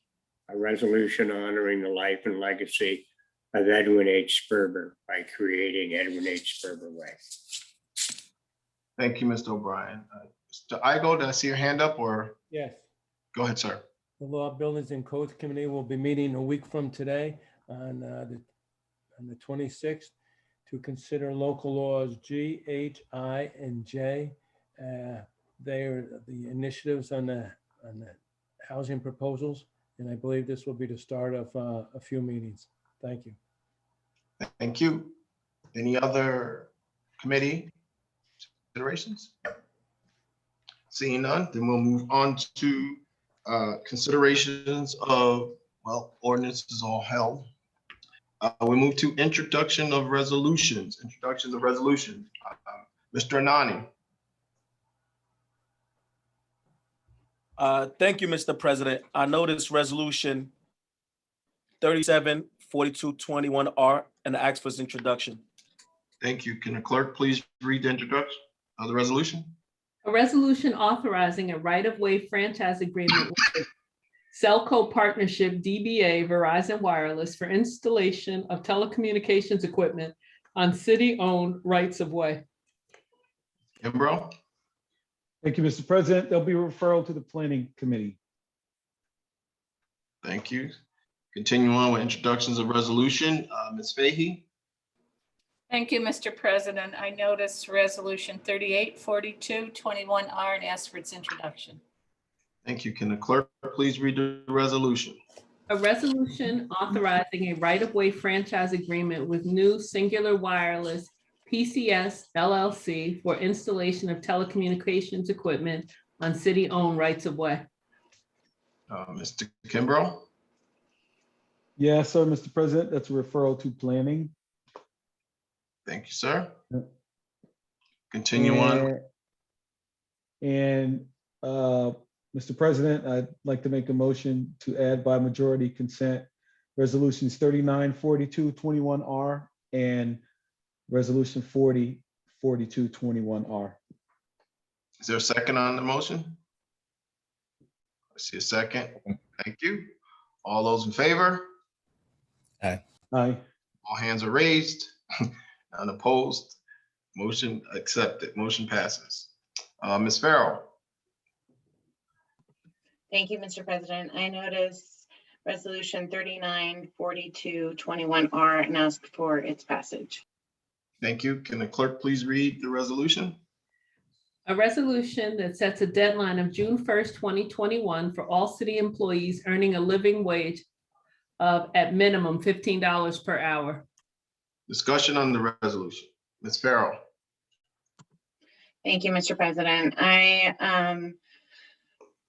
a resolution honoring the life and legacy of Edwin H. Sperber by creating Edwin H. Sperber Way. Thank you, Mr. O'Brien. Mr. Igo, did I see your hand up or? Yes, Go ahead, sir. the Law, Buildings and Codes Committee will be meeting a week from today on the 26th to consider local laws G, H, I, and J. They are the initiatives on the housing proposals, and I believe this will be the start of a few meetings. Thank you. Thank you. Any other committee considerations? Seeing none, then we'll move on to considerations of, well, ordinances all held. We move to introduction of resolutions. Introductions of resolutions. Mr. Anani. Thank you, Mr. President. I noticed resolution 374221R and ask for its introduction. Thank you. Can the clerk please read the introduction of the resolution? A resolution authorizing a right-of-way franchise agreement with Cellco Partnership DBA Verizon Wireless for installation of telecommunications equipment on city-owned rights of way. Kimbrough, Thank you, Mr. President. There'll be a referral to the Planning Committee. thank you. Continuing on with introductions of resolution, Ms. Fahey. Thank you, Mr. President. I noticed resolution 384221R and ask for its introduction. Thank you. Can the clerk please read the resolution? A resolution authorizing a right-of-way franchise agreement with New Singular Wireless PCS LLC for installation of telecommunications equipment on city-owned rights of way. Mr. Kimbrough, Yes, sir, Mr. President. That's a referral to Planning. thank you, sir. Continue on. And Mr. President, I'd like to make a motion to add by majority consent resolutions 394221R and resolution 404221R. Is there a second on the motion? I see a second. Thank you. All those in favor? Aye. Aye. All hands are raised. None opposed. Motion accepted. Motion passes. Ms. Farrell. Thank you, Mr. President. I notice resolution 394221R and ask for its passage. Thank you. Can the clerk please read the resolution? A resolution that sets a deadline of June 1st, 2021 for all city employees earning a living wage of at minimum $15 per hour. Discussion on the resolution. Ms. Farrell. Thank you, Mr. President. I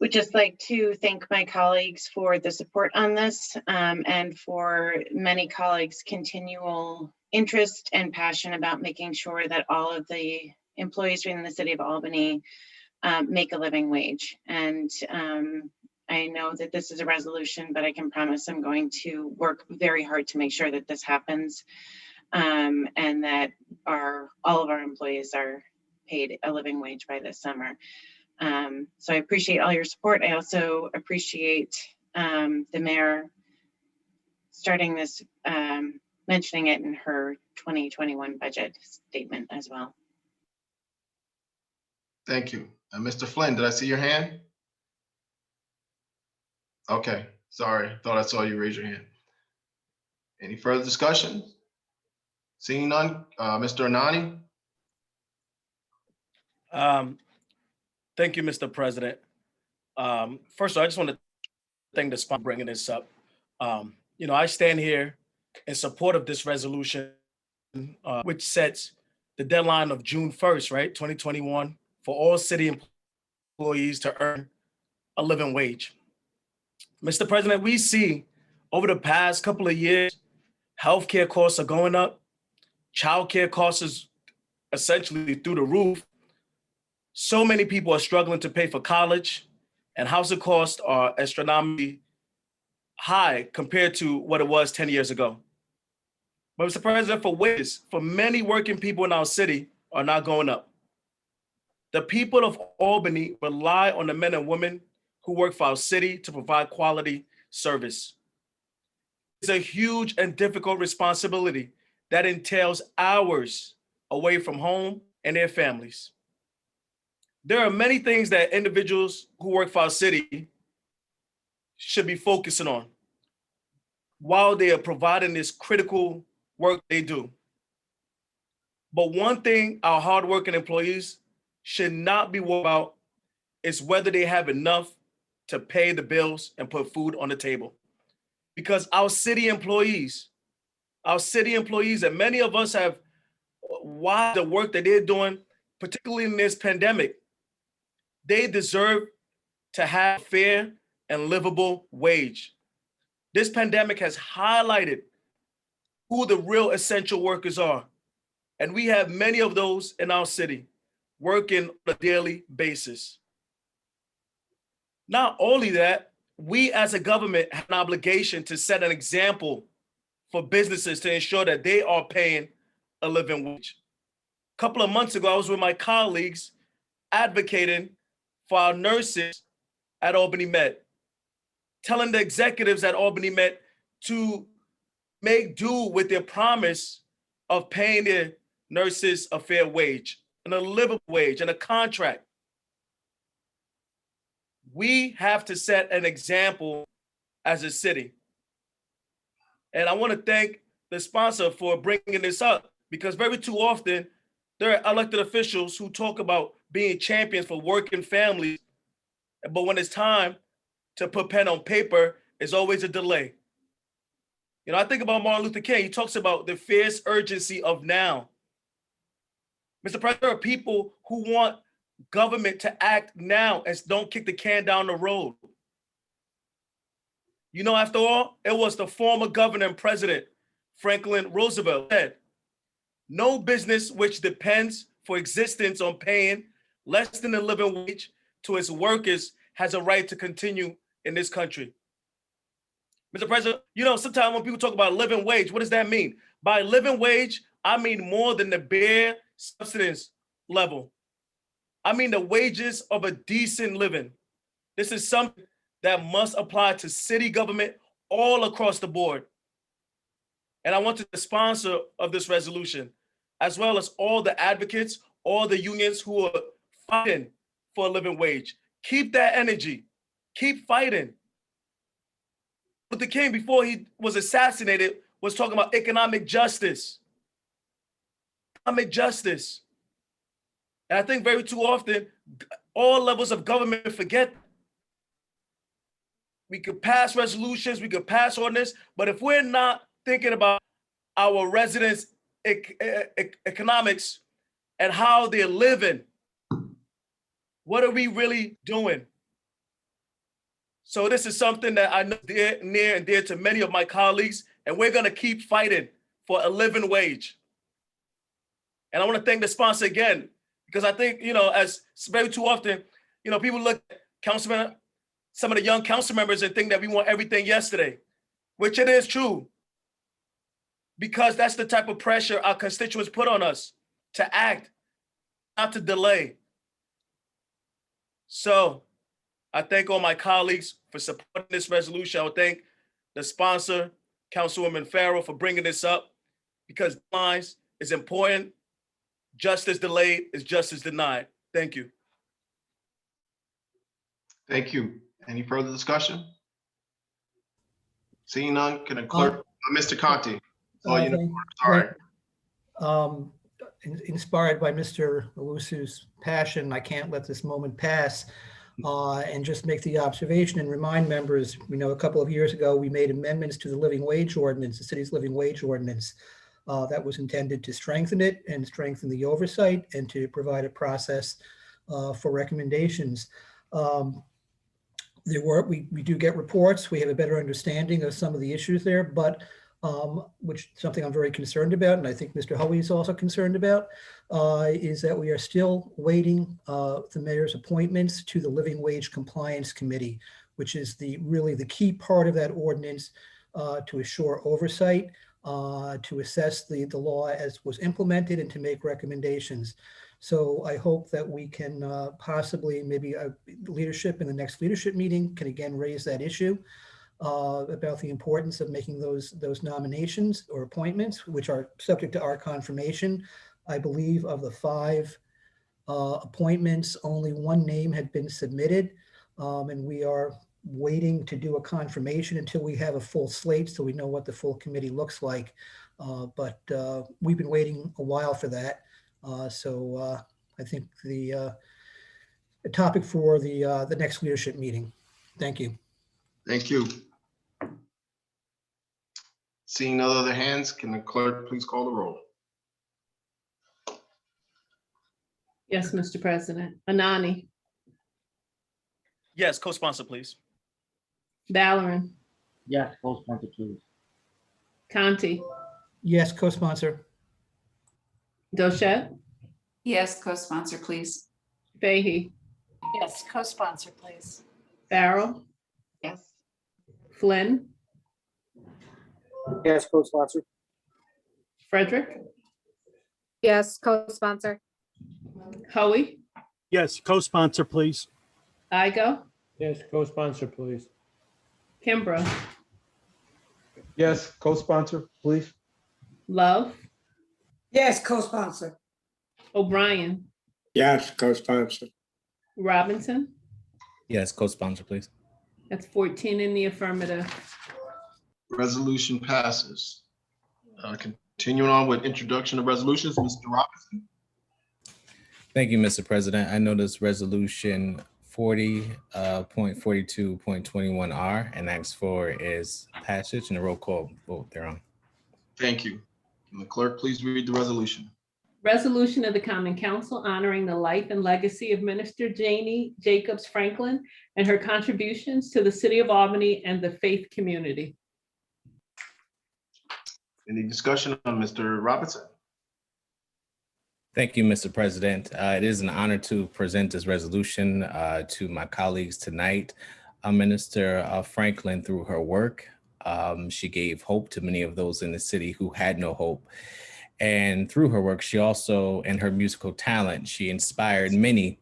would just like to thank my colleagues for the support on this and for many colleagues' continual interest and passion about making sure that all of the employees within the city of Albany make a living wage. And I know that this is a resolution, but I can promise I'm going to work very hard to make sure that this happens and that all of our employees are paid a living wage by this summer. So I appreciate all your support. I also appreciate the mayor starting this, mentioning it in her 2021 budget statement as well. Thank you. Mr. Flynn, did I see your hand? Okay, sorry. Thought I saw you raise your hand. Any further discussion? Seeing none, Mr. Anani? Thank you, Mr. President. First of all, I just want to thank the spot bringing this up. I stand here in support of this resolution, which sets the deadline of June 1st, right, 2021, for all city employees to earn a living wage. Mr. President, we see over the past couple of years, healthcare costs are going up, childcare costs is essentially through the roof. So many people are struggling to pay for college, and housing costs are astronomically high compared to what it was 10 years ago. But Mr. President, for wages, for many working people in our city are not going up. The people of Albany rely on the men and women who work for our city to provide quality service. It's a huge and difficult responsibility that entails hours away from home and their families. There are many things that individuals who work for our city should be focusing on while they are providing this critical work they do. But one thing our hardworking employees should not be worried about is whether they have enough to pay the bills and put food on the table. Because our city employees, and many of us have watched the work that they're doing, particularly in this pandemic, they deserve to have fair and livable wage. This pandemic has highlighted who the real essential workers are. And we have many of those in our city working on a daily basis. Not only that, we as a government have an obligation to set an example for businesses to ensure that they are paying a living wage. A couple of months ago, I was with my colleagues advocating for our nurses at Albany Med, telling the executives at Albany Med to make do with their promise of paying their nurses a fair wage and a livable wage and a contract. We have to set an example as a city. And I want to thank the sponsor for bringing this up, because very too often there are elected officials who talk about being champions for working families, but when it's time to put pen on paper, there's always a delay. You know, I think about Martin Luther King. He talks about the fierce urgency of now. Mr. President, there are people who want government to act now and don't kick the can down the road. You know, after all, it was the former governor and president, Franklin Roosevelt, said, "No business which depends for existence on paying less than the living wage to its workers has a right to continue in this country." Mr. President, you know, sometimes when people talk about living wage, what does that mean? By living wage, I mean more than the bare subsistence level. I mean the wages of a decent living. This is something that must apply to city government all across the board. And I want to the sponsor of this resolution, as well as all the advocates, all the unions who are fighting for a living wage. Keep that energy. Keep fighting. Luther King, before he was assassinated, was talking about economic justice. Economic justice. And I think very too often, all levels of government forget. We could pass resolutions, we could pass ordinance, but if we're not thinking about our residents' economics and how they're living, what are we really doing? So this is something that I know near and dear to many of my colleagues, and we're gonna keep fighting for a living wage. And I wanna thank the sponsor again, because I think, you know, as very too often, you know, people look at councilmen, some of the young council members, and think that we want everything yesterday, which it is true, because that's the type of pressure our constituents put on us to act, not to delay. So I thank all my colleagues for supporting this resolution. I would thank the sponsor, Councilwoman Farrell, for bringing this up, because deadlines is important. Justice delayed is justice denied. Thank you. Thank you. Any further discussion? Seeing none, can a clerk, Mr. Conti? Oh, you know, sorry. Inspired by Mr. Owusu's passion, I can't let this moment pass and just make the observation and remind members, you know, a couple of years ago, we made amendments to the living wage ordinance, the city's living wage ordinance, that was intended to strengthen it and strengthen the oversight and to provide a process for recommendations. We do get reports. We have a better understanding of some of the issues there, but which is something I'm very concerned about, and I think Mr. Hoey is also concerned about, is that we are still waiting the mayor's appointments to the Living Wage Compliance Committee, which is really the key part of that ordinance to assure oversight, to assess the law as was implemented, and to make recommendations. So I hope that we can possibly, maybe leadership in the next leadership meeting can again raise that issue about the importance of making those nominations or appointments, which are subject to our confirmation. I believe of the 5 appointments, only 1 name had been submitted, and we are waiting to do a confirmation until we have a full slate, so we know what the full committee looks like. But we've been waiting a while for that. So I think the topic for the next leadership meeting. Thank you. Thank you. Seeing no other hands, can the clerk please call the roll? Yes, Mr. President. Anani, Yes, co-sponsor, please. Valorem, Yes, co-sponsor, please. Conti, Yes, co-sponsor. Doshette, Yes, co-sponsor, please. Fahey, Yes, co-sponsor, please. Farrell, Yes. Flynn, Yes, co-sponsor. Frederick, Yes, co-sponsor. Hoey, Yes, co-sponsor, please. Igo, Yes, co-sponsor, please. Kimbrough, Yes, co-sponsor, please. Love, Yes, co-sponsor. O'Brien, Yes, co-sponsor. Robinson. Yes, co-sponsor, please. That's 14 in the affirmative. Resolution passes. Continuing on with introduction of resolutions, Mr. Robinson. Thank you, Mr. President. I notice resolution 40.42.21R and ask for is passage and a roll call vote thereon. Thank you. Can the clerk please read the resolution? Resolution of the Common Council honoring the life and legacy of Minister Janie Jacobs Franklin and her contributions to the city of Albany and the faith community. Any discussion on Mr. Robinson? Thank you, Mr. President. It is an honor to present this resolution to my colleagues tonight. Minister Franklin, through her work, she gave hope to many of those in the city who had no hope. And through her work, she also, and her musical talent, she inspired many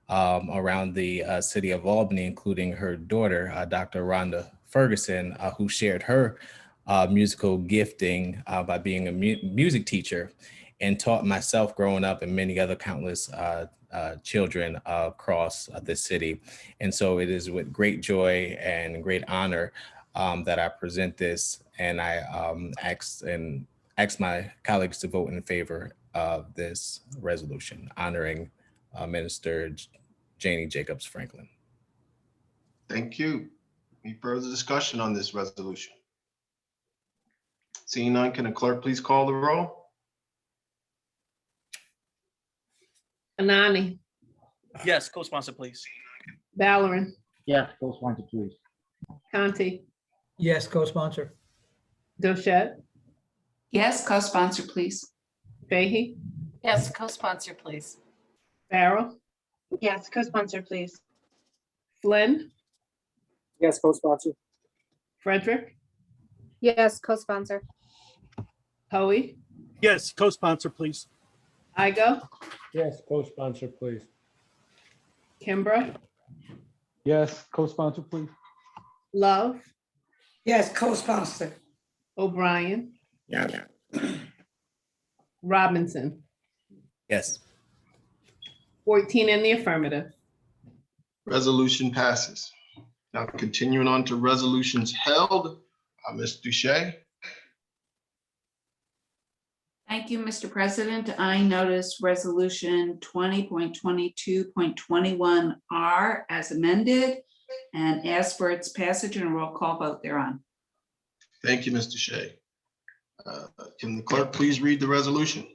around the city of Albany, including her daughter, Dr. Rhonda Ferguson, who shared her musical gifting by being a music teacher and taught myself growing up and many other countless children across the city. And so it is with great joy and great honor that I present this, and I ask my colleagues to vote in favor of this resolution honoring Minister Janie Jacobs Franklin. Thank you. Any further discussion on this resolution? Seeing none, can the clerk please call the roll? Anani, Yes, co-sponsor, please. Valorem, Yes, co-sponsor, please. Conti, Yes, co-sponsor. Doshette, Yes, co-sponsor, please. Fahey, Yes, co-sponsor, please. Farrell, Yes, co-sponsor, please. Flynn, Yes, co-sponsor. Frederick, Yes, co-sponsor. Hoey, Yes, co-sponsor, please. Igo, Yes, co-sponsor, please. Kimbrough, Yes, co-sponsor, please. Love, Yes, co-sponsor. O'Brien, Yeah. Robinson, Yes. 14 in the affirmative. Resolution passes. Now continuing on to resolutions held, Ms. Duche. Thank you, Mr. President. I notice resolution 20.22.21R as amended and ask for its passage and a roll call vote thereon. Thank you, Mr. Shea. Can the clerk please read the resolution?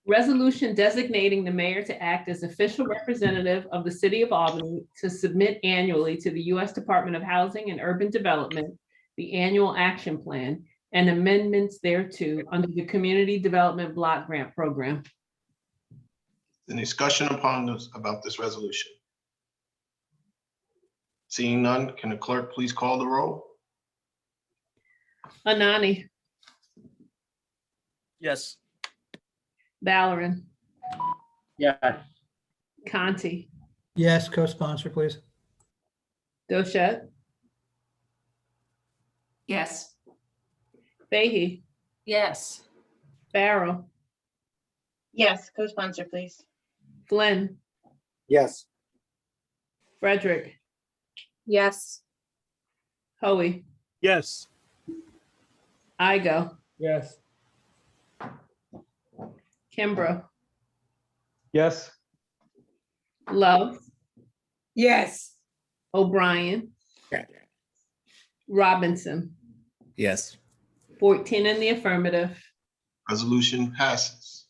Resolution designating the mayor to act as official representative of the city of Albany to submit annually to the U.S. Department of Housing and Urban Development, the annual action plan and amendments thereto under the Community Development Block Grant Program. Any discussion about this resolution? Seeing none, can the clerk please call the roll? Anani, Yes. Valorem, Yes. Conti, Yes, co-sponsor, please. Doshette, Yes. Fahey, Yes. Farrell, Yes, co-sponsor, please. Flynn, Yes. Frederick, Yes. Hoey, Yes. Igo, Yes. Kimbrough, Yes. Love, Yes. O'Brien, Robinson, Yes. 14 in the affirmative. Resolution passes.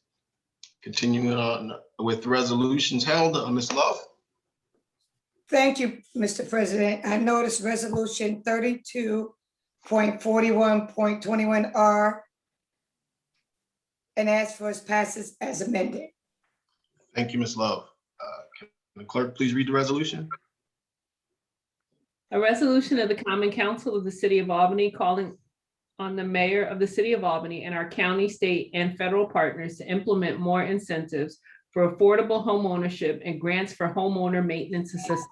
Continuing on with resolutions held, Ms. Love. Thank you, Mr. President. I noticed resolution 32.41.21R and ask for its passes as amended. Thank you, Ms. Love. Can the clerk please read the resolution? A resolution of the Common Council of the City of Albany calling on the mayor of the City of Albany and our county, state, and federal partners to implement more incentives for affordable home ownership and grants for homeowner maintenance assistance.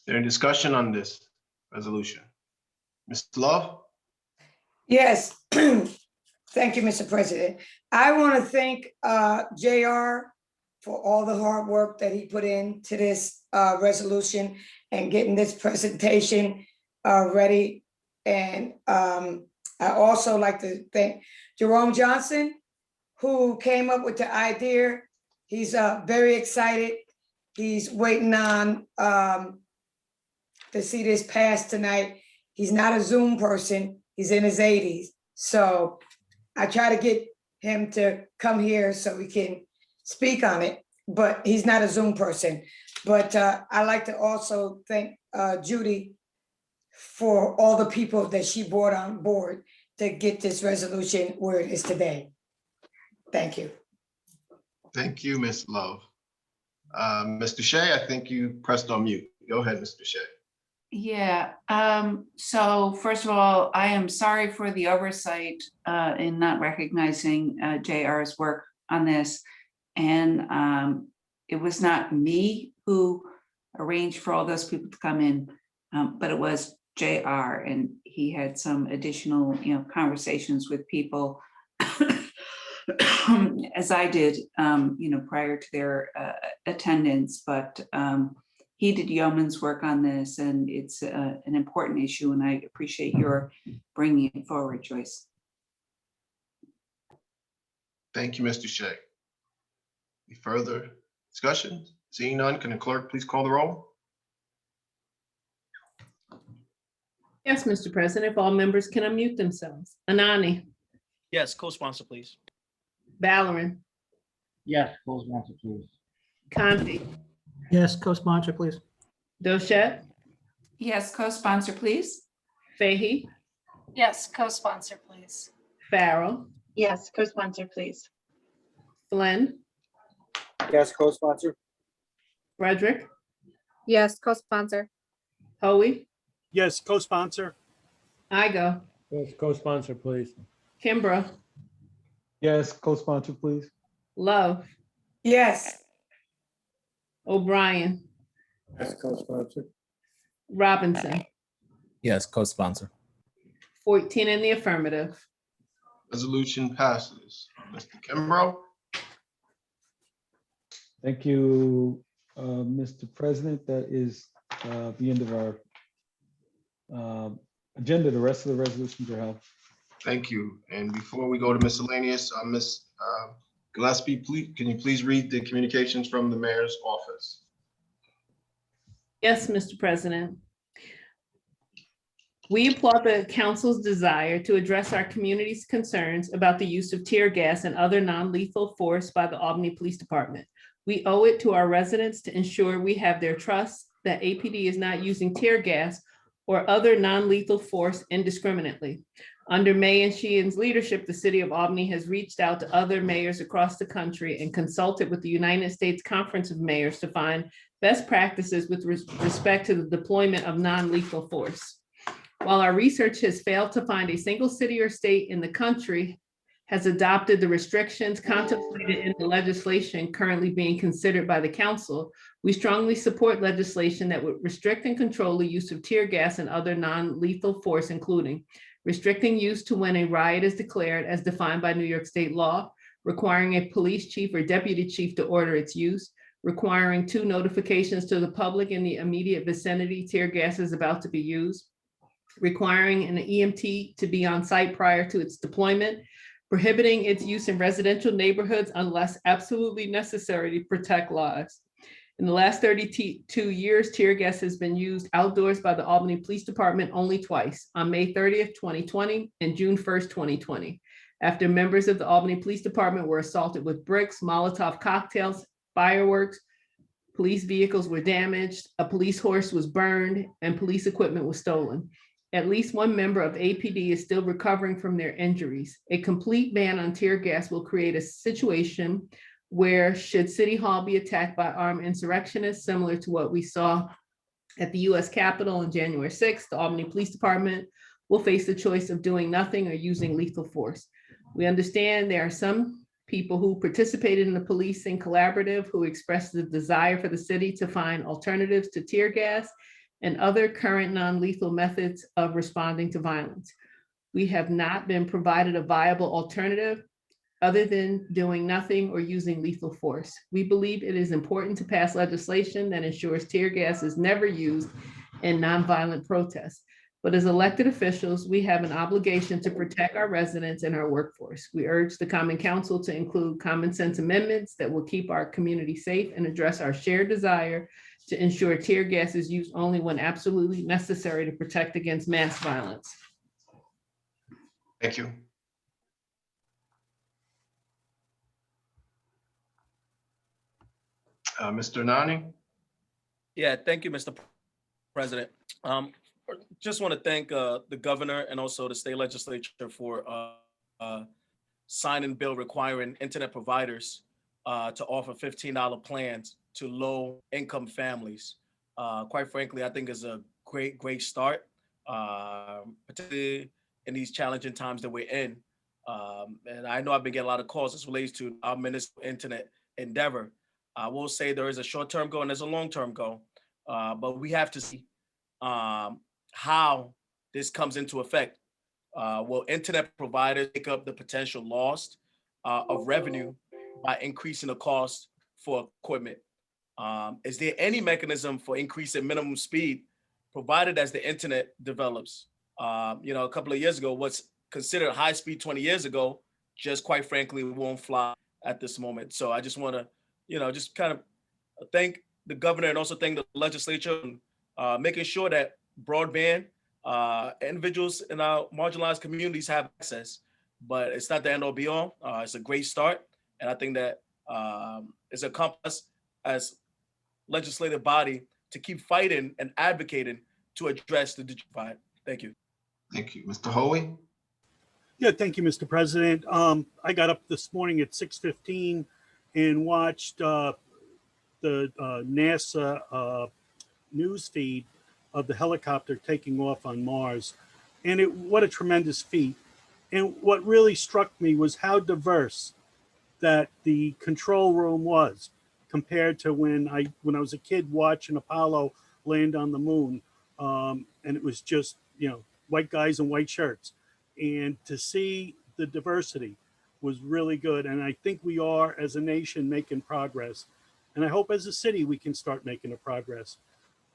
Any discussion on this resolution? Ms. Love? Yes. Thank you, Mr. President. I want to thank JR for all the hard work that he put into this resolution and getting this presentation ready. And I also like to thank Jerome Johnson, who came up with the idea. He's very excited. He's waiting on to see this pass tonight. He's not a Zoom person. He's in his 80s. So I try to get him to come here so we can speak on it, but he's not a Zoom person. But I like to also thank Judy for all the people that she brought on board to get this resolution where it is today. Thank you. Thank you, Ms. Love. Mr. Shea, I think you pressed on mute. Go ahead, Mr. Shea. Yeah, so first of all, I am sorry for the oversight in not recognizing JR's work on this. And it was not me who arranged for all those people to come in, but it was JR, and he had some additional, conversations with people as I did, prior to their attendance, but he did yeoman's work on this, and it's an important issue, and I appreciate your bringing it forward, Joyce. Thank you, Mr. Shea. Any further discussion? Seeing none, can the clerk please call the roll? Yes, Mr. President, if all members can unmute themselves. Anani, Yes, co-sponsor, please. Ballerin, Yes, co-sponsor, please. Conti, Yes, co-sponsor, please. Doshette, Yes, co-sponsor, please. Fahey, Yes, co-sponsor, please. Farrell, Yes, co-sponsor, please. Flynn, Yes, co-sponsor. Frederick, Yes, co-sponsor. Hoey, Yes, co-sponsor. Igo, Yes, co-sponsor, please. Kimbrough, Yes, co-sponsor, please. Love, Yes. O'Brien, Yes, co-sponsor. Robinson, Yes, co-sponsor. 14 in the affirmative. Resolution passes. Mr. Kimbrough? Thank you, Mr. President. That is the end of our agenda. The rest of the resolutions are held. Thank you. And before we go to miscellaneous, Ms. Gillespie, please, can you please read the communications from the mayor's office? Yes, Mr. President. We applaud the council's desire to address our community's concerns about the use of tear gas and other non-lethal force by the Albany Police Department. We owe it to our residents to ensure we have their trust that APD is not using tear gas or other non-lethal force indiscriminately. Under Mayor Sheehan's leadership, the city of Albany has reached out to other mayors across the country and consulted with the United States Conference of Mayors to find best practices with respect to the deployment of non-lethal force. While our research has failed to find a single city or state in the country has adopted the restrictions contemplated in the legislation currently being considered by the council, we strongly support legislation that would restrict and control the use of tear gas and other non-lethal force, including restricting use to when a riot is declared as defined by New York state law, requiring a police chief or deputy chief to order its use, requiring 2 notifications to the public in the immediate vicinity tear gas is about to be used, requiring an EMT to be on site prior to its deployment, prohibiting its use in residential neighborhoods unless absolutely necessary to protect lives. In the last 32 years, tear gas has been used outdoors by the Albany Police Department only twice, on May 30th, 2020 and June 1st, 2020. After members of the Albany Police Department were assaulted with bricks, Molotov cocktails, fireworks, police vehicles were damaged, a police horse was burned, and police equipment was stolen. At least one member of APD is still recovering from their injuries. A complete ban on tear gas will create a situation where, should City Hall be attacked by armed insurrectionists, similar to what we saw at the US Capitol on January 6th, the Albany Police Department will face the choice of doing nothing or using lethal force. We understand there are some people who participated in the policing collaborative who expressed the desire for the city to find alternatives to tear gas and other current non-lethal methods of responding to violence. We have not been provided a viable alternative other than doing nothing or using lethal force. We believe it is important to pass legislation that ensures tear gas is never used in nonviolent protests. But as elected officials, we have an obligation to protect our residents and our workforce. We urge the Common Council to include common sense amendments that will keep our community safe and address our shared desire to ensure tear gas is used only when absolutely necessary to protect against mass violence. Thank you. Mr. Nani? Yeah, thank you, Mr. President. Just want to thank the governor and also the state legislature for signing bill requiring internet providers to offer $15 plans to low income families. Quite frankly, I think is a great start, particularly in these challenging times that we're in. And I know I've been getting a lot of calls as relates to our municipal internet endeavor. I will say there is a short-term goal and there's a long-term goal, but we have to see how this comes into effect. Will internet providers take up the potential loss of revenue by increasing the cost for equipment? Is there any mechanism for increasing minimum speed provided as the internet develops? A couple of years ago, what's considered high speed 20 years ago, just quite frankly, won't fly at this moment. So I just want to, just kind of thank the governor and also thank the legislature, making sure that broadband individuals in our marginalized communities have access, but it's not the end all be all. It's a great start. And I think that it's a compass as legislative body to keep fighting and advocating to address the digital divide. Thank you. Thank you. Mr. Hoey? Yeah, thank you, Mr. President. I got up this morning at 6:15 and watched the NASA news feed of the helicopter taking off on Mars. And what a tremendous feat. And what really struck me was how diverse that the control room was compared to when I was a kid watching Apollo land on the moon. And it was just, white guys in white shirts. And to see the diversity was really good. And I think we are, as a nation, making progress. And I hope as a city, we can start making a progress.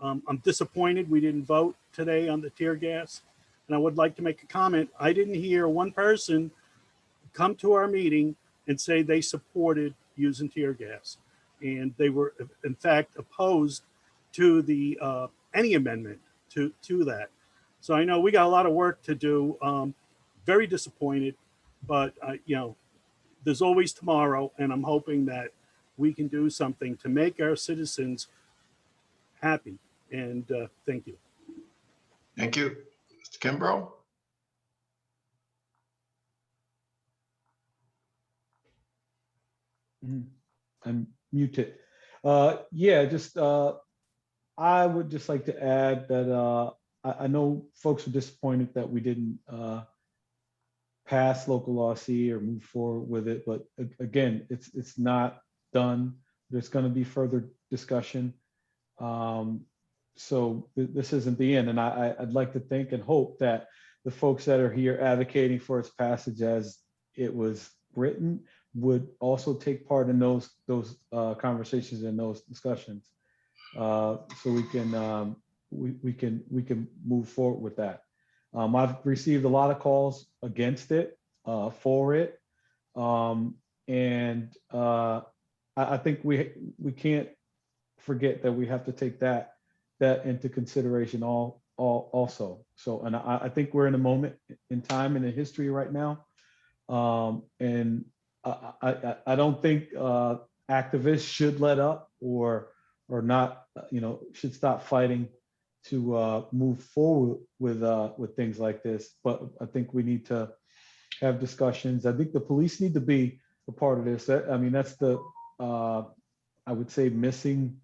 I'm disappointed we didn't vote today on the tear gas. And I would like to make a comment. I didn't hear one person come to our meeting and say they supported using tear gas. And they were, in fact, opposed to the any amendment to that. So I know we got a lot of work to do. Very disappointed, but there's always tomorrow, and I'm hoping that we can do something to make our citizens happy. And thank you. Thank you. Mr. Kimbrough? I'm muted. I would just like to add that I know folks are disappointed that we didn't pass local law C or move forward with it, but again, it's not done. There's going to be further discussion. So this isn't the end, and I'd like to think and hope that the folks that are here advocating for its passage as it was written would also take part in those conversations and those discussions, so we can move forward with that. I've received a lot of calls against it, for it, and I think we can't forget that we have to take that into consideration also. So, and I think we're in a moment in time in the history right now, and I don't think activists should let up or not, should stop fighting to move forward with things like this. But I think we need to have discussions. I think the police need to be a part of this. That's the I would say missing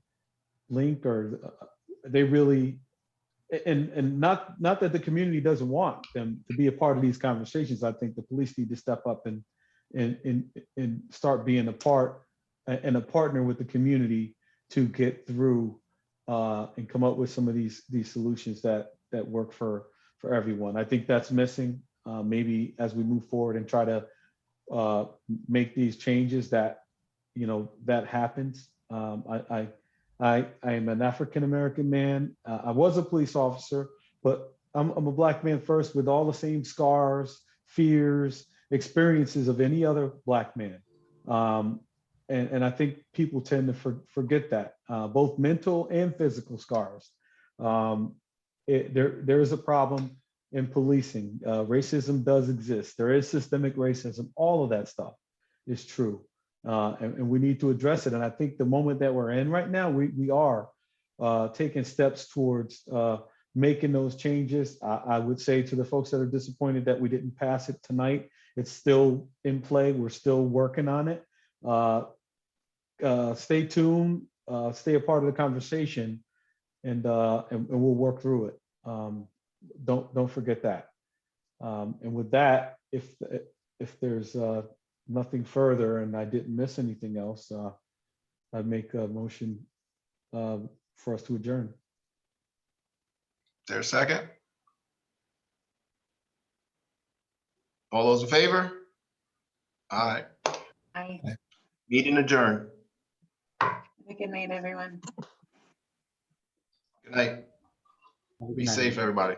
link, or they really, and not that the community doesn't want them to be a part of these conversations. I think the police need to step up and start being a part and a partner with the community to get through and come up with some of these solutions that work for everyone. I think that's missing. maybe as we move forward and try to make these changes that, that happens. I am an African-American man. I was a police officer, but I'm a Black man first with all the same scars, fears, experiences of any other Black man. And I think people tend to forget that, both mental and physical scars. There is a problem in policing. Racism does exist. There is systemic racism. All of that stuff is true. And we need to address it. And I think the moment that we're in right now, we are taking steps towards making those changes. I would say to the folks that are disappointed that we didn't pass it tonight, it's still in play. We're still working on it. Stay tuned, stay a part of the conversation, and we'll work through it. Don't forget that. And with that, if there's nothing further and I didn't miss anything else, I'd make a motion for us to adjourn. There's a second? All those in favor? Aye. Aye. Meeting adjourned. Good night, everyone. Good night. Be safe, everybody.